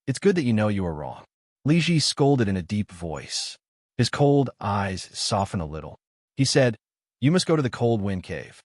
It's good that you know you were wrong." Li Ji scolded in a deep voice. His cold eyes softened a little. He said, "You must go to the Cold Wind cave.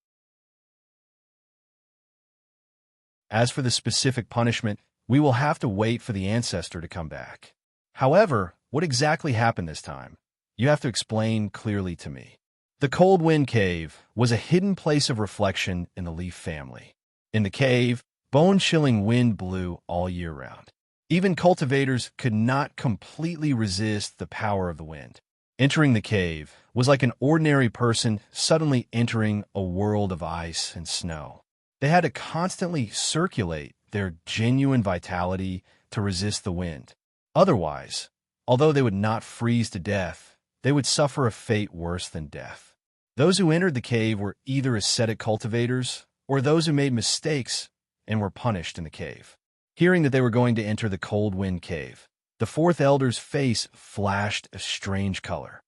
As for the specific punishment, we will have to wait for the Ancestor to come back. However, what exactly happened this time? You have to explain clearly to me." The Cold Wind Cave was a hidden place of reflection in the Leaf family. In the cave, bone-chilling wind blew all year round. Even cultivators could not completely resist the power of the wind. Entering the cave was like an ordinary person suddenly entering a world of ice and snow. They had to constantly circulate their genuine vitality to resist the wind. Otherwise, although they would not freeze to death, they would suffer a fate worse than death. Those who entered the cave were either ascetic cultivators or those who made mistakes and were punished in the cave. Hearing that they were going to enter the Cold Wind Cave, the 4th elder's face flashed a strange color.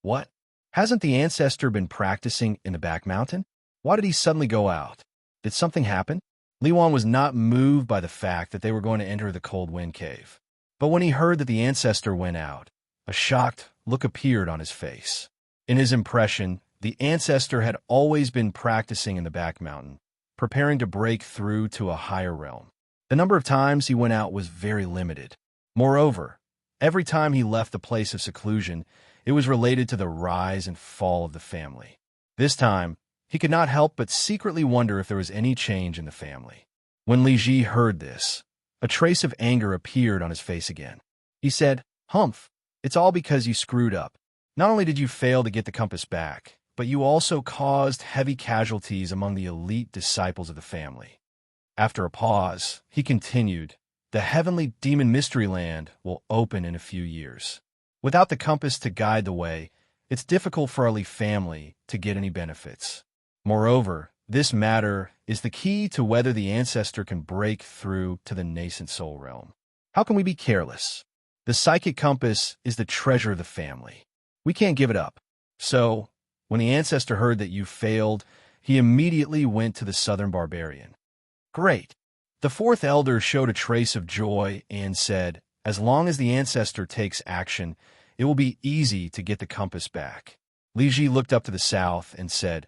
What? Hasn't the Ancestor been practicing in the back mountain? Why did he suddenly go out? Did something happen? Li Wan was not moved by the fact that they were going to enter the Cold Wind Cave. But when he heard that the ancestor went out, a shocked look appeared on his face. In his impression, the ancestor had always been practicing in the back mountain, preparing to break through to a higher realm. The number of times he went out was very limited. Moreover, every time he left the place of seclusion, it was related to the rise and fall of the family. This time, he could not help but secretly wonder if there was any change in the family. When Li Ji heard this, a trace of anger appeared on his face again. He said, "Humph, it's all because you screwed up. Not only did you fail to get the compass back, but you also caused heavy casualties among the elite disciples of the family." After a pause, he continued, "The heavenly demon mystery land will open in a few years. Without the compass to guide the way, it's difficult for our Li family to get any benefits. Moreover, this matter is the key to whether the ancestor can break through to the nascent soul realm. How can we be careless? The psychic compass is the treasure of the family. We can't give it up." So, when the ancestor heard that you failed, he immediately went to the southern barbarian. "Great." The fourth elder showed a trace of joy and said, "As long as the ancestor takes action, it will be easy to get the compass back." Li Ji looked up to the south and said,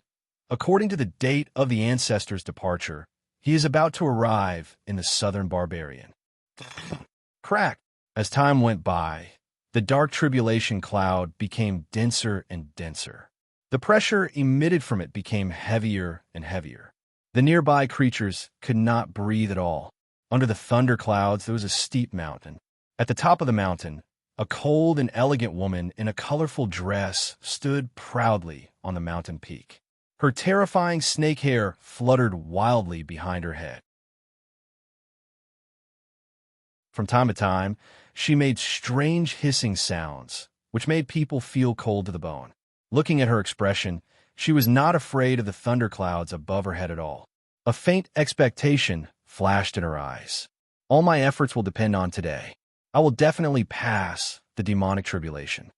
"According to the date of the ancestor's departure, he is about to arrive in the southern barbarian." Crack! As time went by, the dark tribulation cloud became denser and denser. The pressure emitted from it became heavier and heavier. The nearby creatures could not breathe at all. Under the thunder clouds, there was a steep mountain. At the top of the mountain, a cold and elegant woman in a colorful dress stood proudly on the mountain peak. Her terrifying snake hair fluttered wildly behind her head. From time to time, she made strange hissing sounds, which made people feel cold to the bone. Looking at her expression, she was not afraid of the thunderclouds above her head at all. A faint expectation flashed in her eyes. "All my efforts will depend on today. I will definitely pass the demonic tribulation."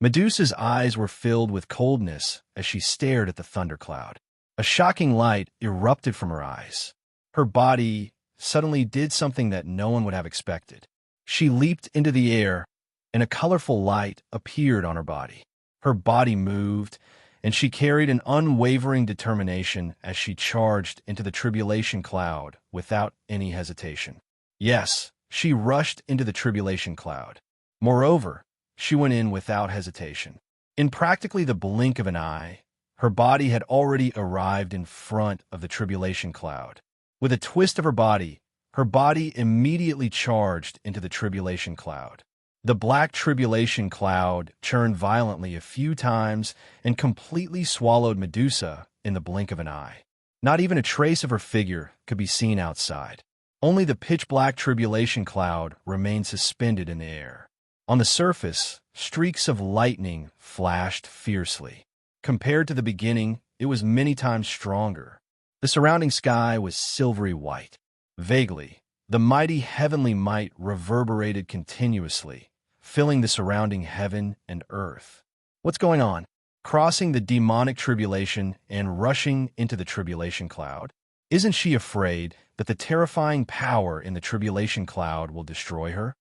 Medusa's eyes were filled with coldness as she stared at the thundercloud. A shocking light erupted from her eyes. Her body suddenly did something that no one would have expected. She leaped into the air, and a colorful light appeared on her body. Her body moved, and she carried an unwavering determination as she charged into the tribulation cloud without any hesitation. Yes, she rushed into the tribulation cloud. Moreover, she went in without hesitation. In practically the blink of an eye, her body had already arrived in front of the tribulation cloud. With a twist of her body immediately charged into the tribulation cloud. The black tribulation cloud churned violently a few times and completely swallowed Medusa in the blink of an eye. Not even a trace of her figure could be seen outside. Only the pitch-black tribulation cloud remained suspended in the air. On the surface, streaks of lightning flashed fiercely. Compared to the beginning, it was many times stronger. The surrounding sky was silvery white. Vaguely, the mighty heavenly might reverberated continuously, filling the surrounding heaven and earth. What's going on? Crossing the demonic tribulation and rushing into the tribulation cloud? Isn't she afraid that the terrifying power in the tribulation cloud will destroy her?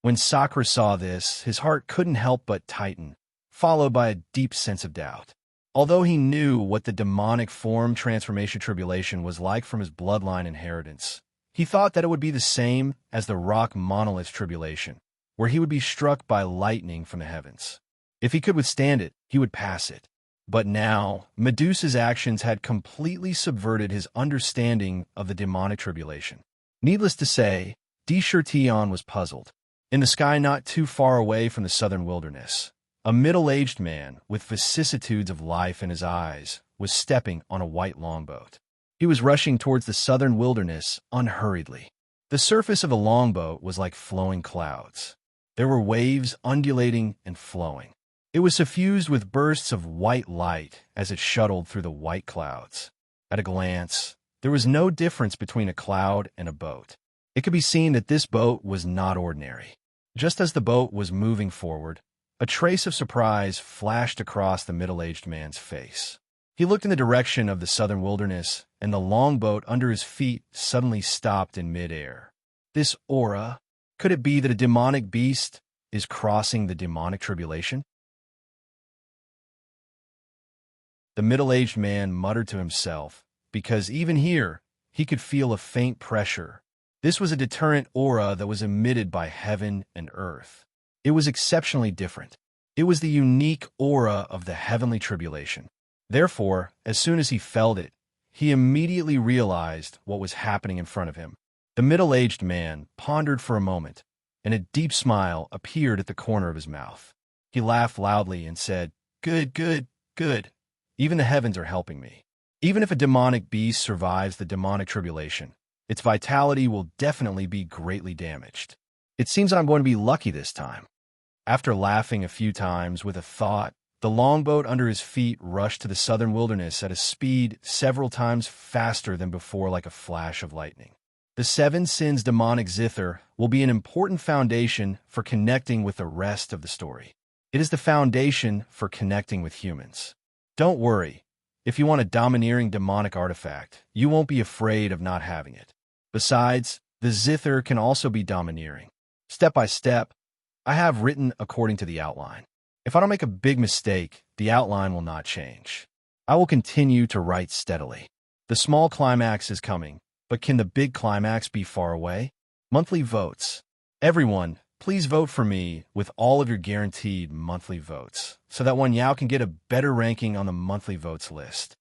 When Sakura saw this, his heart couldn't help but tighten, followed by a deep sense of doubt. Although he knew what the demonic form transformation tribulation was like from his bloodline inheritance, he thought that it would be the same as the rock monolith tribulation, where he would be struck by lightning from the heavens. If he could withstand it, he would pass it. But now, Medusa's actions had completely subverted his understanding of the demonic tribulation. Needless to say, Tion was puzzled. In the sky not too far away from the southern wilderness, a middle-aged man with vicissitudes of life in his eyes was stepping on a white longboat. He was rushing towards the southern wilderness unhurriedly. The surface of the longboat was like flowing clouds. There were waves undulating and flowing. It was suffused with bursts of white light as it shuttled through the white clouds. At a glance, there was no difference between a cloud and a boat. It could be seen that this boat was not ordinary. Just as the boat was moving forward, a trace of surprise flashed across the middle-aged man's face. He looked in the direction of the southern wilderness, and the longboat under his feet suddenly stopped in midair. This aura, Could it be that a demonic beast is crossing the demonic tribulation? The middle-aged man muttered to himself, because even here, he could feel a faint pressure. This was a deterrent aura that was emitted by heaven and earth. It was exceptionally different. It was the unique aura of the heavenly tribulation. Therefore, as soon as he felt it, he immediately realized what was happening in front of him. The middle-aged man pondered for a moment, and a deep smile appeared at the corner of his mouth. He laughed loudly and said, "Good, good, good. Even the heavens are helping me. Even if a demonic beast survives the demonic tribulation, its vitality will definitely be greatly damaged. It seems that I'm going to be lucky this time." After laughing a few times with a thought, the longboat under his feet rushed to the southern wilderness at a speed several times faster than before, like a flash of lightning. The Seven Sins demonic zither will be an important foundation for connecting with the rest of the story. It is the foundation for connecting with humans. Don't worry. If you want a domineering demonic artifact, you won't be afraid of not having it. Besides, the zither can also be domineering. Step by step, I have written according to the outline. If I don't make a big mistake, the outline will not change. I will continue to write steadily. The small climax is coming, but can the big climax be far away? Monthly votes. Everyone, please vote for me with all of your guaranteed monthly votes, so that One Yao can get a better ranking on the monthly votes list.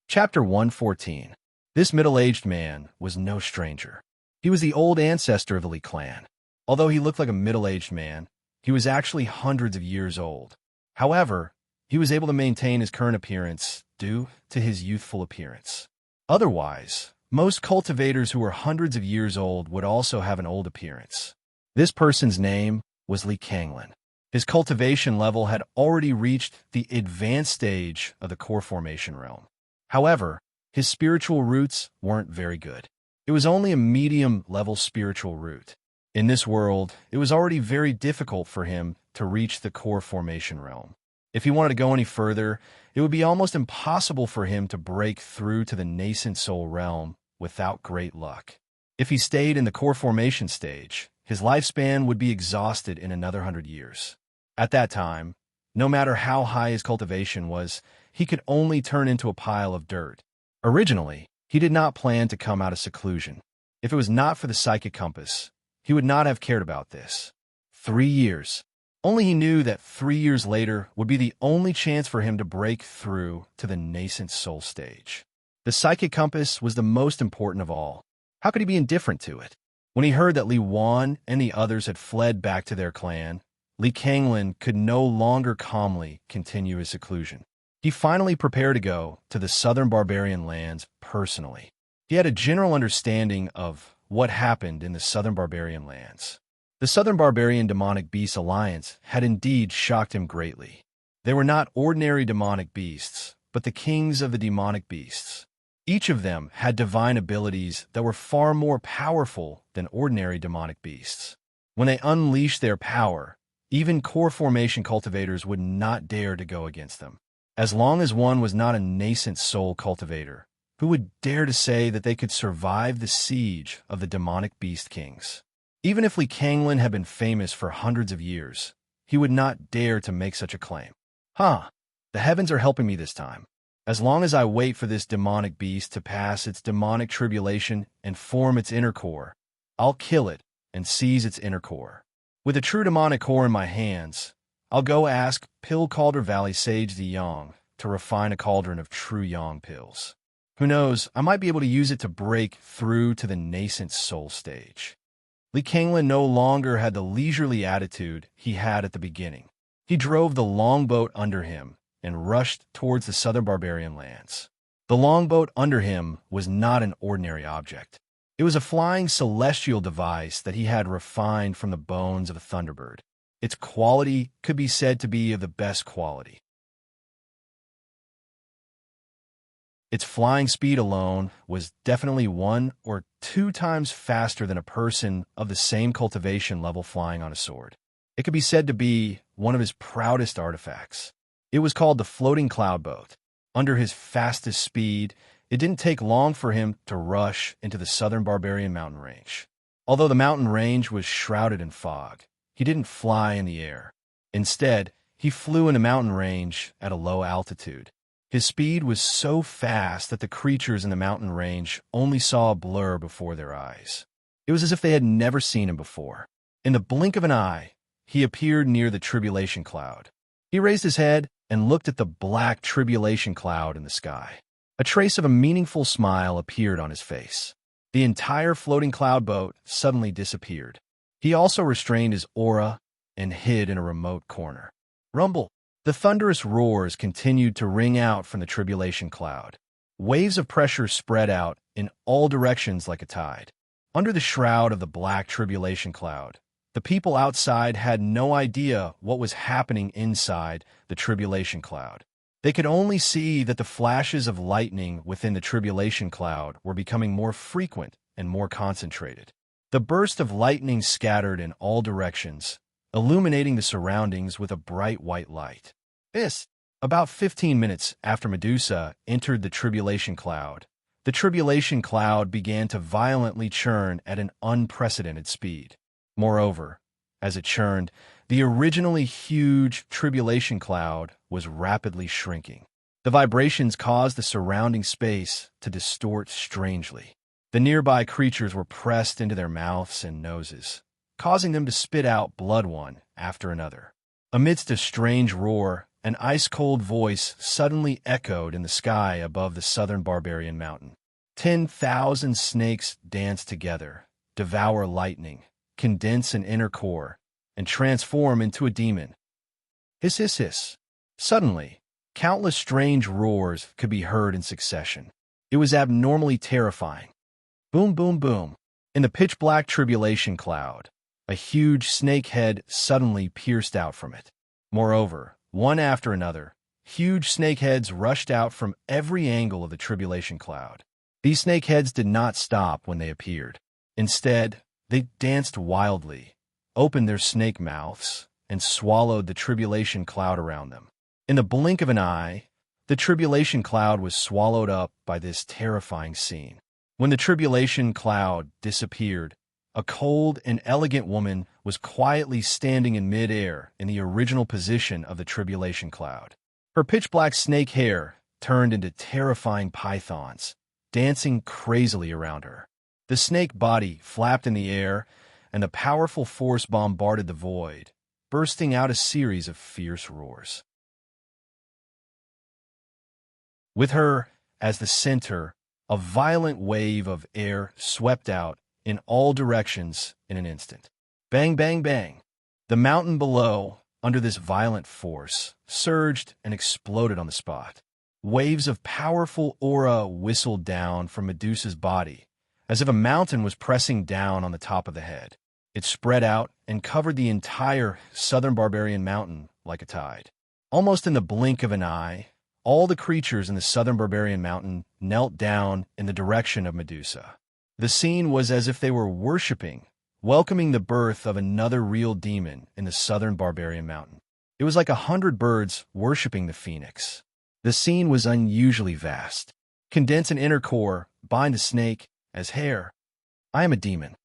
Chapter 114. This middle-aged man was no stranger. He was the old ancestor of the Li clan. Although he looked like a middle-aged man, he was actually hundreds of years old. However, he was able to maintain his current appearance due to his youthful appearance. Otherwise, most cultivators who were hundreds of years old would also have an old appearance. This person's name was Li Kanglin. His cultivation level had already reached the advanced stage of the core formation realm. However, his spiritual roots weren't very good. It was only a medium-level spiritual root. In this world, it was already very difficult for him to reach the core formation realm. If he wanted to go any further, it would be almost impossible for him to break through to the nascent soul realm without great luck. If he stayed in the core formation stage, his lifespan would be exhausted in another 100 years. At that time, no matter how high his cultivation was, he could only turn into a pile of dirt. Originally, he did not plan to come out of seclusion. If it was not for the psychic compass, he would not have cared about this. 3 years. Only he knew that 3 years later would be the only chance for him to break through to the nascent soul stage. The psychic compass was the most important of all. How could he be indifferent to it? When he heard that Li Wan and the others had fled back to their clan, Li Kanglin could no longer calmly continue his seclusion. He finally prepared to go to the southern barbarian lands personally. He had a general understanding of what happened in the southern barbarian lands. The Southern Barbarian Demonic Beast Alliance had indeed shocked him greatly. They were not ordinary demonic beasts, but the kings of the demonic beasts. Each of them had divine abilities that were far more powerful than ordinary demonic beasts. When they unleashed their power, even core formation cultivators would not dare to go against them. As long as one was not a nascent soul cultivator, who would dare to say that they could survive the siege of the demonic beast kings? Even if Li Kanglin had been famous for hundreds of years, he would not dare to make such a claim. The heavens are helping me this time. As long as I wait for this demonic beast to pass its demonic tribulation and form its inner core, I'll kill it and seize its inner core. With a true demonic core in my hands, I'll go ask Pill Calder Valley Sage the Yang to refine a cauldron of true Yang pills. Who knows, I might be able to use it to break through to the nascent soul stage. Li Kanglin no longer had the leisurely attitude he had at the beginning. He drove the longboat under him and rushed towards the southern barbarian lands. The longboat under him was not an ordinary object. It was a flying celestial device that he had refined from the bones of a thunderbird. Its quality could be said to be of the best quality. Its flying speed alone was definitely 1 or 2 times faster than a person of the same cultivation level flying on a sword. It could be said to be one of his proudest artifacts. It was called the Floating Cloud Boat. Under his fastest speed, it didn't take long for him to rush into the southern barbarian mountain range. Although the mountain range was shrouded in fog, he didn't fly in the air. Instead, he flew in a mountain range at a low altitude. His speed was so fast that the creatures in the mountain range only saw a blur before their eyes. It was as if they had never seen him before. In the blink of an eye, he appeared near the tribulation cloud. He raised his head and looked at the black tribulation cloud in the sky. A trace of a meaningful smile appeared on his face. The entire floating cloud boat suddenly disappeared. He also restrained his aura and hid in a remote corner. Rumble! The thunderous roars continued to ring out from the tribulation cloud. Waves of pressure spread out in all directions like a tide. Under the shroud of the black tribulation cloud, the people outside had no idea what was happening inside the tribulation cloud. They could only see that the flashes of lightning within the tribulation cloud were becoming more frequent and more concentrated. The burst of lightning scattered in all directions, illuminating the surroundings with a bright white light. About 15 minutes after Medusa entered the tribulation cloud, the tribulation cloud began to violently churn at an unprecedented speed. Moreover, as it churned, the originally huge tribulation cloud was rapidly shrinking. The vibrations caused the surrounding space to distort strangely. The nearby creatures were pressed into their mouths and noses, causing them to spit out blood one after another. Amidst a strange roar, an ice-cold voice suddenly echoed in the sky above the southern barbarian mountain. 10,000 snakes dance together, devour lightning, condense an inner core, and transform into a demon. Hiss, hiss, hiss. Suddenly, countless strange roars could be heard in succession. It was abnormally terrifying. Boom, boom, boom. In the pitch-black tribulation cloud, a huge snake head suddenly pierced out from it. Moreover, one after another, huge snake heads rushed out from every angle of the tribulation cloud. These snake heads did not stop when they appeared. Instead, they danced wildly, opened their snake mouths, and swallowed the tribulation cloud around them. In the blink of an eye, the tribulation cloud was swallowed up by this terrifying scene. When the tribulation cloud disappeared, a cold and elegant woman was quietly standing in mid-air in the original position of the tribulation cloud. Her pitch-black snake hair turned into terrifying pythons, dancing crazily around her. The snake body flapped in the air, and the powerful force bombarded the void, bursting out a series of fierce roars. With her as the center, a violent wave of air swept out in all directions in an instant. Bang, bang, bang. The mountain below, under this violent force, surged and exploded on the spot. Waves of powerful aura whistled down from Medusa's body, as if a mountain was pressing down on the top of the head. It spread out and covered the entire southern barbarian mountain like a tide. Almost in the blink of an eye, all the creatures in the southern barbarian mountain knelt down in the direction of Medusa. The scene was as if they were worshipping, welcoming the birth of another real demon in the southern barbarian mountain. It was like 100 birds worshipping the phoenix. The scene was unusually vast. Condense an inner core, bind the snake as hair. I am a demon.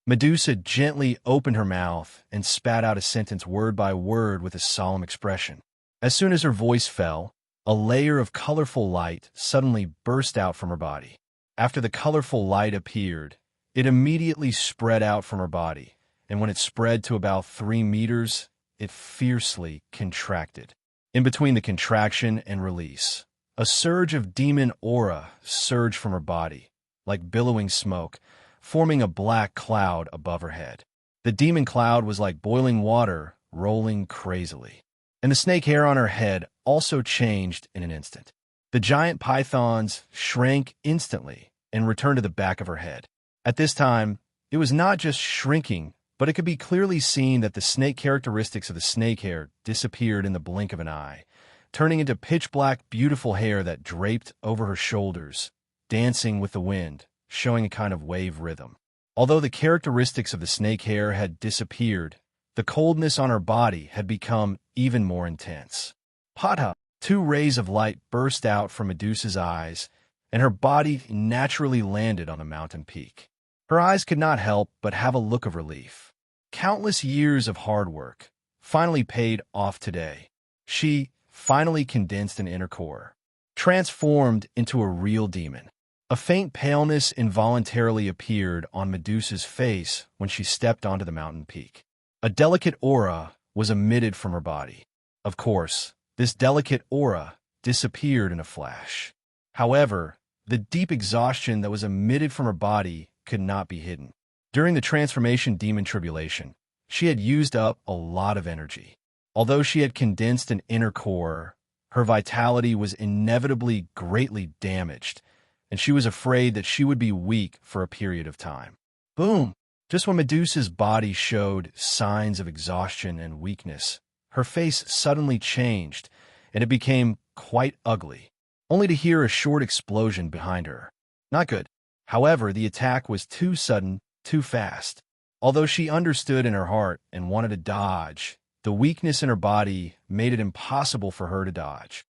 Medusa gently opened her mouth and spat out a sentence word by word with a solemn expression. As soon as her voice fell, a layer of colorful light suddenly burst out from her body. After the colorful light appeared, it immediately spread out from her body, and when it spread to about 3 meters, it fiercely contracted. In between the contraction and release, a surge of demon aura surged from her body, like billowing smoke, forming a black cloud above her head. The demon cloud was like boiling water, rolling crazily. And the snake hair on her head also changed in an instant. The giant pythons shrank instantly and returned to the back of her head. At this time, it was not just shrinking, but it could be clearly seen that the snake characteristics of the snake hair disappeared in the blink of an eye, turning into pitch-black, beautiful hair that draped over her shoulders, dancing with the wind, showing a kind of wave rhythm. Although the characteristics of the snake hair had disappeared, the coldness on her body had become even more intense. Hot. Two rays of light burst out from Medusa's eyes, and her body naturally landed on the mountain peak. Her eyes could not help but have a look of relief. Countless years of hard work finally paid off today. She finally condensed an inner core, transformed into a real demon. A faint paleness involuntarily appeared on Medusa's face when she stepped onto the mountain peak. A delicate aura was emitted from her body. Of course, this delicate aura disappeared in a flash. However, the deep exhaustion that was emitted from her body could not be hidden. During the transformation demon tribulation, she had used up a lot of energy. Although she had condensed an inner core, her vitality was inevitably greatly damaged, and she was afraid that she would be weak for a period of time. Boom! Just when Medusa's body showed signs of exhaustion and weakness, her face suddenly changed, and it became quite ugly, only to hear a short explosion behind her. Not good. However, the attack was too sudden, too fast. Although she understood in her heart and wanted to dodge, the weakness in her body made it impossible for her to dodge.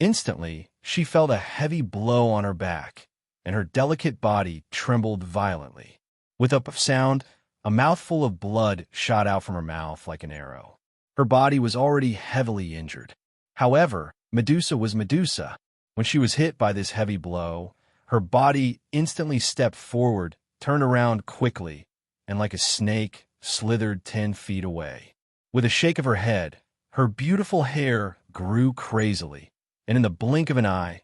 Instantly, she felt a heavy blow on her back, and her delicate body trembled violently. With a sound, a mouthful of blood shot out from her mouth like an arrow. Her body was already heavily injured. However, Medusa was Medusa. When she was hit by this heavy blow, her body instantly stepped forward, turned around quickly, and like a snake, slithered 10 feet away. With a shake of her head, her beautiful hair grew crazily, and in the blink of an eye,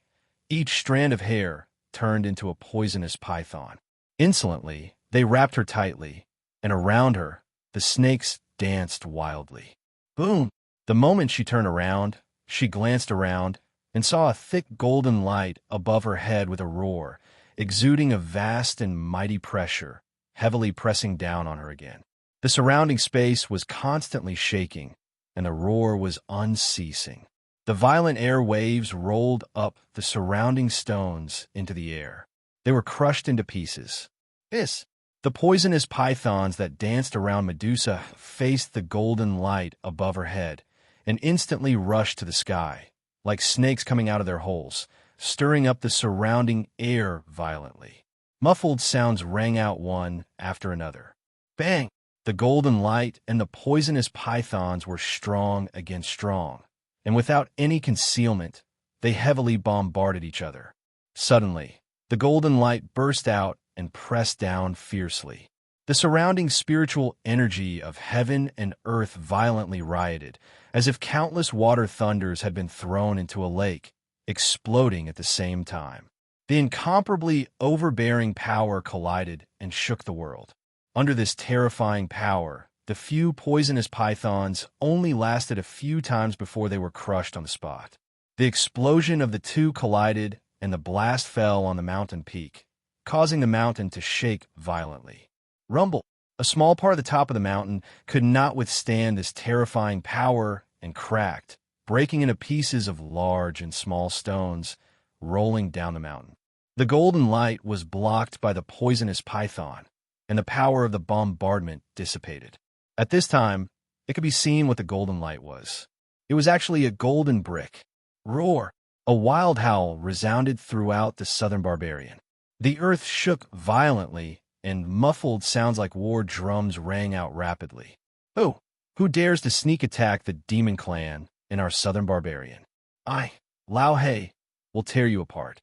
each strand of hair turned into a poisonous python. Insolently, they wrapped her tightly, and around her, the snakes danced wildly. Boom! The moment she turned around, she glanced around and saw a thick golden light above her head with a roar, exuding a vast and mighty pressure, heavily pressing down on her again. The surrounding space was constantly shaking, and the roar was unceasing. The violent air waves rolled up the surrounding stones into the air. They were crushed into pieces. The poisonous pythons that danced around Medusa faced the golden light above her head and instantly rushed to the sky, like snakes coming out of their holes, stirring up the surrounding air violently. Muffled sounds rang out one after another. Bang! The golden light and the poisonous pythons were strong against strong, and without any concealment, they heavily bombarded each other. Suddenly, the golden light burst out and pressed down fiercely. The surrounding spiritual energy of heaven and earth violently rioted, as if countless water thunders had been thrown into a lake, exploding at the same time. The incomparably overbearing power collided and shook the world. Under this terrifying power, the few poisonous pythons only lasted a few times before they were crushed on the spot. The explosion of the two collided, and the blast fell on the mountain peak, causing the mountain to shake violently. Rumble! A small part of the top of the mountain could not withstand this terrifying power and cracked, breaking into pieces of large and small stones, rolling down the mountain. The golden light was blocked by the poisonous python, and the power of the bombardment dissipated. At this time, it could be seen what the golden light was. It was actually a golden brick. Roar! A wild howl resounded throughout the southern barbarian. The earth shook violently, and muffled sounds like war drums rang out rapidly. Who dares to sneak attack the demon clan in our southern barbarian? I, Lao He, will tear you apart.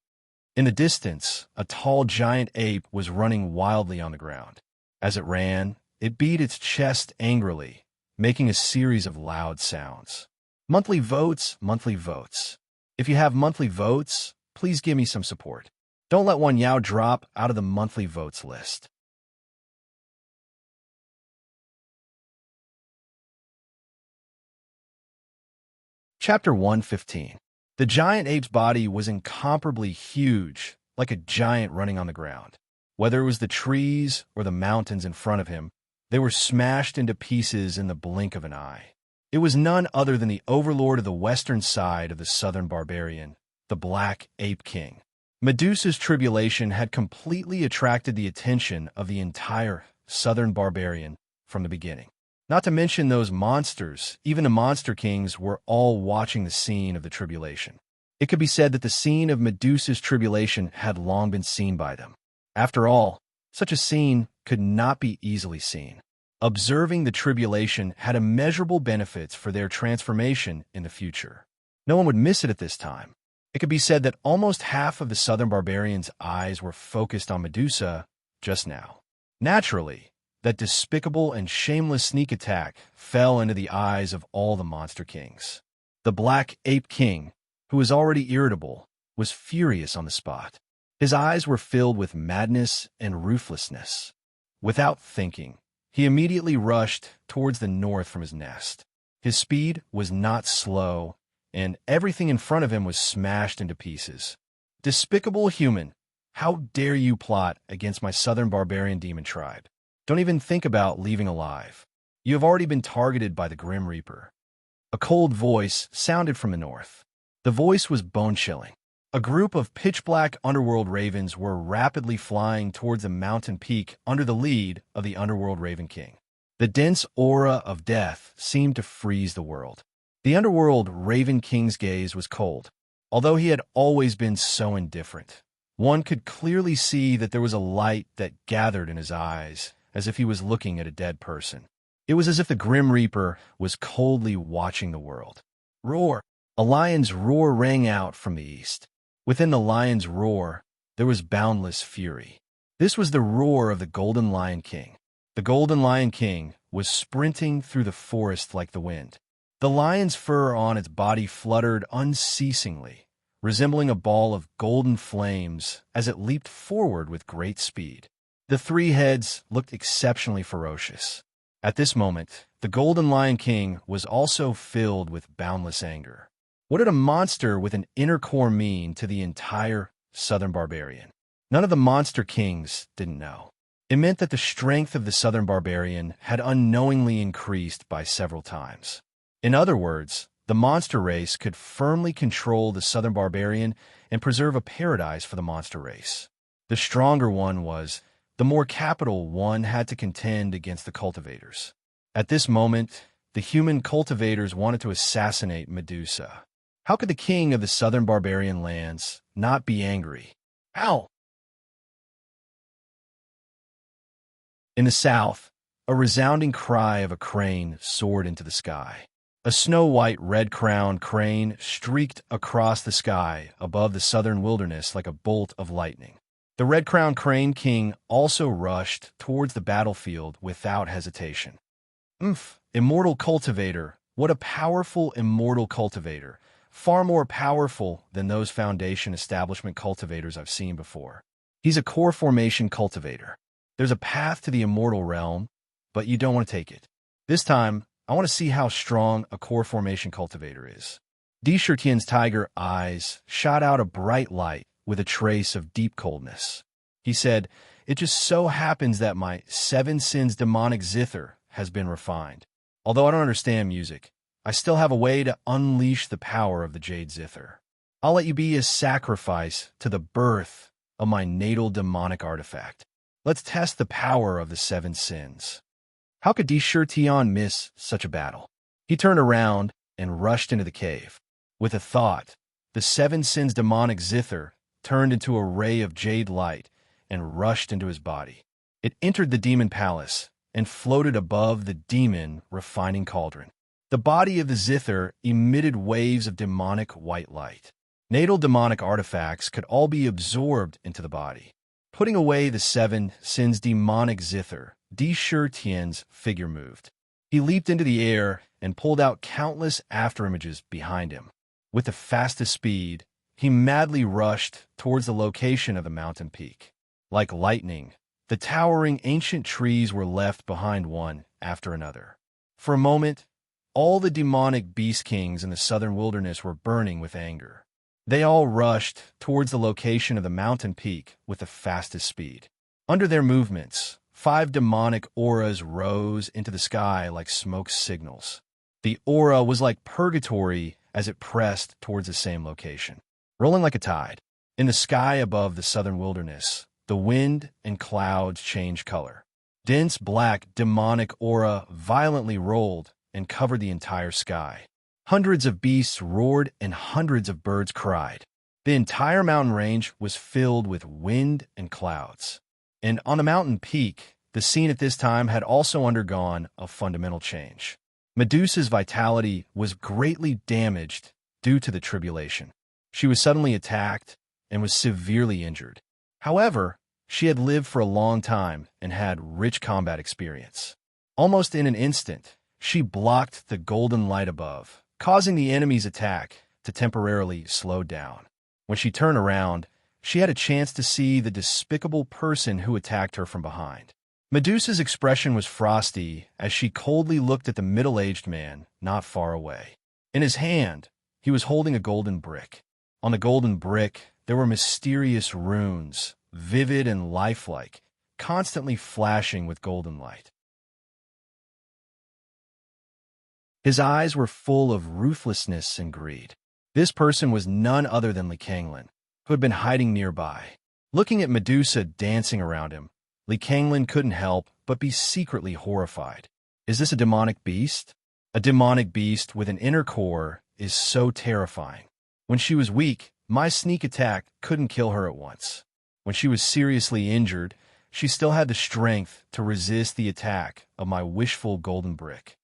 In the distance, a tall giant ape was running wildly on the ground. As it ran, it beat its chest angrily, making a series of loud sounds. Monthly votes, monthly votes. If you have monthly votes, please give me some support. Don't let one Yao drop out of the monthly votes list. Chapter 115. The giant ape's body was incomparably huge, like a giant running on the ground. Whether it was the trees or the mountains in front of him, they were smashed into pieces in the blink of an eye. It was none other than the overlord of the western side of the southern barbarian, the Black Ape King. Medusa's tribulation had completely attracted the attention of the entire southern barbarian from the beginning. Not to mention those monsters, even the monster kings were all watching the scene of the tribulation. It could be said that the scene of Medusa's tribulation had long been seen by them. After all, such a scene could not be easily seen. Observing the tribulation had immeasurable benefits for their transformation in the future. No one would miss it at this time. It could be said that almost half of the southern barbarians' eyes were focused on Medusa just now. Naturally, that despicable and shameless sneak attack fell into the eyes of all the monster kings. The Black Ape King, who was already irritable, was furious on the spot. His eyes were filled with madness and ruthlessness. Without thinking, he immediately rushed towards the north from his nest. His speed was not slow, and everything in front of him was smashed into pieces. Despicable human, how dare you plot against my southern barbarian demon tribe? Don't even think about leaving alive. You have already been targeted by the Grim Reaper. A cold voice sounded from the north. The voice was bone-chilling. A group of pitch-black underworld ravens were rapidly flying towards a mountain peak under the lead of the underworld Raven King. The dense aura of death seemed to freeze the world. The underworld Raven King's gaze was cold. Although he had always been so indifferent, one could clearly see that there was a light that gathered in his eyes, as if he was looking at a dead person. It was as if the Grim Reaper was coldly watching the world. Roar! A lion's roar rang out from the east. Within the lion's roar, there was boundless fury. This was the roar of the Golden Lion King. The Golden Lion King was sprinting through the forest like the wind. The lion's fur on its body fluttered unceasingly, resembling a ball of golden flames as it leaped forward with great speed. The three heads looked exceptionally ferocious. At this moment, the Golden Lion King was also filled with boundless anger. What did a monster with an inner core mean to the entire southern barbarian? None of the monster kings didn't know. It meant that the strength of the southern barbarian had unknowingly increased by several times. In other words, the monster race could firmly control the southern barbarian and preserve a paradise for the monster race. The stronger one was, the more capital one had to contend against the cultivators. At this moment, the human cultivators wanted to assassinate Medusa. How could the king of the southern barbarian lands not be angry? How? In the south, a resounding cry of a crane soared into the sky. A snow-white red-crowned crane streaked across the sky above the southern wilderness like a bolt of lightning. The red-crowned crane king also rushed towards the battlefield without hesitation. Immortal cultivator, what a powerful immortal cultivator, far more powerful than those foundation establishment cultivators I've seen before. He's a core formation cultivator. There's a path to the immortal realm, but you don't want to take it. This time, I want to see how strong a core formation cultivator is. Dishirtian's tiger eyes shot out a bright light with a trace of deep coldness. He said, "It just so happens that my 7 sins demonic zither has been refined. Although I don't understand music, I still have a way to unleash the power of the jade zither. I'll let you be a sacrifice to the birth of my natal demonic artifact. Let's test the power of the 7 sins." How could Dishirtian miss such a battle? He turned around and rushed into the cave. With a thought, the 7 sins demonic zither turned into a ray of jade light and rushed into his body. It entered the demon palace and floated above the demon refining cauldron. The body of the zither emitted waves of demonic white light. Natal demonic artifacts could all be absorbed into the body. Putting away the 7 sins demonic zither, Dishirtian's figure moved. He leaped into the air and pulled out countless afterimages behind him. With the fastest speed, he madly rushed towards the location of the mountain peak. Like lightning, the towering ancient trees were left behind one after another. For a moment, all the demonic beast kings in the southern wilderness were burning with anger. They all rushed towards the location of the mountain peak with the fastest speed. Under their movements, 5 demonic auras rose into the sky like smoke signals. The aura was like purgatory as it pressed towards the same location. Rolling like a tide, in the sky above the southern wilderness, the wind and clouds changed color. dense black demonic aura violently rolled and covered the entire sky. Hundreds of beasts roared and hundreds of birds cried. The entire mountain range was filled with wind and clouds. And on the mountain peak, the scene at this time had also undergone a fundamental change. Medusa's vitality was greatly damaged due to the tribulation. She was suddenly attacked and was severely injured. However, she had lived for a long time and had rich combat experience. Almost in an instant, she blocked the golden light above, causing the enemy's attack to temporarily slow down. When she turned around, she had a chance to see the despicable person who attacked her from behind. Medusa's expression was frosty as she coldly looked at the middle-aged man not far away. In his hand, he was holding a golden brick. On the golden brick, there were mysterious runes, vivid and lifelike, constantly flashing with golden light. His eyes were full of ruthlessness and greed. This person was none other than Lycanglin, who had been hiding nearby. Looking at Medusa dancing around him, Lycanglin couldn't help but be secretly horrified. Is this a demonic beast? A demonic beast with an inner core is so terrifying. When she was weak, my sneak attack couldn't kill her at once. When she was seriously injured, she still had the strength to resist the attack of my wishful golden brick.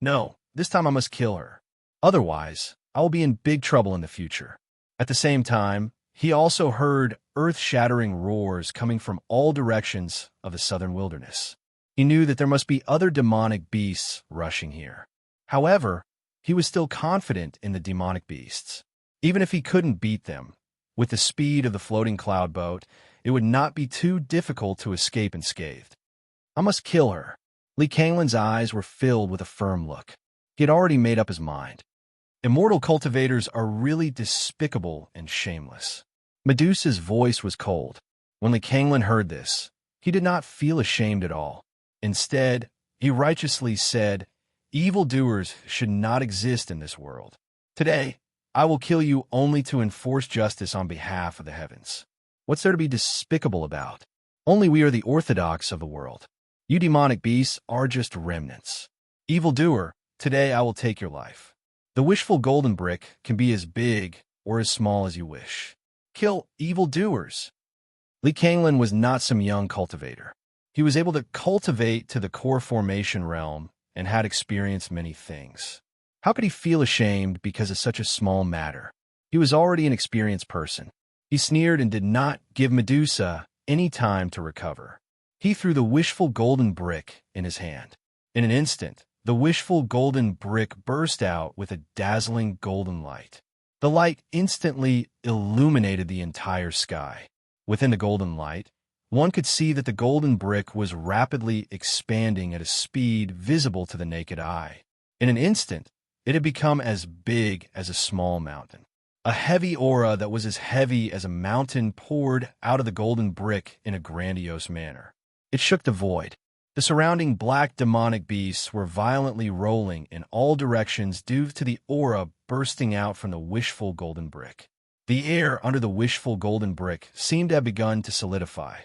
No, this time I must kill her. Otherwise, I will be in big trouble in the future. At the same time, he also heard earth-shattering roars coming from all directions of the southern wilderness. He knew that there must be other demonic beasts rushing here. However, he was still confident in the demonic beasts. Even if he couldn't beat them, with the speed of the floating cloud boat, it would not be too difficult to escape unscathed. I must kill her. Lycanglin's eyes were filled with a firm look. He had already made up his mind. Immortal cultivators are really despicable and shameless. Medusa's voice was cold. When Lycanglin heard this, he did not feel ashamed at all. Instead, he righteously said, "Evildoers should not exist in this world. Today, I will kill you only to enforce justice on behalf of the heavens. What's there to be despicable about? Only we are the orthodox of the world. You demonic beasts are just remnants. Evildoer, today I will take your life. The wishful golden brick can be as big or as small as you wish. Kill evildoers." Lycanglin was not some young cultivator. He was able to cultivate to the core formation realm and had experienced many things. How could he feel ashamed because of such a small matter? He was already an experienced person. He sneered and did not give Medusa any time to recover. He threw the wishful golden brick in his hand. In an instant, the wishful golden brick burst out with a dazzling golden light. The light instantly illuminated the entire sky. Within the golden light, one could see that the golden brick was rapidly expanding at a speed visible to the naked eye. In an instant, it had become as big as a small mountain. A heavy aura that was as heavy as a mountain poured out of the golden brick in a grandiose manner. It shook the void. The surrounding black demonic beasts were violently rolling in all directions due to the aura bursting out from the wishful golden brick. The air under the wishful golden brick seemed to have begun to solidify.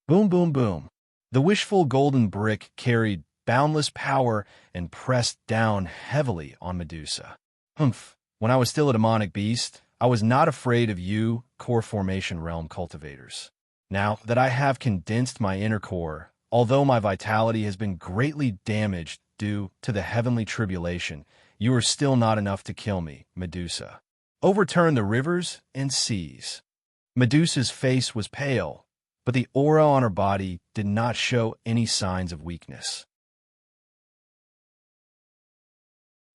Boom, boom, boom. The wishful golden brick carried boundless power and pressed down heavily on Medusa. Humph. When I was still a demonic beast, I was not afraid of you, core formation realm cultivators. Now that I have condensed my inner core, although my vitality has been greatly damaged due to the heavenly tribulation, you are still not enough to kill me, Medusa. Overturn the rivers and seas. Medusa's face was pale, but the aura on her body did not show any signs of weakness.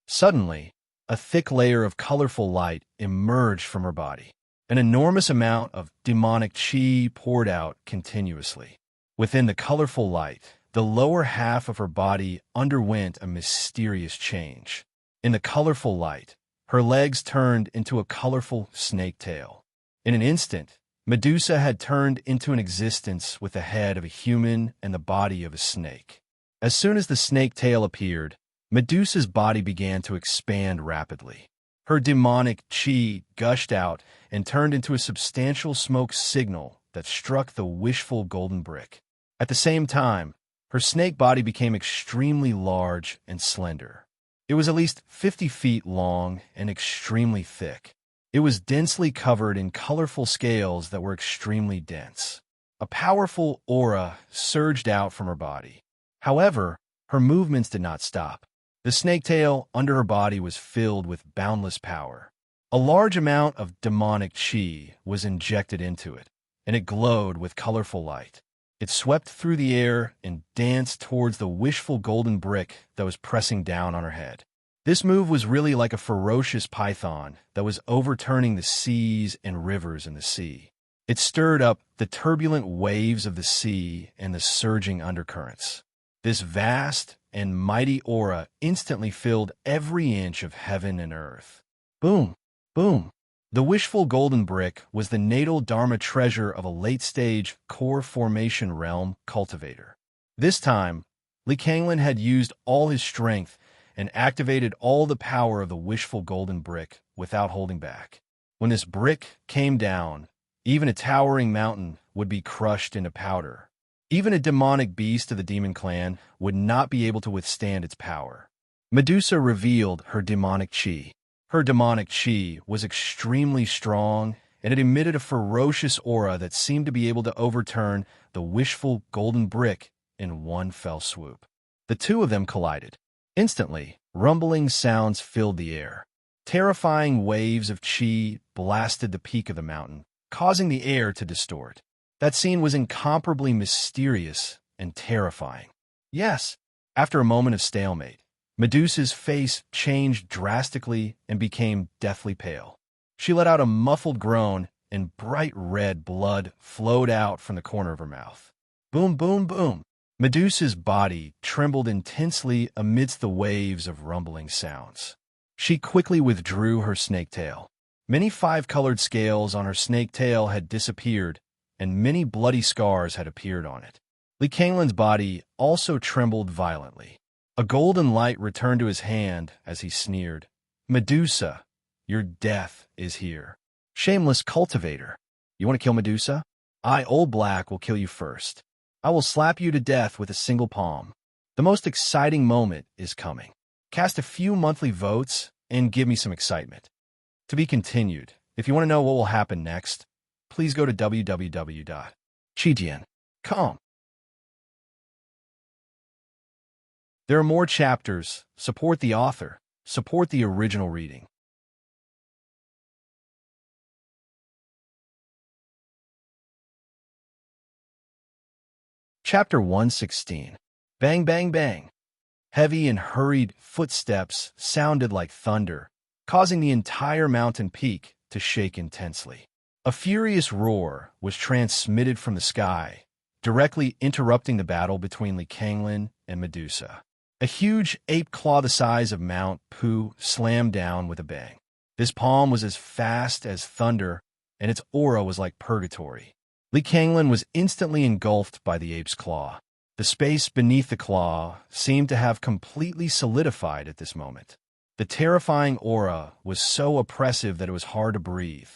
Suddenly, a thick layer of colorful light emerged from her body. An enormous amount of demonic chi poured out continuously. Within the colorful light, the lower half of her body underwent a mysterious change. In the colorful light, her legs turned into a colorful snake tail. In an instant, Medusa had turned into an existence with the head of a human and the body of a snake. As soon as the snake tail appeared, Medusa's body began to expand rapidly. Her demonic chi gushed out and turned into a substantial smoke signal that struck the wishful golden brick. At the same time, Her snake body became extremely large and slender. It was at least 50 feet long and extremely thick. It was densely covered in colorful scales that were extremely dense. A powerful aura surged out from her body. However, her movements did not stop. The snake tail under her body was filled with boundless power. A large amount of demonic chi was injected into it, and it glowed with colorful light. It swept through the air and danced towards the wishful golden brick that was pressing down on her head. This move was really like a ferocious python that was overturning the seas and rivers in the sea. It stirred up the turbulent waves of the sea and the surging undercurrents. This vast and mighty aura instantly filled every inch of heaven and earth. Boom! Boom! The wishful golden brick was the natal dharma treasure of a late-stage core formation realm cultivator. This time, Li Kanglin had used all his strength and activated all the power of the wishful golden brick without holding back. When this brick came down, even a towering mountain would be crushed into powder. Even a demonic beast of the demon clan would not be able to withstand its power. Medusa revealed her demonic chi. Her demonic chi was extremely strong, and it emitted a ferocious aura that seemed to be able to overturn the wishful golden brick in one fell swoop. The two of them collided. Instantly, rumbling sounds filled the air. Terrifying waves of chi blasted the peak of the mountain, causing the air to distort. That scene was incomparably mysterious and terrifying. Yes, after a moment of stalemate, Medusa's face changed drastically and became deathly pale. She let out a muffled groan, and bright red blood flowed out from the corner of her mouth. Boom, boom, boom! Medusa's body trembled intensely amidst the waves of rumbling sounds. She quickly withdrew her snake tail. Many five-colored scales on her snake tail had disappeared, and many bloody scars had appeared on it. Li Kanglin's body also trembled violently. A golden light returned to his hand as he sneered. Medusa, your death is here. Shameless cultivator. You want to kill Medusa? I, Old Black, will kill you first. I will slap you to death with a single palm. The most exciting moment is coming. Cast a few monthly votes and give me some excitement. To be continued. If you want to know what will happen next, please go to www.chijian.com. There are more chapters. Support the author. Support the original reading. Chapter 116. Bang, bang, bang. Heavy and hurried footsteps sounded like thunder, causing the entire mountain peak to shake intensely. A furious roar was transmitted from the sky, directly interrupting the battle between Li Kanglin and Medusa. A huge ape claw the size of Mount Pu slammed down with a bang. This palm was as fast as thunder, and its aura was like purgatory. Li Kanglin was instantly engulfed by the ape's claw. The space beneath the claw seemed to have completely solidified at this moment. The terrifying aura was so oppressive that it was hard to breathe.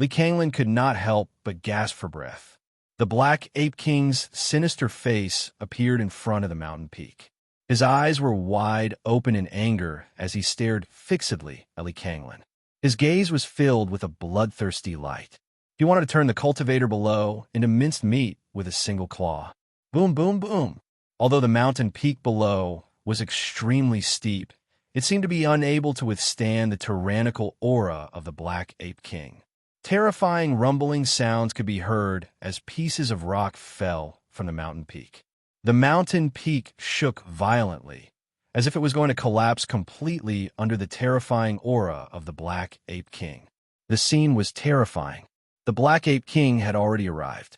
Li Kanglin could not help but gasp for breath. The Black Ape King's sinister face appeared in front of the mountain peak. His eyes were wide open in anger as he stared fixedly at Li Kanglin. His gaze was filled with a bloodthirsty light. He wanted to turn the cultivator below into minced meat with a single claw. Boom, boom, boom. Although the mountain peak below was extremely steep, it seemed to be unable to withstand the tyrannical aura of the Black Ape King. Terrifying rumbling sounds could be heard as pieces of rock fell from the mountain peak. The mountain peak shook violently, as if it was going to collapse completely under the terrifying aura of the Black Ape King. The scene was terrifying. The Black Ape King had already arrived.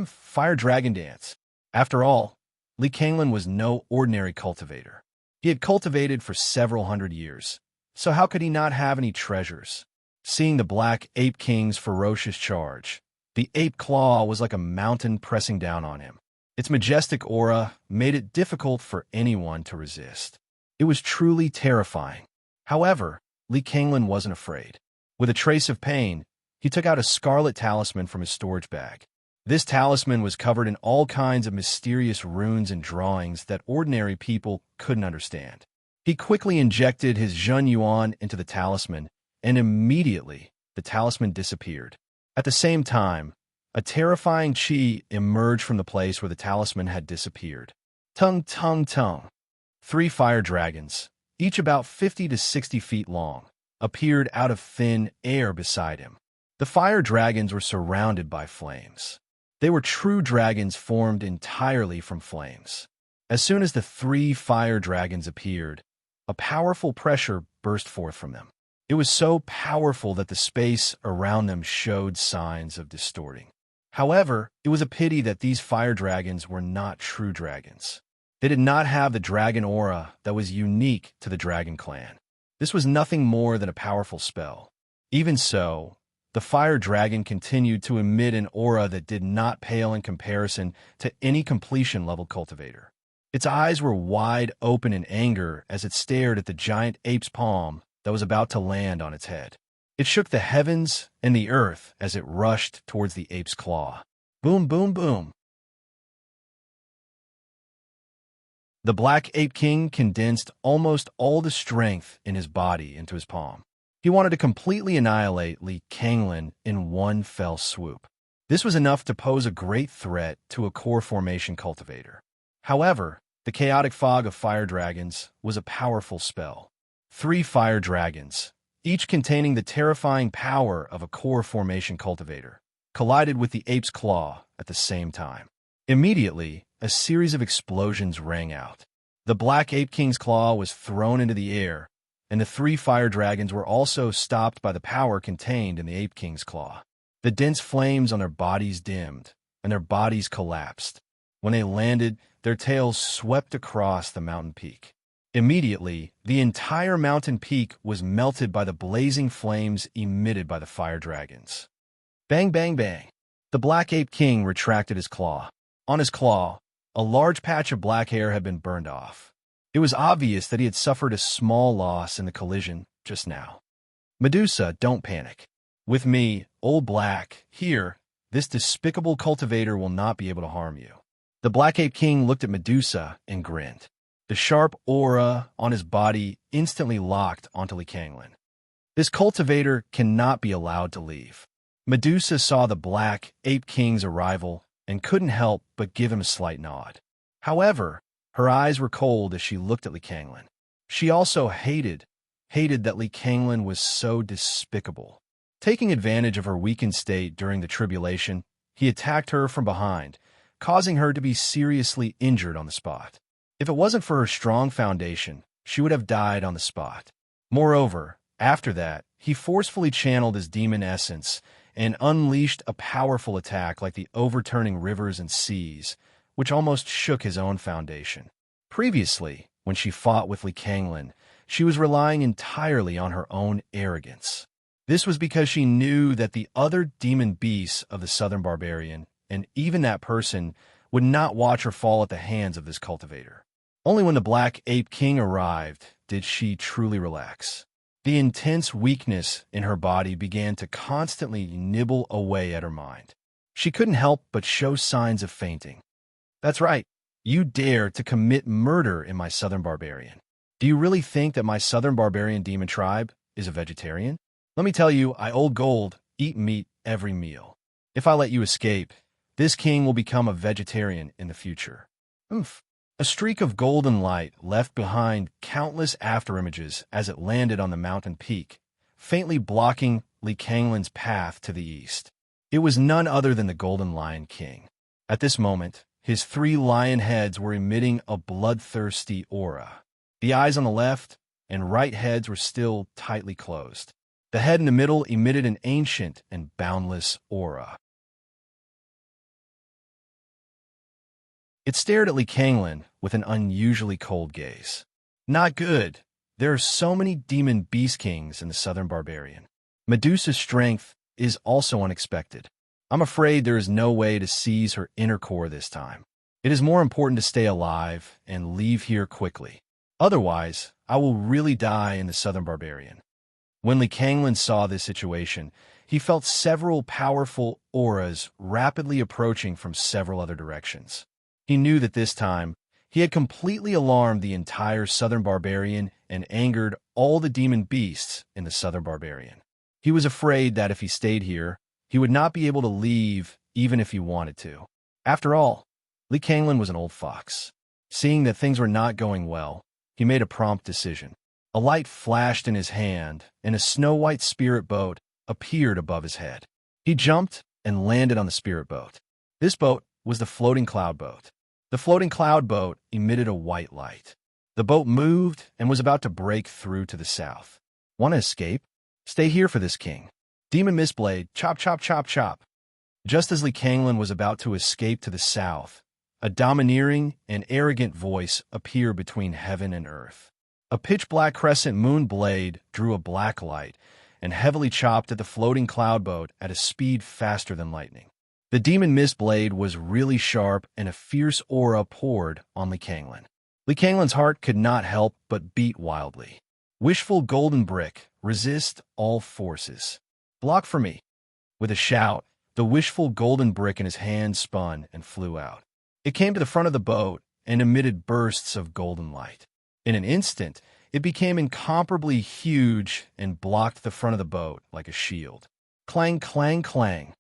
Fire Dragon Dance. After all, Li Kanglin was no ordinary cultivator. He had cultivated for several hundred years, so how could he not have any treasures? Seeing the Black Ape King's ferocious charge, the ape claw was like a mountain pressing down on him. Its majestic aura made it difficult for anyone to resist. It was truly terrifying. However, Li Kanglin wasn't afraid. With a trace of pain, he took out a scarlet talisman from his storage bag. This talisman was covered in all kinds of mysterious runes and drawings that ordinary people couldn't understand. He quickly injected his Zhen Yuan into the talisman, and immediately the talisman disappeared. At the same time, a terrifying chi emerged from the place where the talisman had disappeared. Tung tung tung. 3 fire dragons, each about 50 to 60 feet long, appeared out of thin air beside him. The fire dragons were surrounded by flames. They were true dragons formed entirely from flames. As soon as the 3 fire dragons appeared, a powerful pressure burst forth from them. It was so powerful that the space around them showed signs of distorting. However, it was a pity that these fire dragons were not true dragons. They did not have the dragon aura that was unique to the dragon clan. This was nothing more than a powerful spell. Even so, the fire dragon continued to emit an aura that did not pale in comparison to any completion-level cultivator. Its eyes were wide open in anger as it stared at the giant ape's palm that was about to land on its head. It shook the heavens and the earth as it rushed towards the ape's claw. Boom, boom, boom. The Black Ape King condensed almost all the strength in his body into his palm. He wanted to completely annihilate Li Kanglin in one fell swoop. This was enough to pose a great threat to a core formation cultivator. However, the chaotic fog of fire dragons was a powerful spell. 3 fire dragons, each containing the terrifying power of a core formation cultivator, collided with the ape's claw at the same time. Immediately, a series of explosions rang out. The Black Ape King's claw was thrown into the air, and the 3 fire dragons were also stopped by the power contained in the Ape King's claw. The dense flames on their bodies dimmed, and their bodies collapsed. When they landed, their tails swept across the mountain peak. Immediately, the entire mountain peak was melted by the blazing flames emitted by the fire dragons. Bang, bang, bang. The Black Ape King retracted his claw. On his claw, a large patch of black hair had been burned off. It was obvious that he had suffered a small loss in the collision just now. Medusa, don't panic. With me, Old Black, here, this despicable cultivator will not be able to harm you. The Black Ape King looked at Medusa and grinned. The sharp aura on his body instantly locked onto Li Kanglin. This cultivator cannot be allowed to leave. Medusa saw the Black Ape King's arrival and couldn't help but give him a slight nod. However, her eyes were cold as she looked at Li Kanglin. She also hated that Li Kanglin was so despicable. Taking advantage of her weakened state during the tribulation, he attacked her from behind, causing her to be seriously injured on the spot. If it wasn't for her strong foundation, she would have died on the spot. Moreover, after that, he forcefully channeled his demon essence and unleashed a powerful attack like the overturning rivers and seas, which almost shook his own foundation. Previously, when she fought with Li Kanglin, she was relying entirely on her own arrogance. This was because she knew that the other demon beasts of the Southern Barbarian, and even that person, would not watch her fall at the hands of this cultivator. Only when the Black Ape King arrived did she truly relax. The intense weakness in her body began to constantly nibble away at her mind. She couldn't help but show signs of fainting. That's right. You dare to commit murder in my Southern Barbarian. Do you really think that my Southern Barbarian demon tribe is a vegetarian? Let me tell you, I Old Gold eat meat every meal. If I let you escape, this king will become a vegetarian in the future. Oomph. A streak of golden light left behind countless afterimages as it landed on the mountain peak, faintly blocking Li Kanglin's path to the east. It was none other than the Golden Lion King. At this moment, his 3 lion heads were emitting a bloodthirsty aura. The eyes on the left and right heads were still tightly closed. The head in the middle emitted an ancient and boundless aura. It stared at Li Kanglin with an unusually cold gaze. Not good. There are so many demon beast kings in the Southern Barbarian. Medusa's strength is also unexpected. I'm afraid there is no way to seize her inner core this time. It is more important to stay alive and leave here quickly. Otherwise, I will really die in the Southern Barbarian. When Li Kanglin saw this situation, he felt several powerful auras rapidly approaching from several other directions. He knew that this time, he had completely alarmed the entire Southern Barbarian and angered all the demon beasts in the Southern Barbarian. He was afraid that if he stayed here, he would not be able to leave even if he wanted to. After all, Lee Kanglin was an old fox. Seeing that things were not going well, he made a prompt decision. A light flashed in his hand, and a snow-white spirit boat appeared above his head. He jumped and landed on the spirit boat. This boat was the floating cloud boat. The floating cloud boat emitted a white light. The boat moved and was about to break through to the south. Want to escape? Stay here for this, king. Demon Mistblade, chop, chop, chop, chop. Just as Lee Kanglin was about to escape to the south, a domineering and arrogant voice appeared between heaven and earth. A pitch-black crescent moon blade drew a black light and heavily chopped at the floating cloud boat at a speed faster than lightning. The demon Mistblade was really sharp, and a fierce aura poured on Lee Kanglin. Lee Kanglin's heart could not help but beat wildly. Wishful golden brick, resist all forces. Block for me. With a shout, the wishful golden brick in his hand spun and flew out. It came to the front of the boat and emitted bursts of golden light. In an instant, it became incomparably huge and blocked the front of the boat like a shield. Clang, clang, clang.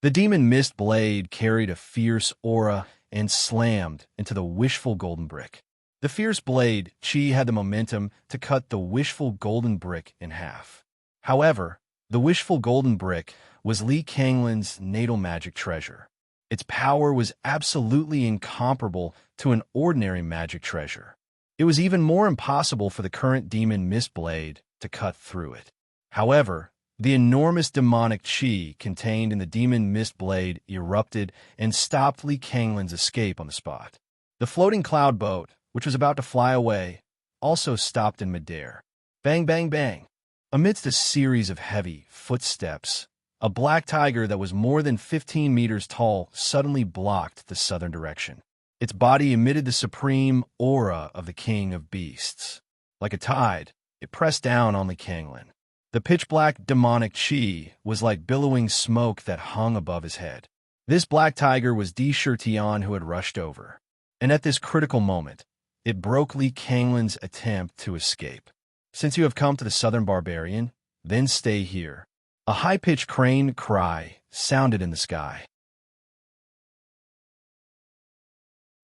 The demon mist blade carried a fierce aura and slammed into the wishful golden brick. The fierce blade, Chi, had the momentum to cut the wishful golden brick in half. However, the wishful golden brick was Lee Kanglin's natal magic treasure. Its power was absolutely incomparable to an ordinary magic treasure. It was even more impossible for the current demon Mistblade to cut through it. However, the enormous demonic chi contained in the demon Mistblade erupted and stopped Lee Kanglin's escape on the spot. The floating cloud boat, which was about to fly away, also stopped in midair. Bang, bang, bang. Amidst a series of heavy footsteps, a black tiger that was more than 15 meters tall suddenly blocked the southern direction. Its body emitted the supreme aura of the king of beasts. Like a tide, it pressed down on Lee Kanglin. The pitch-black demonic chi was like billowing smoke that hung above his head. This black tiger was Di Shirtian, who had rushed over. And at this critical moment, it broke Lee Kanglin's attempt to escape. Since you have come to the Southern Barbarian, then stay here. A high-pitched crane cry sounded in the sky.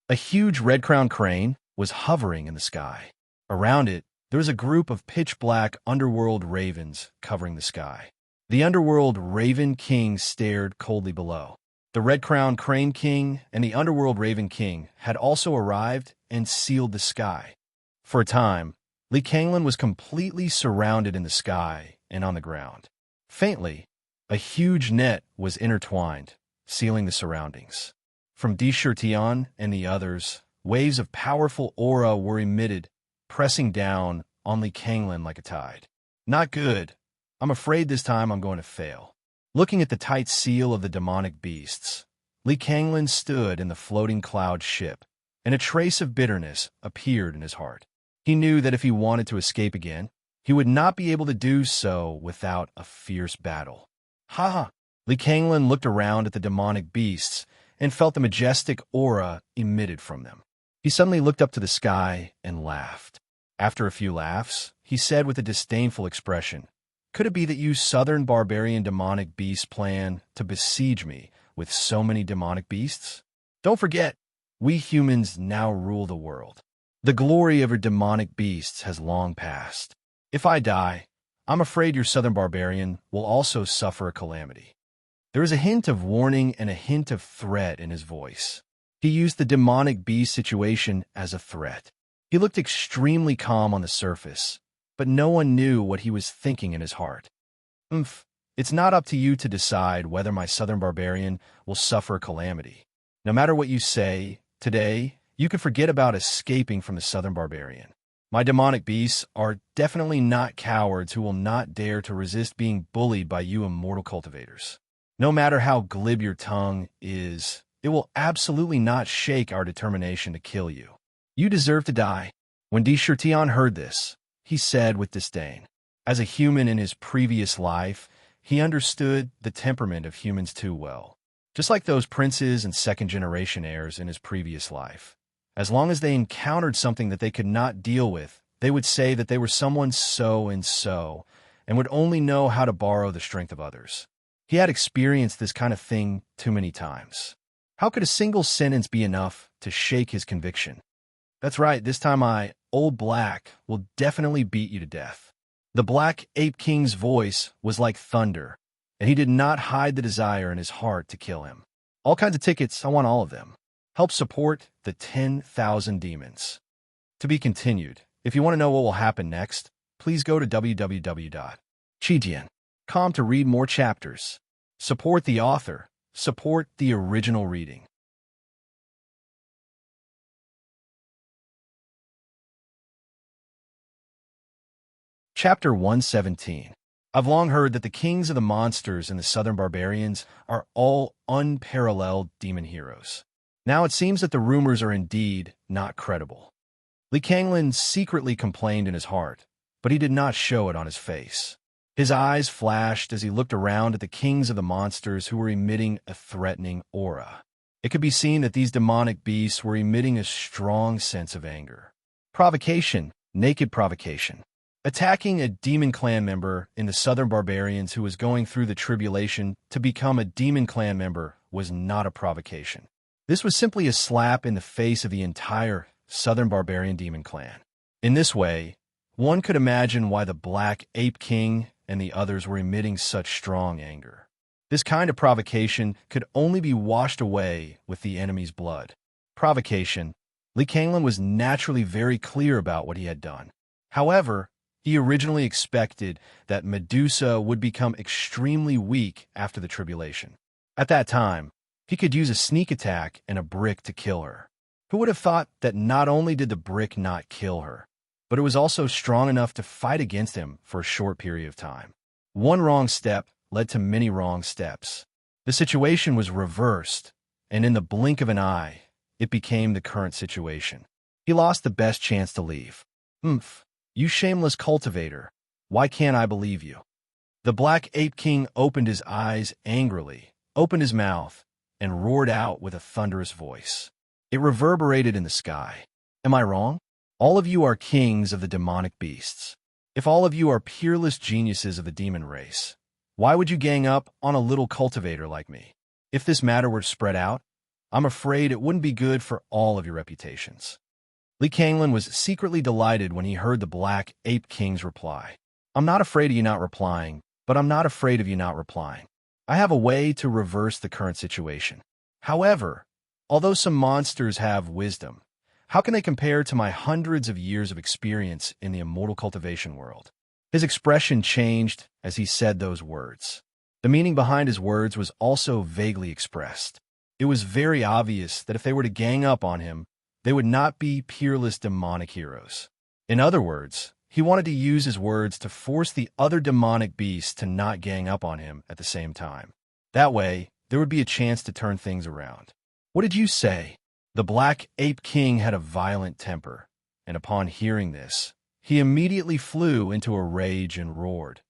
A huge red-crowned crane was hovering in the sky. Around it, there was a group of pitch-black underworld ravens covering the sky. The underworld raven king stared coldly below. The red-crowned crane king and the underworld raven king had also arrived and sealed the sky. For a time, Lee Kanglin was completely surrounded in the sky and on the ground. Faintly, a huge net was intertwined, sealing the surroundings. From Di Shirtian and the others, waves of powerful aura were emitted, pressing down on Lee Kanglin like a tide. Not good. I'm afraid this time I'm going to fail. Looking at the tight seal of the demonic beasts, Lee Kanglin stood in the floating cloud ship, and a trace of bitterness appeared in his heart. He knew that if he wanted to escape again, he would not be able to do so without a fierce battle. Ha ha! Lee Kanglin looked around at the demonic beasts and felt the majestic aura emitted from them. He suddenly looked up to the sky and laughed. After a few laughs, he said with a disdainful expression, "Could it be that you southern barbarian demonic beasts plan to besiege me with so many demonic beasts? Don't forget, we humans now rule the world. The glory of your demonic beasts has long passed. If I die, I'm afraid your southern barbarian will also suffer a calamity." There was a hint of warning and a hint of threat in his voice. He used the demonic beast situation as a threat. He looked extremely calm on the surface, but no one knew what he was thinking in his heart. It's not up to you to decide whether my southern barbarian will suffer a calamity. No matter what you say, today, you can forget about escaping from the southern barbarian. My demonic beasts are definitely not cowards who will not dare to resist being bullied by you immortal cultivators. No matter how glib your tongue is, it will absolutely not shake our determination to kill you. You deserve to die. When Di Shirtian heard this, he said with disdain. As a human in his previous life, he understood the temperament of humans too well. Just like those princes and second-generation heirs in his previous life. As long as they encountered something that they could not deal with, they would say that they were someone so-and-so and would only know how to borrow the strength of others. He had experienced this kind of thing too many times. How could a single sentence be enough to shake his conviction? That's right, this time Old Black, will definitely beat you to death. The Black Ape King's voice was like thunder, and he did not hide the desire in his heart to kill him. All kinds of tickets, I want all of them. Help support the 10,000 demons. To be continued. If you want to know what will happen next, please go to www.chijian.com to read more chapters. Support the author. Support the original reading. Chapter 117. I've long heard that the kings of the monsters and the southern barbarians are all unparalleled demon heroes. Now it seems that the rumors are indeed not credible. Li Kanglin secretly complained in his heart, but he did not show it on his face. His eyes flashed as he looked around at the kings of the monsters who were emitting a threatening aura. It could be seen that these demonic beasts were emitting a strong sense of anger. Provocation, naked provocation. Attacking a demon clan member in the southern barbarians who was going through the tribulation to become a demon clan member was not a provocation. This was simply a slap in the face of the entire southern barbarian demon clan. In this way, one could imagine why the Black Ape King and the others were emitting such strong anger. This kind of provocation could only be washed away with the enemy's blood. Provocation. Li Kanglin was naturally very clear about what he had done. However, he originally expected that Medusa would become extremely weak after the tribulation. At that time, he could use a sneak attack and a brick to kill her. Who would have thought that not only did the brick not kill her, but it was also strong enough to fight against him for a short period of time? One wrong step led to many wrong steps. The situation was reversed, and in the blink of an eye, it became the current situation. He lost the best chance to leave. You shameless cultivator, why can't I believe you? The Black Ape King opened his eyes angrily, opened his mouth, and roared out with a thunderous voice. It reverberated in the sky. Am I wrong? All of you are kings of the demonic beasts. If all of you are peerless geniuses of the demon race, why would you gang up on a little cultivator like me? If this matter were to spread out, I'm afraid it wouldn't be good for all of your reputations. Li Kanglin was secretly delighted when he heard the Black Ape King's reply. I'm not afraid of you not replying, but I'm not afraid of you not replying. I have a way to reverse the current situation. However, although some monsters have wisdom, how can they compare to my hundreds of years of experience in the immortal cultivation world? His expression changed as he said those words. The meaning behind his words was also vaguely expressed. It was very obvious that if they were to gang up on him, they would not be peerless demonic heroes. In other words, he wanted to use his words to force the other demonic beasts to not gang up on him at the same time. That way, there would be a chance to turn things around. What did you say? The Black Ape King had a violent temper, and upon hearing this, he immediately flew into a rage and roared.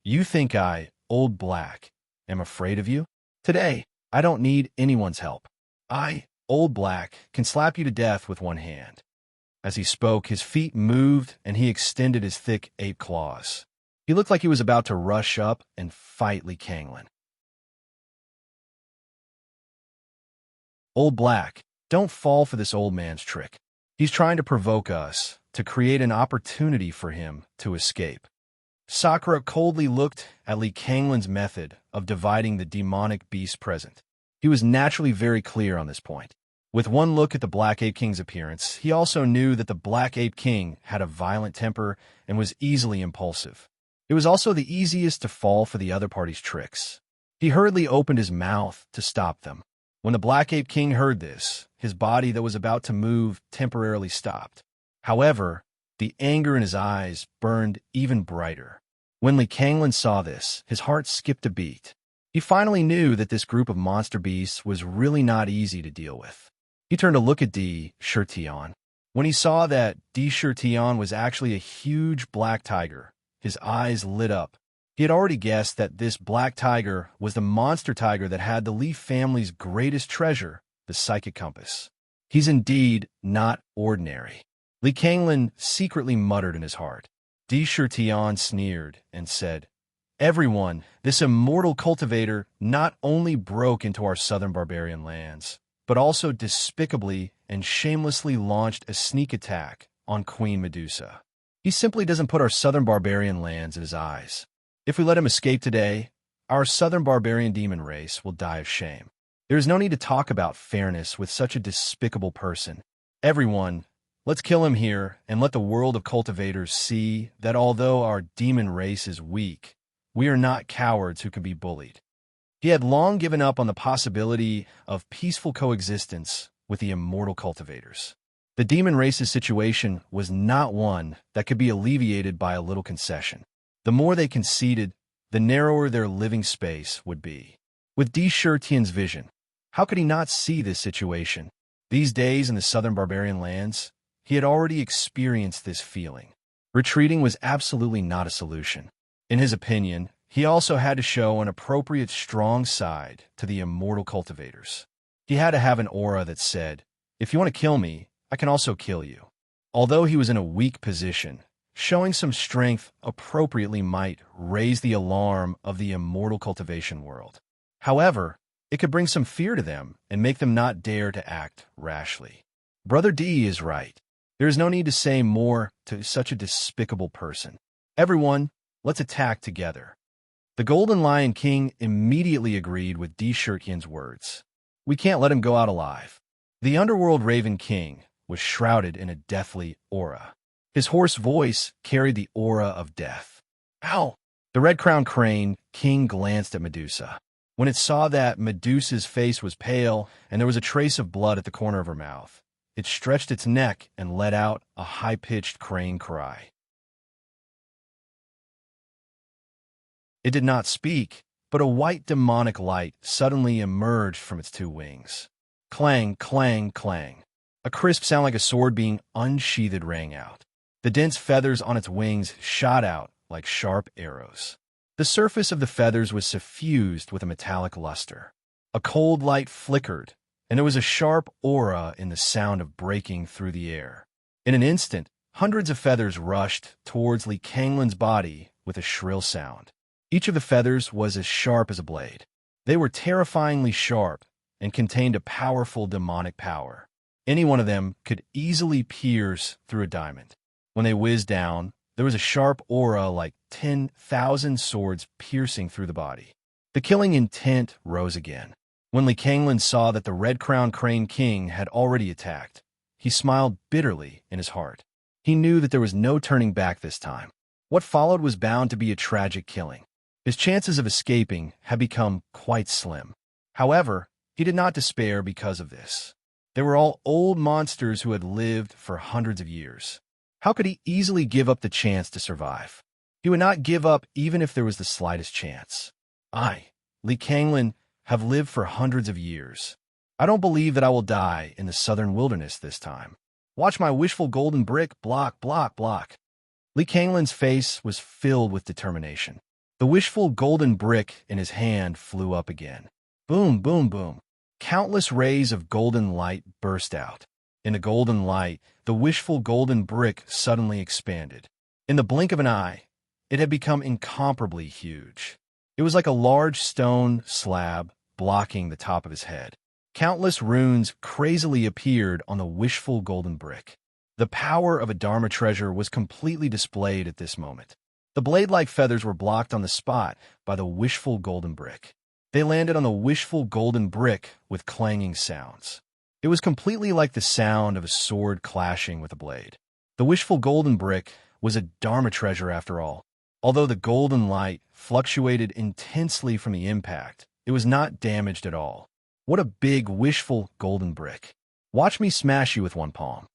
You think I, Old Black, am afraid of you? Today, I don't need anyone's help. I, Old Black, can slap you to death with one hand. As he spoke, his feet moved and he extended his thick ape claws. He looked like he was about to rush up and fight Li Kanglin. Old Black, don't fall for this old man's trick. He's trying to provoke us, to create an opportunity for him to escape. Sakura coldly looked at Li Kanglin's method of dividing the demonic beast present. He was naturally very clear on this point. With one look at the Black Ape King's appearance, he also knew that the Black Ape King had a violent temper and was easily impulsive. It was also the easiest to fall for the other party's tricks. He hurriedly opened his mouth to stop them. When the Black Ape King heard this, his body that was about to move temporarily stopped. However, the anger in his eyes burned even brighter. When Li Kanglin saw this, his heart skipped a beat. He finally knew that this group of monster beasts was really not easy to deal with. He turned to look at D. Shirtion. When he saw that D. Shirtion was actually a huge black tiger, his eyes lit up. He had already guessed that this black tiger was the monster tiger that had the Leaf family's greatest treasure, the psychic compass. He's indeed not ordinary. Li Kanglin secretly muttered in his heart. Di Shirtian sneered and said, Everyone, this immortal cultivator not only broke into our southern barbarian lands, but also despicably and shamelessly launched a sneak attack on Queen Medusa. He simply doesn't put our southern barbarian lands in his eyes. If we let him escape today, our southern barbarian demon race will die of shame. There is no need to talk about fairness with such a despicable person. Everyone, let's kill him here and let the world of cultivators see that although our demon race is weak, we are not cowards who can be bullied. He had long given up on the possibility of peaceful coexistence with the immortal cultivators. The demon race's situation was not one that could be alleviated by a little concession. The more they conceded, the narrower their living space would be. With Di Shirtian's vision, how could he not see this situation? These days in the southern barbarian lands, he had already experienced this feeling. Retreating was absolutely not a solution. In his opinion, he also had to show an appropriate strong side to the immortal cultivators. He had to have an aura that said, if you want to kill me, I can also kill you. Although he was in a weak position, showing some strength appropriately might raise the alarm of the immortal cultivation world. However, it could bring some fear to them and make them not dare to act rashly. Brother D is right. There is no need to say more to such a despicable person. Everyone, let's attack together. The Golden Lion King immediately agreed with Di Shirtian's words. We can't let him go out alive. The underworld Raven King was shrouded in a deathly aura. His hoarse voice carried the aura of death. Ow! The red-crowned crane king glanced at Medusa. When it saw that Medusa's face was pale and there was a trace of blood at the corner of her mouth, it stretched its neck and let out a high-pitched crane cry. It did not speak, but a white demonic light suddenly emerged from its two wings. Clang, clang, clang. A crisp sound like a sword being unsheathed rang out. The dense feathers on its wings shot out like sharp arrows. The surface of the feathers was suffused with a metallic luster. A cold light flickered, and there was a sharp aura in the sound of breaking through the air. In an instant, hundreds of feathers rushed towards Li Kanglin's body with a shrill sound. Each of the feathers was as sharp as a blade. They were terrifyingly sharp and contained a powerful demonic power. Any one of them could easily pierce through a diamond. When they whizzed down, there was a sharp aura like 10,000 swords piercing through the body. The killing intent rose again. When Li Kanglin saw that the red-crowned crane king had already attacked, he smiled bitterly in his heart. He knew that there was no turning back this time. What followed was bound to be a tragic killing. His chances of escaping had become quite slim. However, he did not despair because of this. They were all old monsters who had lived for hundreds of years. How could he easily give up the chance to survive? He would not give up even if there was the slightest chance. I, Li Kanglin, have lived for hundreds of years. I don't believe that I will die in the southern wilderness this time. Watch my wishful golden brick block, block, block. Li Kanglin's face was filled with determination. The wishful golden brick in his hand flew up again. Boom, boom, boom. Countless rays of golden light burst out. In the golden light, the wishful golden brick suddenly expanded. In the blink of an eye, it had become incomparably huge. It was like a large stone slab blocking the top of his head. Countless runes crazily appeared on the wishful golden brick. The power of a Dharma treasure was completely displayed at this moment. The blade-like feathers were blocked on the spot by the wishful golden brick. They landed on the wishful golden brick with clanging sounds. It was completely like the sound of a sword clashing with a blade. The wishful golden brick was a Dharma treasure after all. Although the golden light fluctuated intensely from the impact, it was not damaged at all. What a big, wishful golden brick. Watch me smash you with one palm.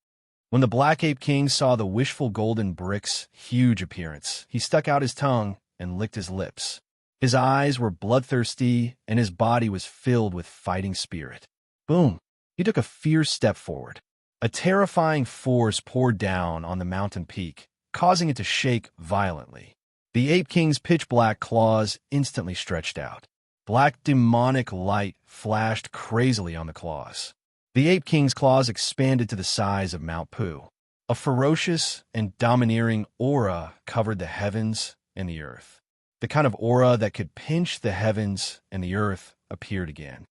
When the Black Ape King saw the wishful golden brick's huge appearance, he stuck out his tongue and licked his lips. His eyes were bloodthirsty, and his body was filled with fighting spirit. Boom! He took a fierce step forward. A terrifying force poured down on the mountain peak, causing it to shake violently. The Ape King's pitch-black claws instantly stretched out. Black demonic light flashed crazily on the claws. The Ape King's claws expanded to the size of Mount Pu. A ferocious and domineering aura covered the heavens and the earth. The kind of aura that could pinch the heavens and the earth appeared again.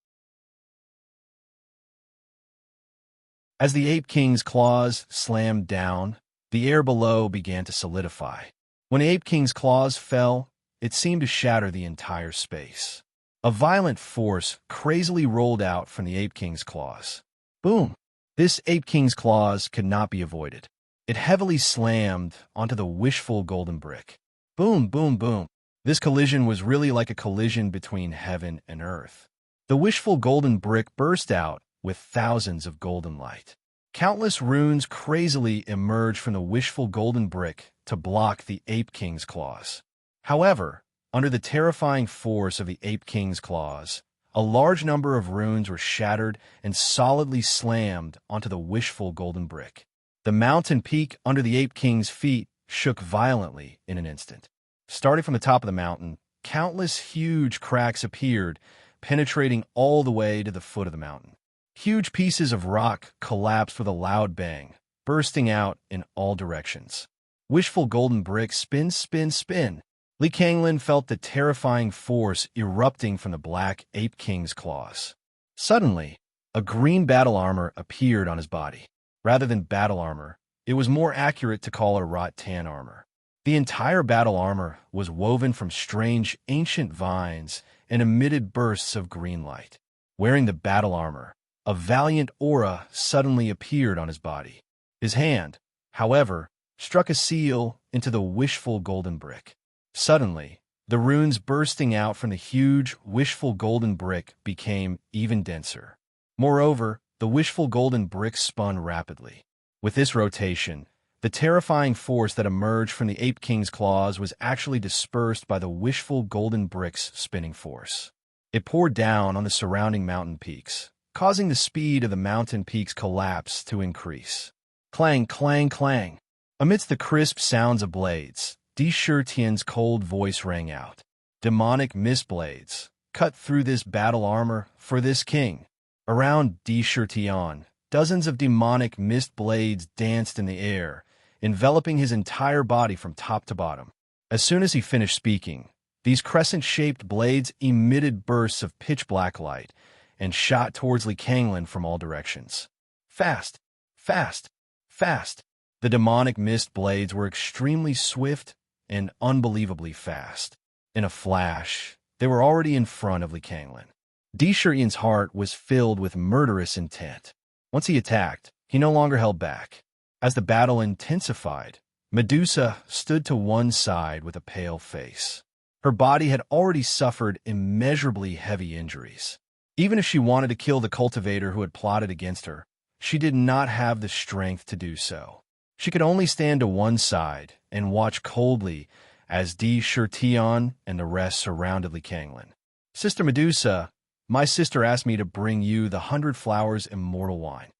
As the Ape King's claws slammed down, the air below began to solidify. When the Ape King's claws fell, it seemed to shatter the entire space. A violent force crazily rolled out from the Ape King's claws. Boom! This Ape King's claws could not be avoided. It heavily slammed onto the wishful golden brick. Boom, boom, boom. This collision was really like a collision between heaven and earth. The wishful golden brick burst out with thousands of golden light. Countless runes crazily emerged from the wishful golden brick to block the Ape King's claws. However, under the terrifying force of the Ape King's claws, a large number of runes were shattered and solidly slammed onto the wishful golden brick. The mountain peak under the Ape King's feet shook violently in an instant. Starting from the top of the mountain, countless huge cracks appeared, penetrating all the way to the foot of the mountain. Huge pieces of rock collapsed with a loud bang, bursting out in all directions. Wishful golden brick spin, spin, spin. Li Kanglin felt the terrifying force erupting from the black Ape King's claws. Suddenly, a green battle armor appeared on his body. Rather than battle armor, it was more accurate to call it rattan armor. The entire battle armor was woven from strange ancient vines and emitted bursts of green light. Wearing the battle armor, a valiant aura suddenly appeared on his body. His hand, however, struck a seal into the wishful golden brick. Suddenly, the runes bursting out from the huge, wishful golden brick became even denser. Moreover, the wishful golden brick spun rapidly. With this rotation, the terrifying force that emerged from the Ape King's claws was actually dispersed by the wishful golden brick's spinning force. It poured down on the surrounding mountain peaks, causing the speed of the mountain peaks' collapse to increase. Clang, clang, clang. Amidst the crisp sounds of blades, Di Shirtian's cold voice rang out. Demonic mist blades, cut through this battle armor for this king. Around Di Shirtian, dozens of demonic mist blades danced in the air, enveloping his entire body from top to bottom. As soon as he finished speaking, these crescent-shaped blades emitted bursts of pitch-black light and shot towards Li Kanglin from all directions. Fast, fast, fast. The demonic mist blades were extremely swift and unbelievably fast. In a flash, they were already in front of Li Kanglin. Di Shirtian's heart was filled with murderous intent. Once he attacked, he no longer held back. As the battle intensified, Medusa stood to one side with a pale face. Her body had already suffered immeasurably heavy injuries. Even if she wanted to kill the cultivator who had plotted against her, she did not have the strength to do so. She could only stand to one side and watch coldly as Di Shirtian and the rest surrounded Li Kanglin. Sister Medusa, my sister asked me to bring you the 100 Flowers Immortal Wine.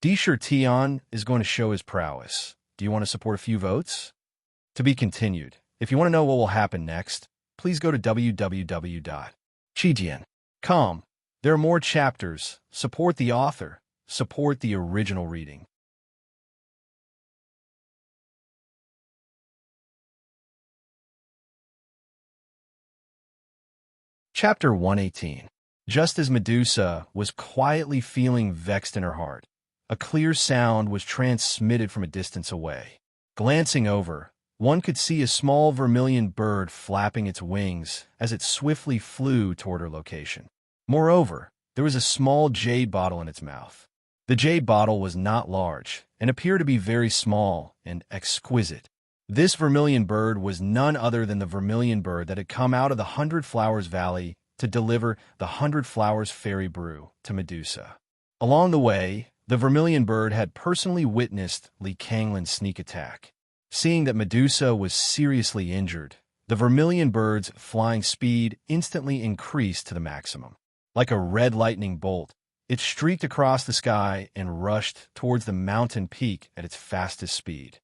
Di Shirtian is going to show his prowess. Do you want to support a few votes? To be continued. If you want to know what will happen next, please go to www.chijian.com. There are more chapters. Support the author. Support the original reading. Chapter 118. Just as Medusa was quietly feeling vexed in her heart, a clear sound was transmitted from a distance away. Glancing over, one could see a small vermilion bird flapping its wings as it swiftly flew toward her location. Moreover, there was a small jade bottle in its mouth. The jade bottle was not large and appeared to be very small and exquisite. This vermilion bird was none other than the vermilion bird that had come out of the 100 Flowers Valley to deliver the 100 Flowers Fairy Brew to Medusa. Along the way, the vermilion bird had personally witnessed Li Kanglin's sneak attack. Seeing that Medusa was seriously injured, the vermilion bird's flying speed instantly increased to the maximum. Like a red lightning bolt, it streaked across the sky and rushed towards the mountain peak at its fastest speed.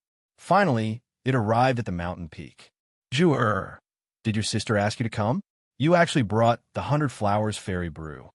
Finally, it arrived at the mountain peak. Zhu, did your sister ask you to come? You actually brought the 100 Flowers Fairy Brew.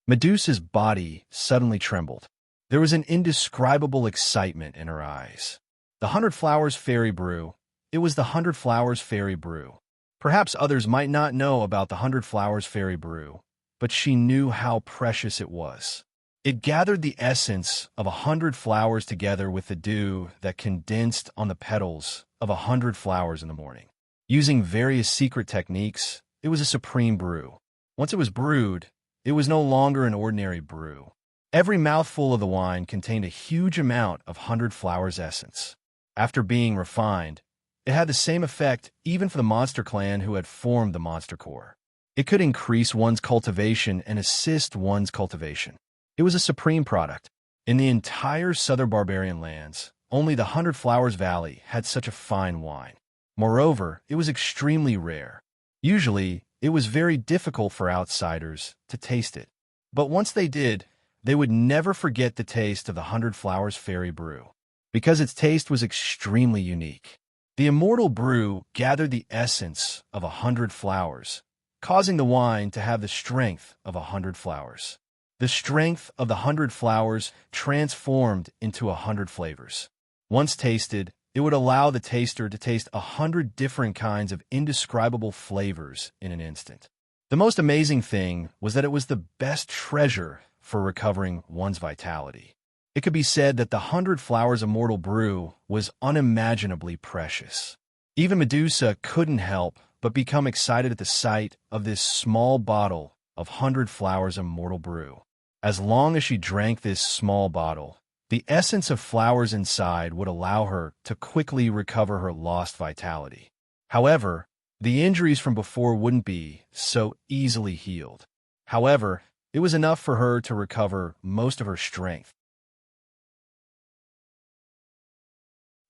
Medusa's body suddenly trembled. There was an indescribable excitement in her eyes. The 100 Flowers Fairy Brew. It was the 100 Flowers Fairy Brew. Perhaps others might not know about the 100 Flowers Fairy Brew, but she knew how precious it was. It gathered the essence of 100 flowers together with the dew that condensed on the petals of 100 flowers in the morning. Using various secret techniques, it was a supreme brew. Once it was brewed, it was no longer an ordinary brew. Every mouthful of the wine contained a huge amount of 100 flowers essence. After being refined, it had the same effect even for the monster clan who had formed the monster core. It could increase one's cultivation and assist one's cultivation. It was a supreme product. In the entire southern barbarian lands, only the 100 Flowers Valley had such a fine wine. Moreover, it was extremely rare. Usually, it was very difficult for outsiders to taste it. But once they did, they would never forget the taste of the 100 Flowers Fairy Brew, because its taste was extremely unique. The immortal brew gathered the essence of 100 flowers, causing the wine to have the strength of 100 flowers. The strength of the 100 flowers transformed into 100 flavors. Once tasted, it would allow the taster to taste 100 different kinds of indescribable flavors in an instant. The most amazing thing was that it was the best treasure for recovering one's vitality. It could be said that the 100 Flowers Immortal Brew was unimaginably precious. Even Medusa couldn't help but become excited at the sight of this small bottle of 100 Flowers Immortal Brew. As long as she drank this small bottle, the essence of flowers inside would allow her to quickly recover her lost vitality. However, the injuries from before wouldn't be so easily healed. However, it was enough for her to recover most of her strength.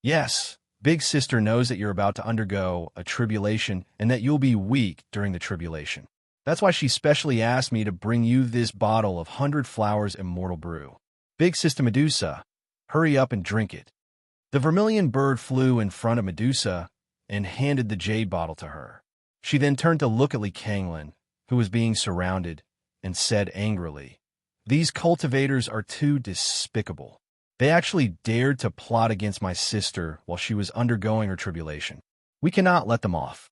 Yes, Big Sister knows that you're about to undergo a tribulation and that you'll be weak during the tribulation. That's why she specially asked me to bring you this bottle of 100 Flowers Immortal Brew. Big Sister Medusa, hurry up and drink it. The vermilion bird flew in front of Medusa and handed the jade bottle to her. She then turned to look at Lee Kanglin, who was being surrounded, and said angrily, "These cultivators are too despicable. They actually dared to plot against my sister while she was undergoing her tribulation. We cannot let them off."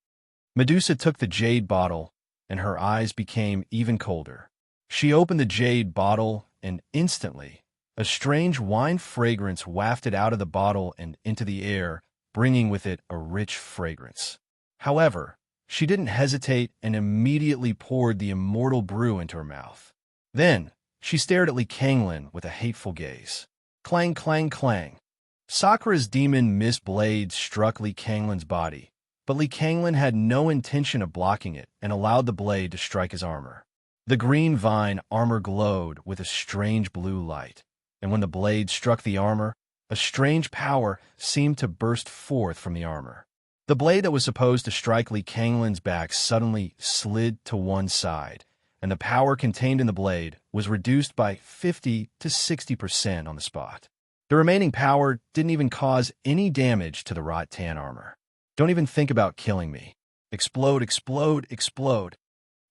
Medusa took the jade bottle, and her eyes became even colder. She opened the jade bottle, and instantly, a strange wine fragrance wafted out of the bottle and into the air, bringing with it a rich fragrance. However, she didn't hesitate and immediately poured the immortal brew into her mouth. Then, she stared at Lee Kanglin with a hateful gaze. Clang, clang, clang. Sakura's demon mist blade struck Lee Kanglin's body, but Lee Kanglin had no intention of blocking it and allowed the blade to strike his armor. The green vine armor glowed with a strange blue light, and when the blade struck the armor, a strange power seemed to burst forth from the armor. The blade that was supposed to strike Lee Kanglin's back suddenly slid to one side, and the power contained in the blade was reduced by 50 to 60% on the spot. The remaining power didn't even cause any damage to the Rot-Tan armor. Don't even think about killing me. Explode, explode, explode.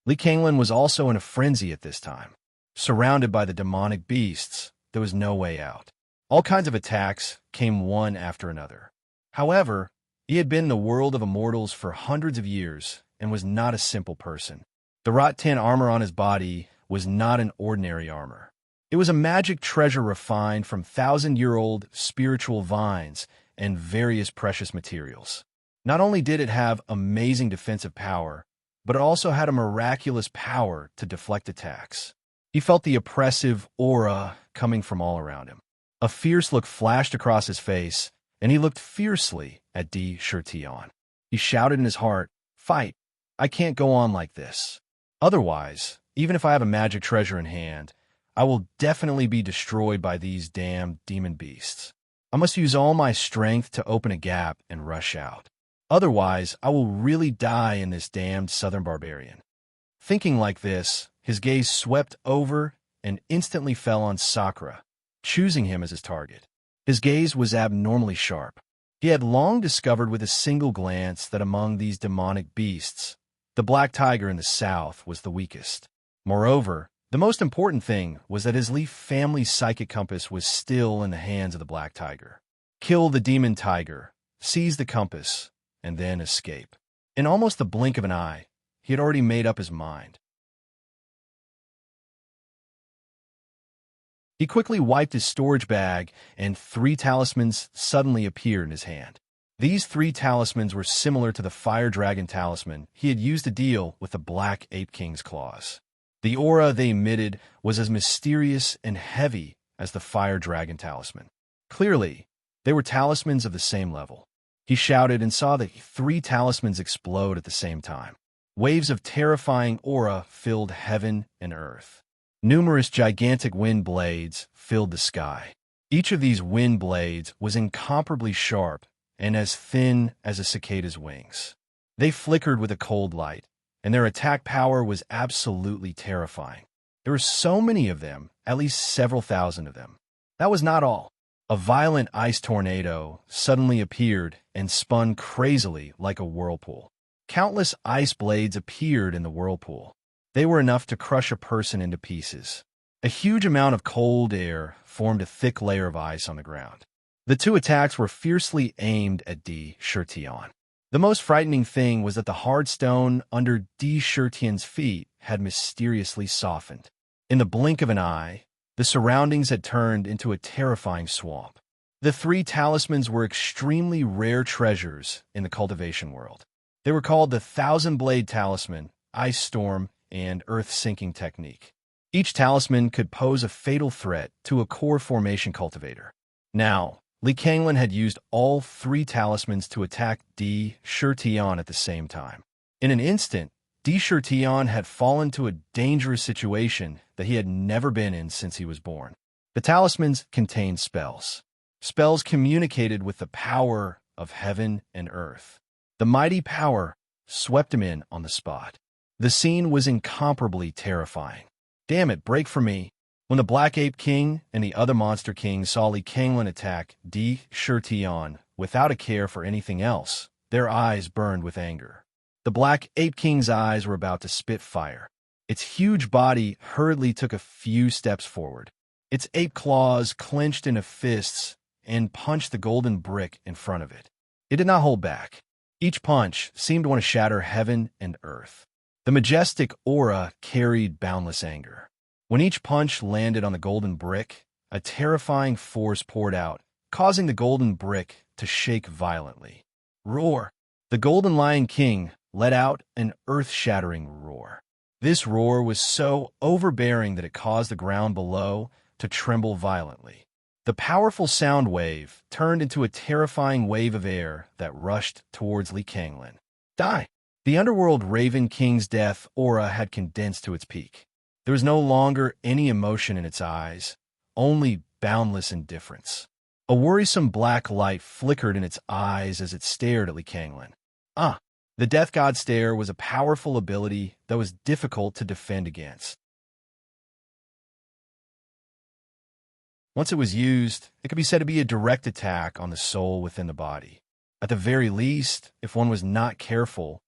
Lee Kanglin was also in a frenzy at this time. Surrounded by the demonic beasts, there was no way out. All kinds of attacks came one after another. However, he had been in the world of immortals for hundreds of years and was not a simple person. The Rot-Tan armor on his body was not an ordinary armor. It was a magic treasure refined from 1,000-year-old spiritual vines and various precious materials. Not only did it have amazing defensive power, but it also had a miraculous power to deflect attacks. He felt the oppressive aura coming from all around him. A fierce look flashed across his face, and he looked fiercely at D. Shirtion. He shouted in his heart, "Fight! I can't go on like this. Otherwise, even if I have a magic treasure in hand, I will definitely be destroyed by these damned demon beasts. I must use all my strength to open a gap and rush out. Otherwise, I will really die in this damned southern barbarian." Thinking like this, his gaze swept over and instantly fell on Sakura, choosing him as his target. His gaze was abnormally sharp. He had long discovered with a single glance that among these demonic beasts, the black tiger in the south was the weakest. Moreover, the most important thing was that his Leaf family's psychic compass was still in the hands of the black tiger. Kill the demon tiger, seize the compass, and then escape. In almost the blink of an eye, he had already made up his mind. He quickly wiped his storage bag, and 3 talismans suddenly appeared in his hand. These 3 talismans were similar to the fire dragon talisman he had used to deal with the Black Ape King's claws. The aura they emitted was as mysterious and heavy as the fire dragon talisman. Clearly, they were talismans of the same level. He shouted and saw the 3 talismans explode at the same time. Waves of terrifying aura filled heaven and earth. Numerous gigantic wind blades filled the sky. Each of these wind blades was incomparably sharp and as thin as a cicada's wings. They flickered with a cold light, and their attack power was absolutely terrifying. There were so many of them, at least several thousand of them. That was not all. A violent ice tornado suddenly appeared and spun crazily like a whirlpool. Countless ice blades appeared in the whirlpool. They were enough to crush a person into pieces. A huge amount of cold air formed a thick layer of ice on the ground. The 2 attacks were fiercely aimed at D. Shirtion. The most frightening thing was that the hard stone under D. Shirtion's feet had mysteriously softened. In the blink of an eye, the surroundings had turned into a terrifying swamp. The 3 talismans were extremely rare treasures in the cultivation world. They were called the Thousand Blade Talisman, Ice Storm, and Earth Sinking Technique. Each talisman could pose a fatal threat to a core formation cultivator. Now, Li Kanglin had used all 3 talismans to attack D. Shirtion at the same time. In an instant, D. Shirtion had fallen to a dangerous situation that he had never been in since he was born. The talismans contained spells. Spells communicated with the power of heaven and earth. The mighty power swept him in on the spot. The scene was incomparably terrifying. Damn it, break for me. When the Black Ape King and the other Monster Kings saw Li Kanglin attack D. Shirtion without a care for anything else, their eyes burned with anger. The Black Ape King's eyes were about to spit fire. Its huge body hurriedly took a few steps forward. Its ape claws clenched into fists and punched the golden brick in front of it. It did not hold back. Each punch seemed to want to shatter heaven and earth. The majestic aura carried boundless anger. When each punch landed on the golden brick, a terrifying force poured out, causing the golden brick to shake violently. Roar! The Golden Lion King let out an earth-shattering roar. This roar was so overbearing that it caused the ground below to tremble violently. The powerful sound wave turned into a terrifying wave of air that rushed towards Li Kanglin. Die! The Underworld Raven King's death aura had condensed to its peak. There was no longer any emotion in its eyes, only boundless indifference. A worrisome black light flickered in its eyes as it stared at Li Kanglin. The Death God Stare was a powerful ability that was difficult to defend against. Once it was used, it could be said to be a direct attack on the soul within the body. At the very least, if one was not careful,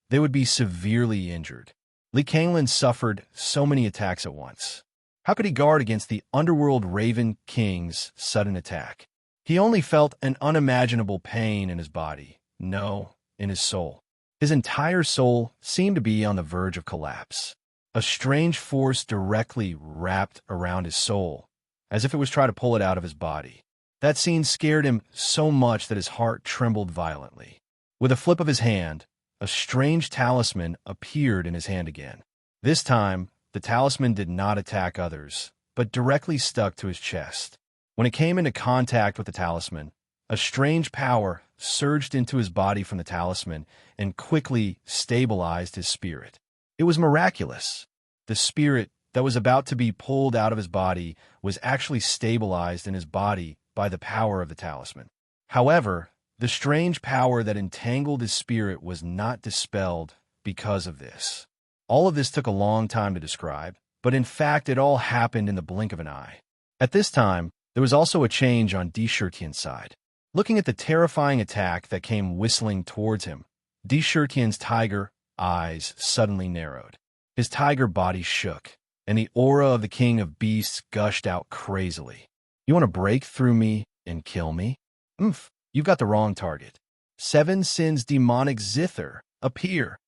they would be severely injured. Li Kanglin suffered so many attacks at once. How could he guard against the Underworld Raven King's sudden attack? He only felt an unimaginable pain in his body, no, in his soul. His entire soul seemed to be on the verge of collapse. A strange force directly wrapped around his soul, as if it was trying to pull it out of his body. That scene scared him so much that his heart trembled violently. With a flip of his hand, a strange talisman appeared in his hand again. This time, the talisman did not attack others, but directly stuck to his chest. When it came into contact with the talisman, a strange power surged into his body from the talisman and quickly stabilized his spirit. It was miraculous. The spirit that was about to be pulled out of his body was actually stabilized in his body by the power of the talisman. However, the strange power that entangled his spirit was not dispelled because of this. All of this took a long time to describe, but in fact it all happened in the blink of an eye. At this time, there was also a change on D. Shirtion's side. Looking at the terrifying attack that came whistling towards him, Di Shirtian's tiger eyes suddenly narrowed. His tiger body shook, and the aura of the king of beasts gushed out crazily. You want to break through me and kill me? You've got the wrong target. Seven Sins demonic zither, appear.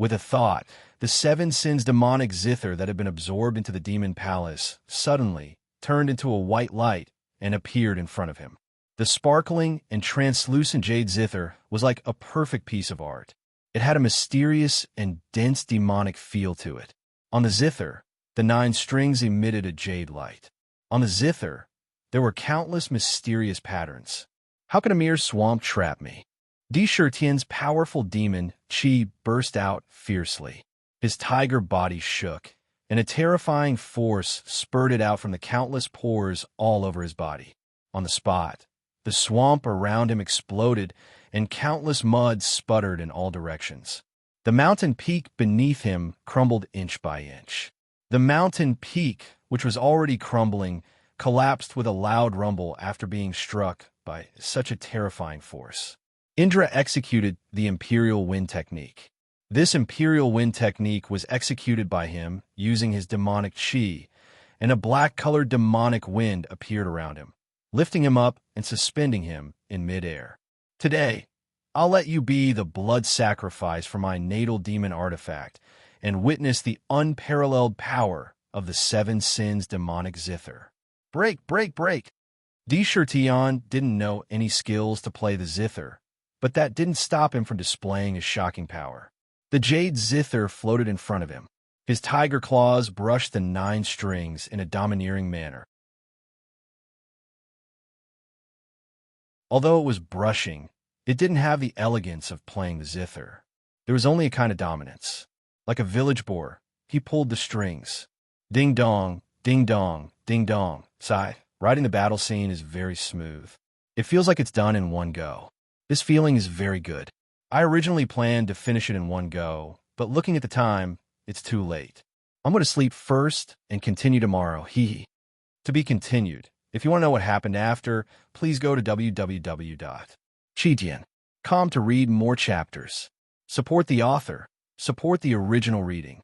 With a thought, the Seven Sins demonic zither that had been absorbed into the demon palace suddenly turned into a white light and appeared in front of him. The sparkling and translucent jade zither was like a perfect piece of art. It had a mysterious and dense demonic feel to it. On the zither, the 9 strings emitted a jade light. On the zither, there were countless mysterious patterns. How could a mere swamp trap me? Di Shirtian's powerful demon, Qi, burst out fiercely. His tiger body shook, and a terrifying force spurted out from the countless pores all over his body. On the spot, the swamp around him exploded, and countless mud sputtered in all directions. The mountain peak beneath him crumbled inch by inch. The mountain peak, which was already crumbling, collapsed with a loud rumble after being struck by such a terrifying force. Indra executed the Imperial Wind Technique. This Imperial Wind Technique was executed by him using his demonic Qi, and a black-colored demonic wind appeared around him, lifting him up and suspending him in midair. Today, I'll let you be the blood sacrifice for my natal demon artifact and witness the unparalleled power of the 7 Sins demonic zither. Break, break, break! Di Shirtian didn't know any skills to play the zither, but that didn't stop him from displaying his shocking power. The jade zither floated in front of him. His tiger claws brushed the 9 strings in a domineering manner. Although it was brushing, it didn't have the elegance of playing the zither. There was only a kind of dominance. Like a village boar, he pulled the strings. Ding-dong, ding-dong, ding-dong. Sigh. Riding the battle scene is very smooth. It feels like it's done in one go. This feeling is very good. I originally planned to finish it in one go, but looking at the time, it's too late. I'm going to sleep first and continue tomorrow. Hee hee. To be continued. If you want to know what happened after, please go to www.chijian.com to read more chapters. Support the author. Support the original reading.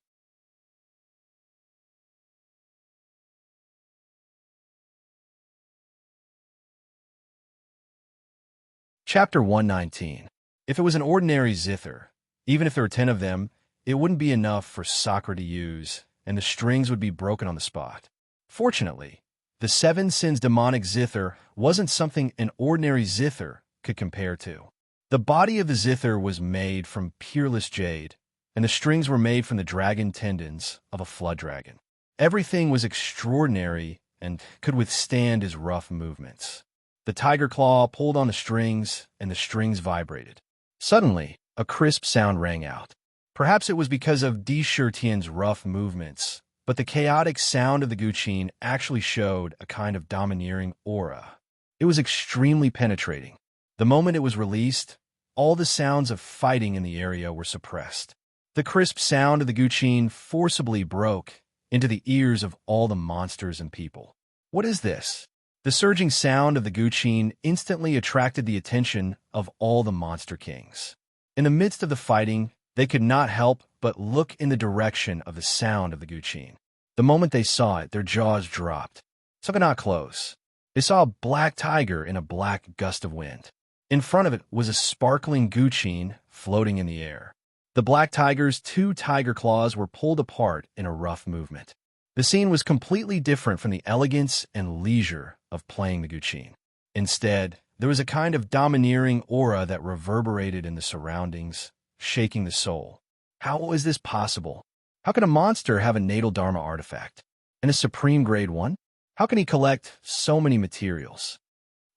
Chapter 119. If it was an ordinary zither, even if there were 10 of them, it wouldn't be enough for Sakura to use, and the strings would be broken on the spot. Fortunately, the 7 Sins demonic zither wasn't something an ordinary zither could compare to. The body of the zither was made from peerless jade, and the strings were made from the dragon tendons of a flood dragon. Everything was extraordinary and could withstand his rough movements. The tiger claw pulled on the strings, and the strings vibrated. Suddenly, a crisp sound rang out. Perhaps it was because of Di Shirtian's rough movements, but the chaotic sound of the guqin actually showed a kind of domineering aura. It was extremely penetrating. The moment it was released, all the sounds of fighting in the area were suppressed. The crisp sound of the guqin forcibly broke into the ears of all the monsters and people. What is this? The surging sound of the guqin instantly attracted the attention of all the monster kings. In the midst of the fighting, they could not help but look in the direction of the sound of the guqin. The moment they saw it, their jaws dropped. So not close. They saw a black tiger in a black gust of wind. In front of it was a sparkling guqin floating in the air. The black tiger's 2 tiger claws were pulled apart in a rough movement. The scene was completely different from the elegance and leisure of playing the guqin. Instead, there was a kind of domineering aura that reverberated in the surroundings, shaking the soul. How was this possible? How can a monster have a natal dharma artifact? And a supreme grade one? How can he collect so many materials?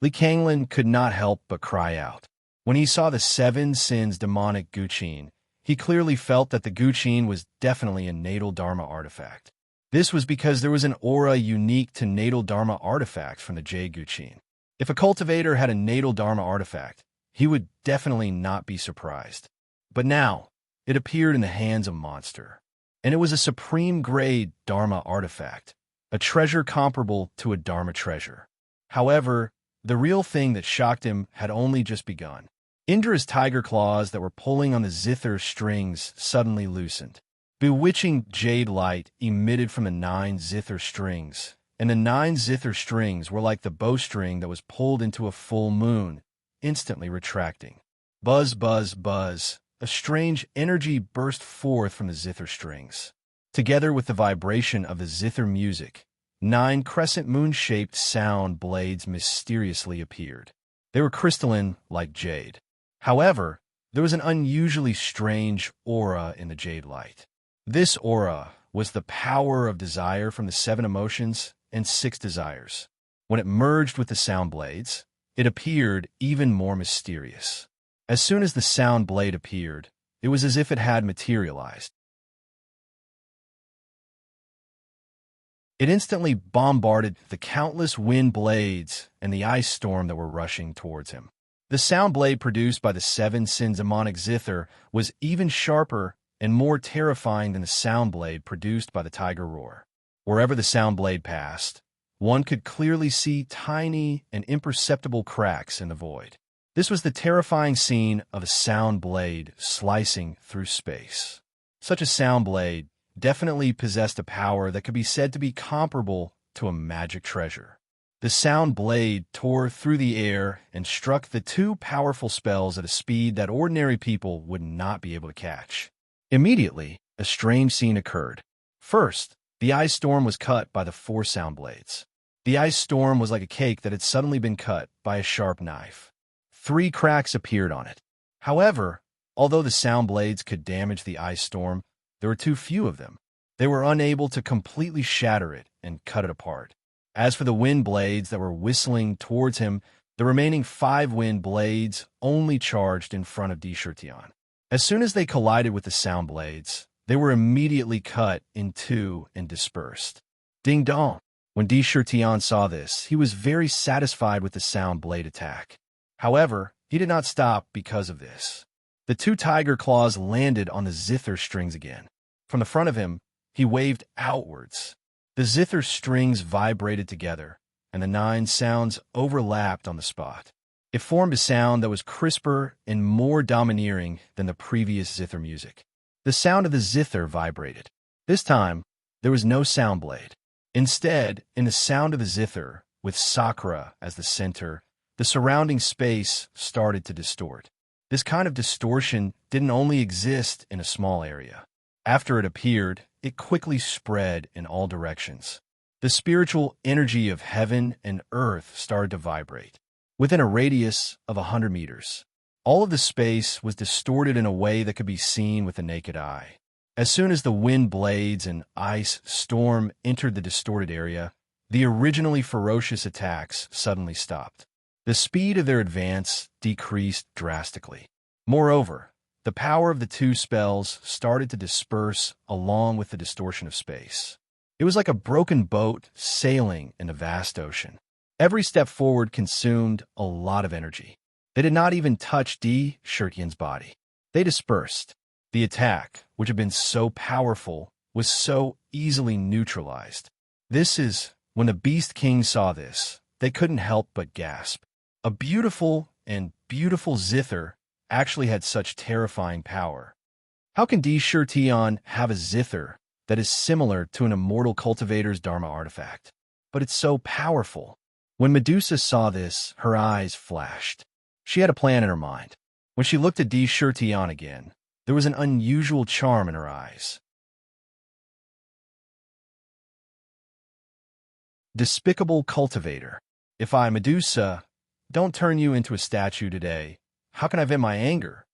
Li Kanglin could not help but cry out. When he saw the 7 Sins demonic guqin, he clearly felt that the guqin was definitely a natal dharma artifact. This was because there was an aura unique to natal dharma artifacts from the jade guqin. If a cultivator had a natal dharma artifact, he would definitely not be surprised. But now, it appeared in the hands of monster. And it was a supreme grade dharma artifact, a treasure comparable to a dharma treasure. However, the real thing that shocked him had only just begun. Indra's tiger claws that were pulling on the zither strings suddenly loosened. Bewitching jade light emitted from the 9 zither strings, and the 9 zither strings were like the bowstring that was pulled into a full moon, instantly retracting. Buzz, buzz, buzz. A strange energy burst forth from the zither strings. Together with the vibration of the zither music, 9 crescent moon-shaped sound blades mysteriously appeared. They were crystalline like jade. However, there was an unusually strange aura in the jade light. This aura was the power of desire from the 7 emotions and 6 desires. When it merged with the sound blades, it appeared even more mysterious. As soon as the sound blade appeared, it was as if it had materialized. It instantly bombarded the countless wind blades and the ice storm that were rushing towards him. The sound blade produced by the 7 demonic zither was even sharper and more terrifying than the sound blade produced by the tiger roar. Wherever the sound blade passed, one could clearly see tiny and imperceptible cracks in the void. This was the terrifying scene of a sound blade slicing through space. Such a sound blade definitely possessed a power that could be said to be comparable to a magic treasure. The sound blade tore through the air and struck the 2 powerful spells at a speed that ordinary people would not be able to catch. Immediately, a strange scene occurred. First, the ice storm was cut by the 4 sound blades. The ice storm was like a cake that had suddenly been cut by a sharp knife. 3 cracks appeared on it. However, although the sound blades could damage the ice storm, there were too few of them. They were unable to completely shatter it and cut it apart. As for the wind blades that were whistling towards him, the remaining 5 wind blades only charged in front of Dishurtian. As soon as they collided with the sound blades, they were immediately cut in 2 and dispersed. Ding dong! When Dishurtian saw this, he was very satisfied with the sound blade attack. However, he did not stop because of this. The 2 tiger claws landed on the zither strings again. From the front of him, he waved outwards. The zither strings vibrated together, and the 9 sounds overlapped on the spot. It formed a sound that was crisper and more domineering than the previous zither music. The sound of the zither vibrated. This time, there was no sound blade. Instead, in the sound of the zither, with Sakura as the center, the surrounding space started to distort. This kind of distortion didn't only exist in a small area. After it appeared, it quickly spread in all directions. The spiritual energy of heaven and earth started to vibrate. Within a radius of 100 meters, all of the space was distorted in a way that could be seen with the naked eye. As soon as the wind blades and ice storm entered the distorted area, the originally ferocious attacks suddenly stopped. The speed of their advance decreased drastically. Moreover, the power of the 2 spells started to disperse along with the distortion of space. It was like a broken boat sailing in a vast ocean. Every step forward consumed a lot of energy. They did not even touch Dishurtian's body. They dispersed. The attack, which had been so powerful, was so easily neutralized. This is when the Beast King saw this. They couldn't help but gasp. A beautiful zither actually had such terrifying power. How can Dishurtian have a zither that is similar to an immortal cultivator's Dharma artifact? But it's so powerful. When Medusa saw this, her eyes flashed. She had a plan in her mind. When she looked at Dishurtian again, there was an unusual charm in her eyes. Despicable cultivator. If I, Medusa, don't turn you into a statue today, how can I vent my anger?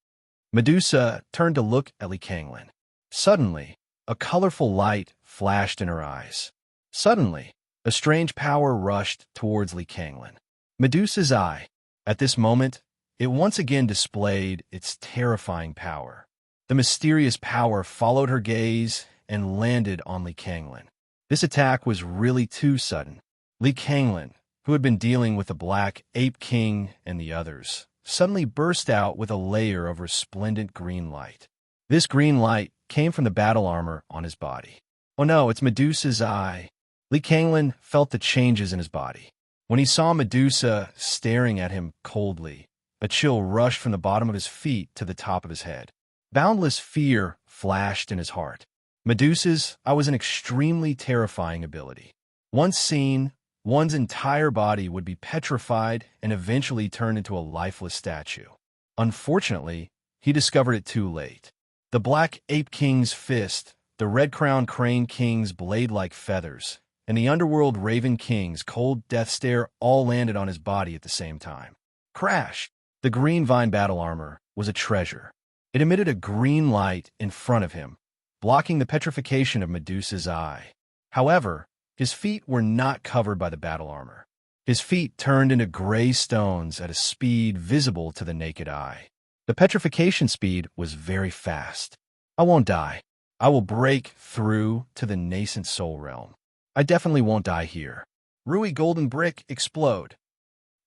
Medusa turned to look at Likanglin. Suddenly, a colorful light flashed in her eyes. Suddenly, a strange power rushed towards Likanglin. Medusa's eye. At this moment, it once again displayed its terrifying power. The mysterious power followed her gaze and landed on Likanglin. This attack was really too sudden. Likanglin, who had been dealing with the Black Ape King and the others, suddenly burst out with a layer of resplendent green light. This green light came from the battle armor on his body. Oh no, it's Medusa's eye. Likanglin felt the changes in his body. When he saw Medusa staring at him coldly, a chill rushed from the bottom of his feet to the top of his head. Boundless fear flashed in his heart. Medusa's was an extremely terrifying ability. Once seen, one's entire body would be petrified and eventually turned into a lifeless statue. Unfortunately, he discovered it too late. The Black Ape King's fist, the Red-Crowned Crane King's blade like feathers, and the Underworld Raven King's cold death stare all landed on his body at the same time. Crash! The green vine battle armor was a treasure. It emitted a green light in front of him, blocking the petrification of Medusa's eye. However, his feet were not covered by the battle armor. His feet turned into gray stones at a speed visible to the naked eye. The petrification speed was very fast. I won't die. I will break through to the nascent soul realm. I definitely won't die here. Rui Golden Brick explode.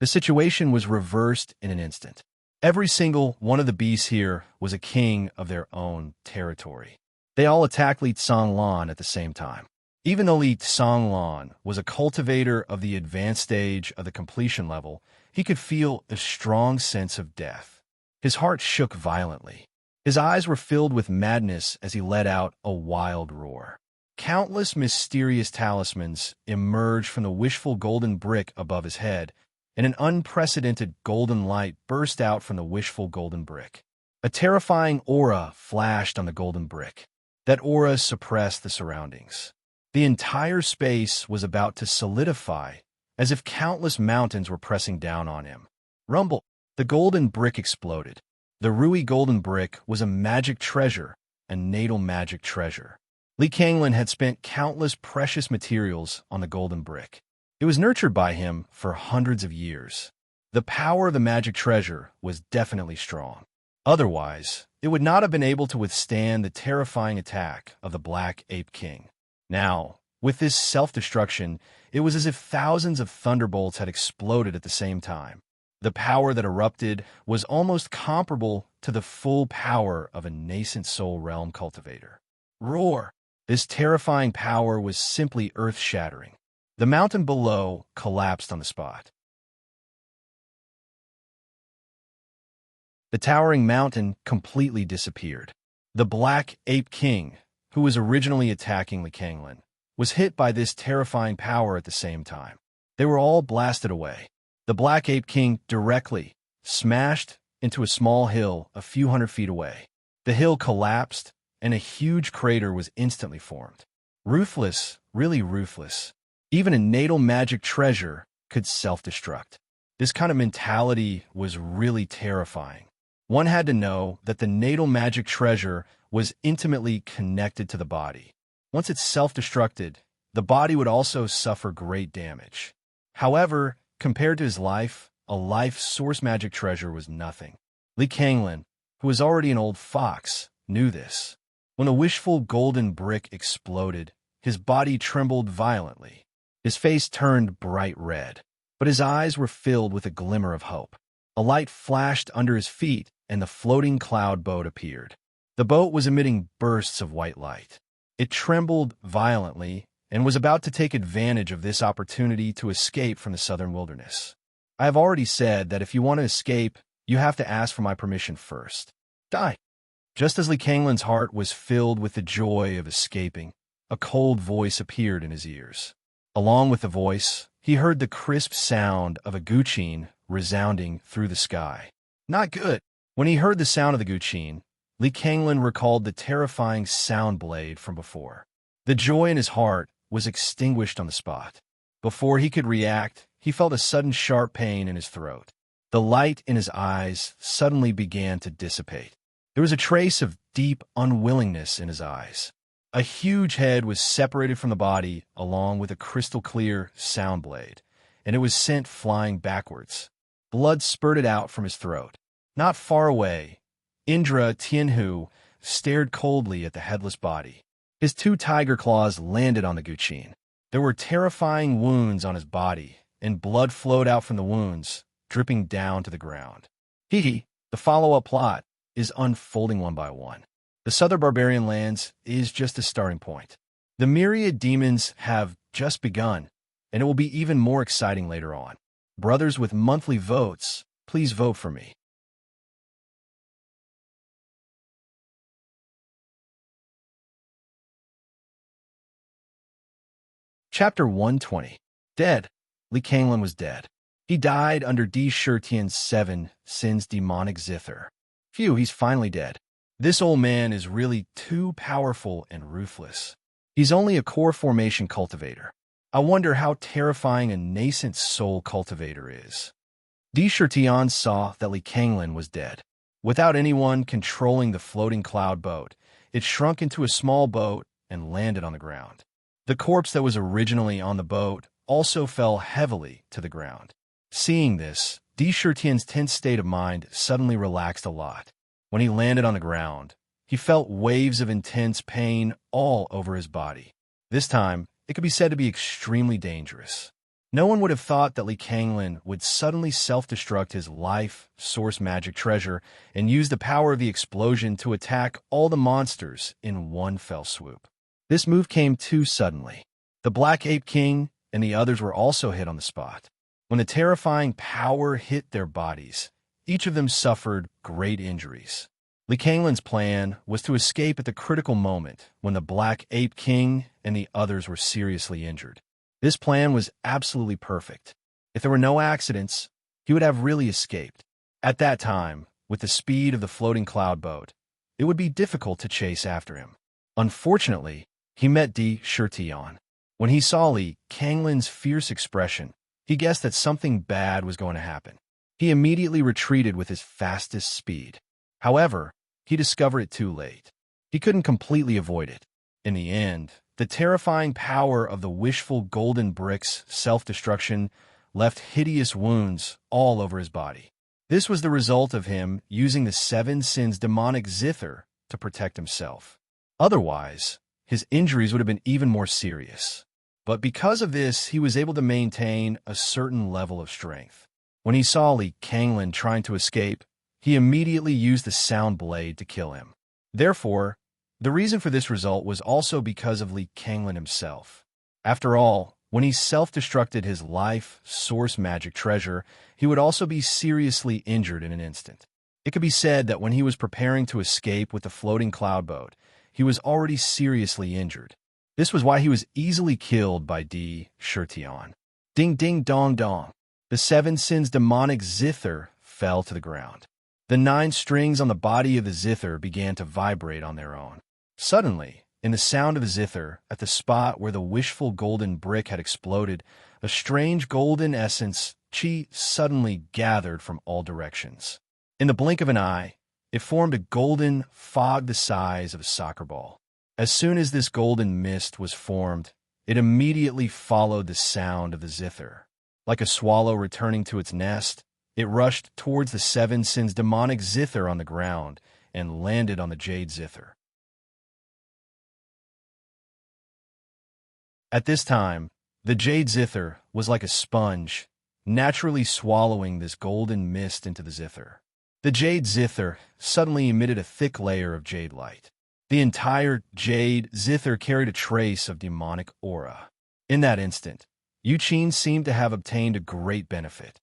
The situation was reversed in an instant. Every single one of the beasts here was a king of their own territory. They all attacked Li Tsonglan at the same time. Even though Li Tsonglan was a cultivator of the advanced stage of the completion level, he could feel a strong sense of death. His heart shook violently. His eyes were filled with madness as he let out a wild roar. Countless mysterious talismans emerged from the wishful golden brick above his head, and an unprecedented golden light burst out from the wishful golden brick. A terrifying aura flashed on the golden brick. That aura suppressed the surroundings. The entire space was about to solidify, as if countless mountains were pressing down on him. Rumble! The golden brick exploded. The Rui golden brick was a magic treasure, a natal magic treasure. Li Kanglin had spent countless precious materials on the golden brick. It was nurtured by him for hundreds of years. The power of the magic treasure was definitely strong. Otherwise, it would not have been able to withstand the terrifying attack of the Black Ape King. Now, with this self-destruction, it was as if thousands of thunderbolts had exploded at the same time. The power that erupted was almost comparable to the full power of a nascent soul realm cultivator. Roar! This terrifying power was simply earth-shattering. The mountain below collapsed on the spot. The towering mountain completely disappeared. The Black Ape King, who was originally attacking Li Kanglin, was hit by this terrifying power at the same time. They were all blasted away. The Black Ape King directly smashed into a small hill a few hundred feet away. The hill collapsed, and a huge crater was instantly formed. Ruthless, really ruthless. Even a natal magic treasure could self-destruct. This kind of mentality was really terrifying. One had to know that the natal magic treasure was intimately connected to the body. Once it self-destructed, the body would also suffer great damage. However, compared to his life, a life source magic treasure was nothing. Li Kanglin, who was already an old fox, knew this. When the wishful golden brick exploded, his body trembled violently. His face turned bright red, but his eyes were filled with a glimmer of hope. A light flashed under his feet, and the floating cloud boat appeared. The boat was emitting bursts of white light. It trembled violently and was about to take advantage of this opportunity to escape from the southern wilderness. I have already said that if you want to escape, you have to ask for my permission first. Die! Just as Li Kanglin's heart was filled with the joy of escaping, a cold voice appeared in his ears. Along with the voice, he heard the crisp sound of a guqin resounding through the sky. Not good. When he heard the sound of the guqin, Li Kanglin recalled the terrifying sound blade from before. The joy in his heart was extinguished on the spot. Before he could react, he felt a sudden sharp pain in his throat. The light in his eyes suddenly began to dissipate. There was a trace of deep unwillingness in his eyes. A huge head was separated from the body along with a crystal-clear sound blade, and it was sent flying backwards. Blood spurted out from his throat. Not far away, Indra Tianhu stared coldly at the headless body. His two tiger claws landed on the guqin. There were terrifying wounds on his body, and blood flowed out from the wounds, dripping down to the ground. The follow-up plot is unfolding one by one. The Southern Barbarian Lands is just a starting point. The myriad demons have just begun, and it will be even more exciting later on. Brothers with monthly votes, please vote for me. Chapter 120. Dead. Lee Kanglin was dead. He died under D. Shirtian's 7 Sins demonic zither. Phew, he's finally dead. This old man is really too powerful and ruthless. He's only a core formation cultivator. I wonder how terrifying a nascent soul cultivator is. D. Shirtian saw that Lee Kanglin was dead. Without anyone controlling the floating cloud boat, it shrunk into a small boat and landed on the ground. The corpse that was originally on the boat also fell heavily to the ground. Seeing this, D. Shirtian's tense state of mind suddenly relaxed a lot. When he landed on the ground, he felt waves of intense pain all over his body. This time, it could be said to be extremely dangerous. No one would have thought that Lee Kanglin would suddenly self-destruct his life source magic treasure and use the power of the explosion to attack all the monsters in one fell swoop. This move came too suddenly. The Black Ape King and the others were also hit on the spot. When the terrifying power hit their bodies, each of them suffered great injuries. Lee Kanglin's plan was to escape at the critical moment when the Black Ape King and the others were seriously injured. This plan was absolutely perfect. If there were no accidents, he would have really escaped. At that time, with the speed of the floating cloud boat, it would be difficult to chase after him. Unfortunately, he met D. Shirtian. When he saw Lee Kanglin's fierce expression, he guessed that something bad was going to happen. He immediately retreated with his fastest speed. However, he discovered it too late. He couldn't completely avoid it. In the end, the terrifying power of the wishful golden brick's self-destruction left hideous wounds all over his body. This was the result of him using the 7 Sins demonic zither to protect himself. Otherwise, his injuries would have been even more serious. But because of this, he was able to maintain a certain level of strength. When he saw Lee Kanglin trying to escape, he immediately used the sound blade to kill him. Therefore, the reason for this result was also because of Lee Kanglin himself. After all, when he self-destructed his life source magic treasure, he would also be seriously injured in an instant. It could be said that when he was preparing to escape with the floating cloud boat, he was already seriously injured. This was why he was easily killed by D. Shirtian. Ding ding dong dong. The 7 Sins demonic zither fell to the ground. The 9 strings on the body of the zither began to vibrate on their own. Suddenly, in the sound of the zither, at the spot where the wishful golden brick had exploded, a strange golden essence, chi, suddenly gathered from all directions. In the blink of an eye, it formed a golden fog the size of a soccer ball. As soon as this golden mist was formed, it immediately followed the sound of the zither. Like a swallow returning to its nest, it rushed towards the 7 Sins demonic zither on the ground and landed on the jade zither. At this time, the jade zither was like a sponge, naturally swallowing this golden mist into the zither. The jade zither suddenly emitted a thick layer of jade light. The entire jade zither carried a trace of demonic aura. In that instant, Yuqin seemed to have obtained a great benefit.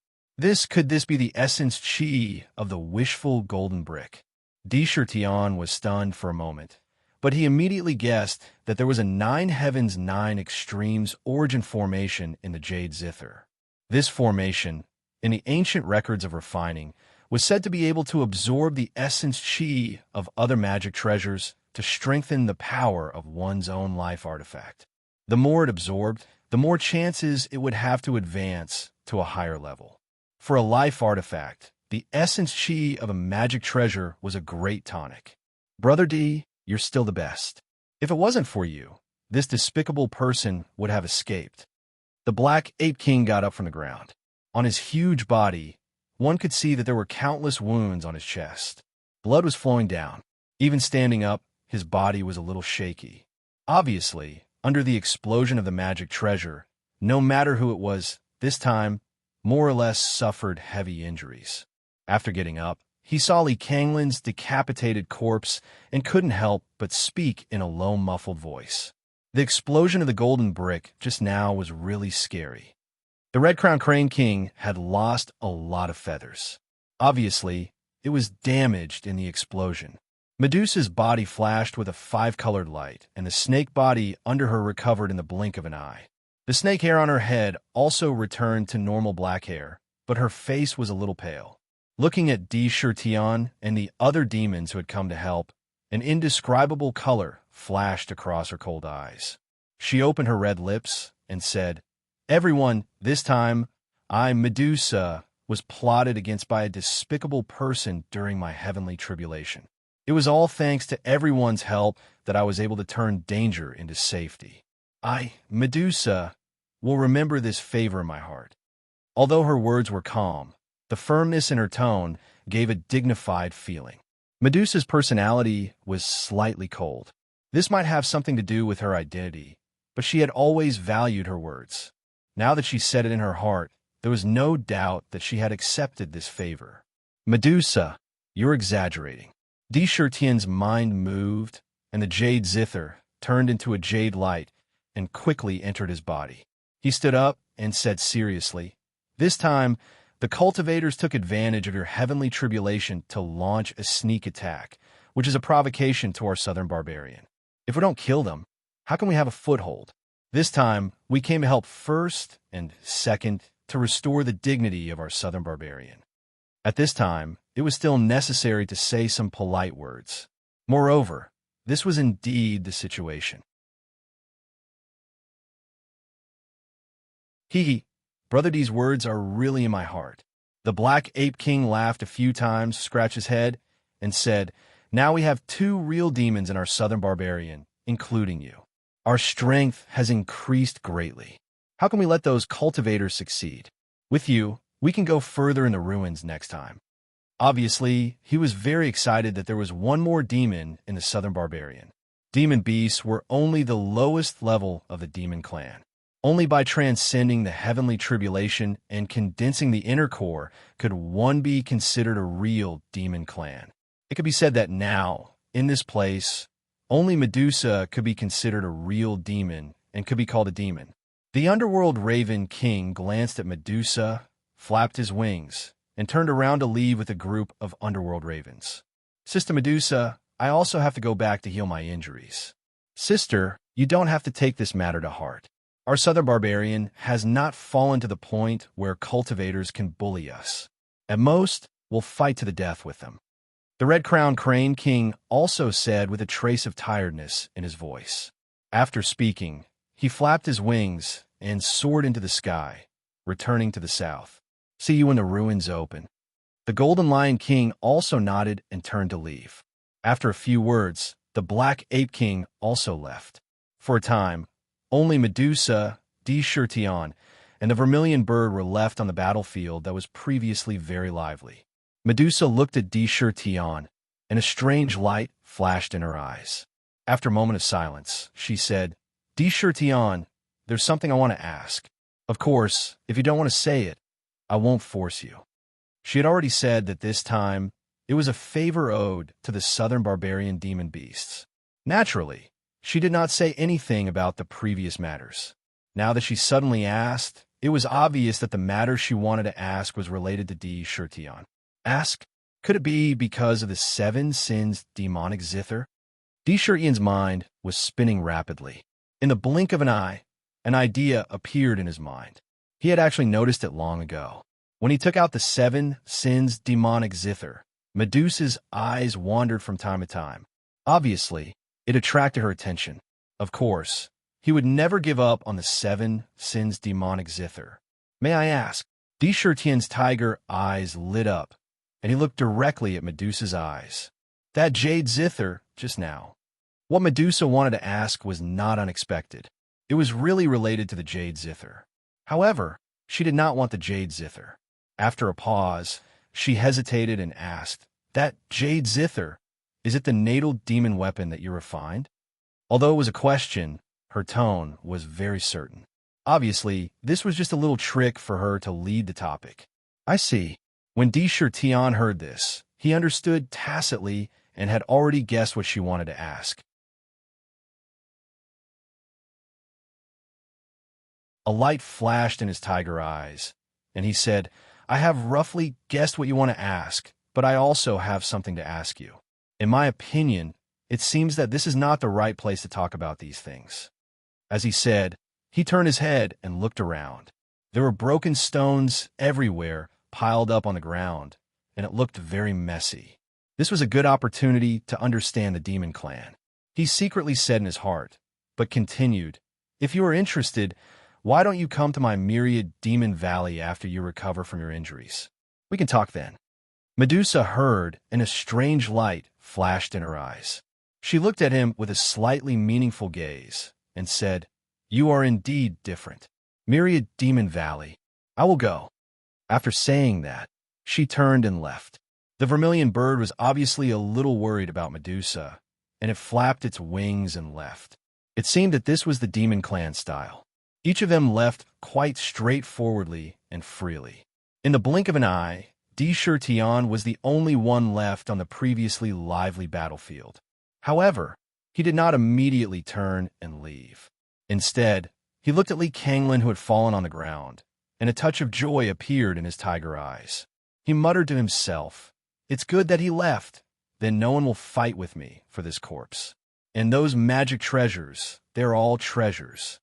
Could this be the essence chi of the wishful golden brick? D. Shirtian was stunned for a moment, but he immediately guessed that there was a 9 heavens 9 extremes origin formation in the jade zither. This formation, in the ancient records of refining, was said to be able to absorb the essence chi of other magic treasures to strengthen the power of one's own life artifact. The more it absorbed, the more chances it would have to advance to a higher level. For a life artifact, the essence chi of a magic treasure was a great tonic. Brother D, you're still the best. If it wasn't for you, this despicable person would have escaped. The Black Ape King got up from the ground. On his huge body, one could see that there were countless wounds on his chest. Blood was flowing down. Even standing up, his body was a little shaky. Obviously, under the explosion of the magic treasure, no matter who it was, this time, more or less suffered heavy injuries. After getting up, he saw Lee Kanglin's decapitated corpse and couldn't help but speak in a low, muffled voice. The explosion of the golden brick just now was really scary. The red-crowned crane king had lost a lot of feathers. Obviously, it was damaged in the explosion. Medusa's body flashed with a five-colored light, and the snake body under her recovered in the blink of an eye. The snake hair on her head also returned to normal black hair, but her face was a little pale. Looking at Tion and the other demons who had come to help, an indescribable color flashed across her cold eyes. She opened her red lips and said, "Everyone, this time, I, Medusa, was plotted against by a despicable person during my heavenly tribulation. It was all thanks to everyone's help that I was able to turn danger into safety. I, Medusa, will remember this favor in my heart." Although her words were calm, the firmness in her tone gave a dignified feeling. Medusa's personality was slightly cold. This might have something to do with her identity, but she had always valued her words. Now that she said it in her heart, there was no doubt that she had accepted this favor. "Medusa, you're exaggerating." Tian's mind moved, and the jade zither turned into a jade light and quickly entered his body. He stood up and said seriously, "This time, the cultivators took advantage of your heavenly tribulation to launch a sneak attack, which is a provocation to our southern barbarian. If we don't kill them, how can we have a foothold? This time, we came to help first and second to restore the dignity of our southern barbarian." At this time, it was still necessary to say some polite words. Moreover, this was indeed the situation. Brother D's words are really in my heart." The Black Ape King laughed a few times, scratched his head, and said, "Now we have two real demons in our southern barbarian, including you. Our strength has increased greatly. How can we let those cultivators succeed? With you, we can go further in the ruins next time." Obviously, he was very excited that there was one more demon in the southern barbarian. Demon beasts were only the lowest level of the demon clan. Only by transcending the heavenly tribulation and condensing the inner core could one be considered a real demon clan. It could be said that now, in this place, only Medusa could be considered a real demon and could be called a demon. The underworld raven king glanced at Medusa, flapped his wings, and turned around to leave with a group of underworld ravens. "Sister Medusa, I also have to go back to heal my injuries." "Sister, you don't have to take this matter to heart. Our southern barbarian has not fallen to the point where cultivators can bully us. At most, we'll fight to the death with them." The red-crowned crane king also said with a trace of tiredness in his voice. After speaking, he flapped his wings and soared into the sky, returning to the south. "See you when the ruins open." The Golden Lion King also nodded and turned to leave. After a few words, the Black Ape King also left. For a time, only Medusa, Tion, and the vermilion bird were left on the battlefield that was previously very lively. Medusa looked at Tion, and a strange light flashed in her eyes. After a moment of silence, she said, "Tion, there's something I want to ask. Of course, if you don't want to say it, I won't force you." She had already said that this time it was a favor owed to the southern barbarian demon beasts. Naturally, she did not say anything about the previous matters. Now that she suddenly asked, it was obvious that the matter she wanted to ask was related to Tion. Ask, could it be because of the 7 sins demonic zither? Tion's mind was spinning rapidly. In the blink of an eye, an idea appeared in his mind. He had actually noticed it long ago. When he took out the 7 sins demonic zither, Medusa's eyes wandered from time to time. Obviously, it attracted her attention. Of course, he would never give up on the 7 sins demonic zither. "May I ask?" Tion's tiger eyes lit up, and he looked directly at Medusa's eyes. That jade zither, just now. What Medusa wanted to ask was not unexpected. It was really related to the jade zither. However, she did not want the jade zither. After a pause, she hesitated and asked, "That jade zither, is it the natal demon weapon that you refined?" Although it was a question, her tone was very certain. Obviously, this was just a little trick for her to lead the topic. "I see." When Tion heard this, he understood tacitly and had already guessed what she wanted to ask. A light flashed in his tiger eyes, and he said, I have roughly guessed what you want to ask, but I also have something to ask you. In my opinion, it seems that this is not the right place to talk about these things. As he said, he turned his head and looked around. There were broken stones everywhere, piled up on the ground, and it looked very messy. This was a good opportunity to understand the demon clan. He secretly said in his heart, but continued, If you are interested, why don't you come to my myriad demon valley after you recover from your injuries? We can talk then. Medusa heard, and a strange light flashed in her eyes. She looked at him with a slightly meaningful gaze and said, You are indeed different. Myriad Demon Valley. I will go. After saying that, she turned and left. The vermilion bird was obviously a little worried about Medusa, and it flapped its wings and left. It seemed that this was the demon clan style. Each of them left quite straightforwardly and freely. In the blink of an eye, Tion was the only one left on the previously lively battlefield. However, he did not immediately turn and leave. Instead, he looked at Li Kanglin, who had fallen on the ground, and a touch of joy appeared in his tiger eyes. He muttered to himself, It's good that he left. Then no one will fight with me for this corpse. And those magic treasures, they're all treasures.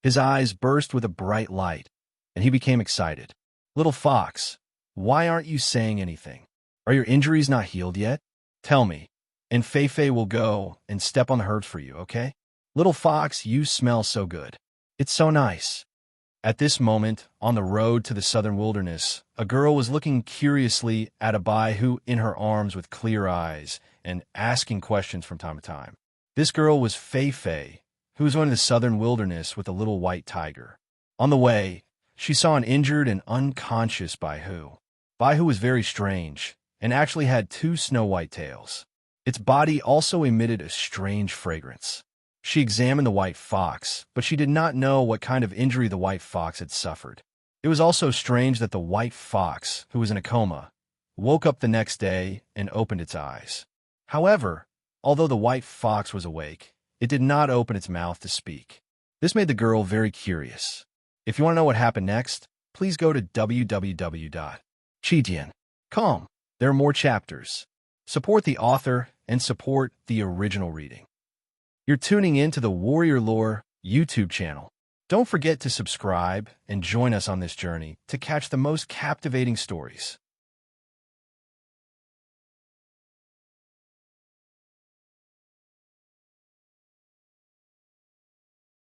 His eyes burst with a bright light, and he became excited. Little fox, why aren't you saying anything? Are your injuries not healed yet? Tell me, and Feifei will go and step on the herbs for you, okay? Little fox, you smell so good. It's so nice. At this moment, on the road to the southern wilderness, a girl was looking curiously at a bai who in her arms with clear eyes and asking questions from time to time. This girl was Feifei, who was going to the southern wilderness with a little white tiger. On the way, she saw an injured and unconscious Baihu. Baihu was very strange and actually had 2 snow-white tails. Its body also emitted a strange fragrance. She examined the white fox, but she did not know what kind of injury the white fox had suffered. It was also strange that the white fox, who was in a coma, woke up the next day and opened its eyes. However, although the white fox was awake, it did not open its mouth to speak. This made the girl very curious. If you want to know what happened next, please go to www.chidian.com. There are more chapters. Support the author and support the original reading. You're tuning in to the Warrior Lore YouTube channel. Don't forget to subscribe and join us on this journey to catch the most captivating stories.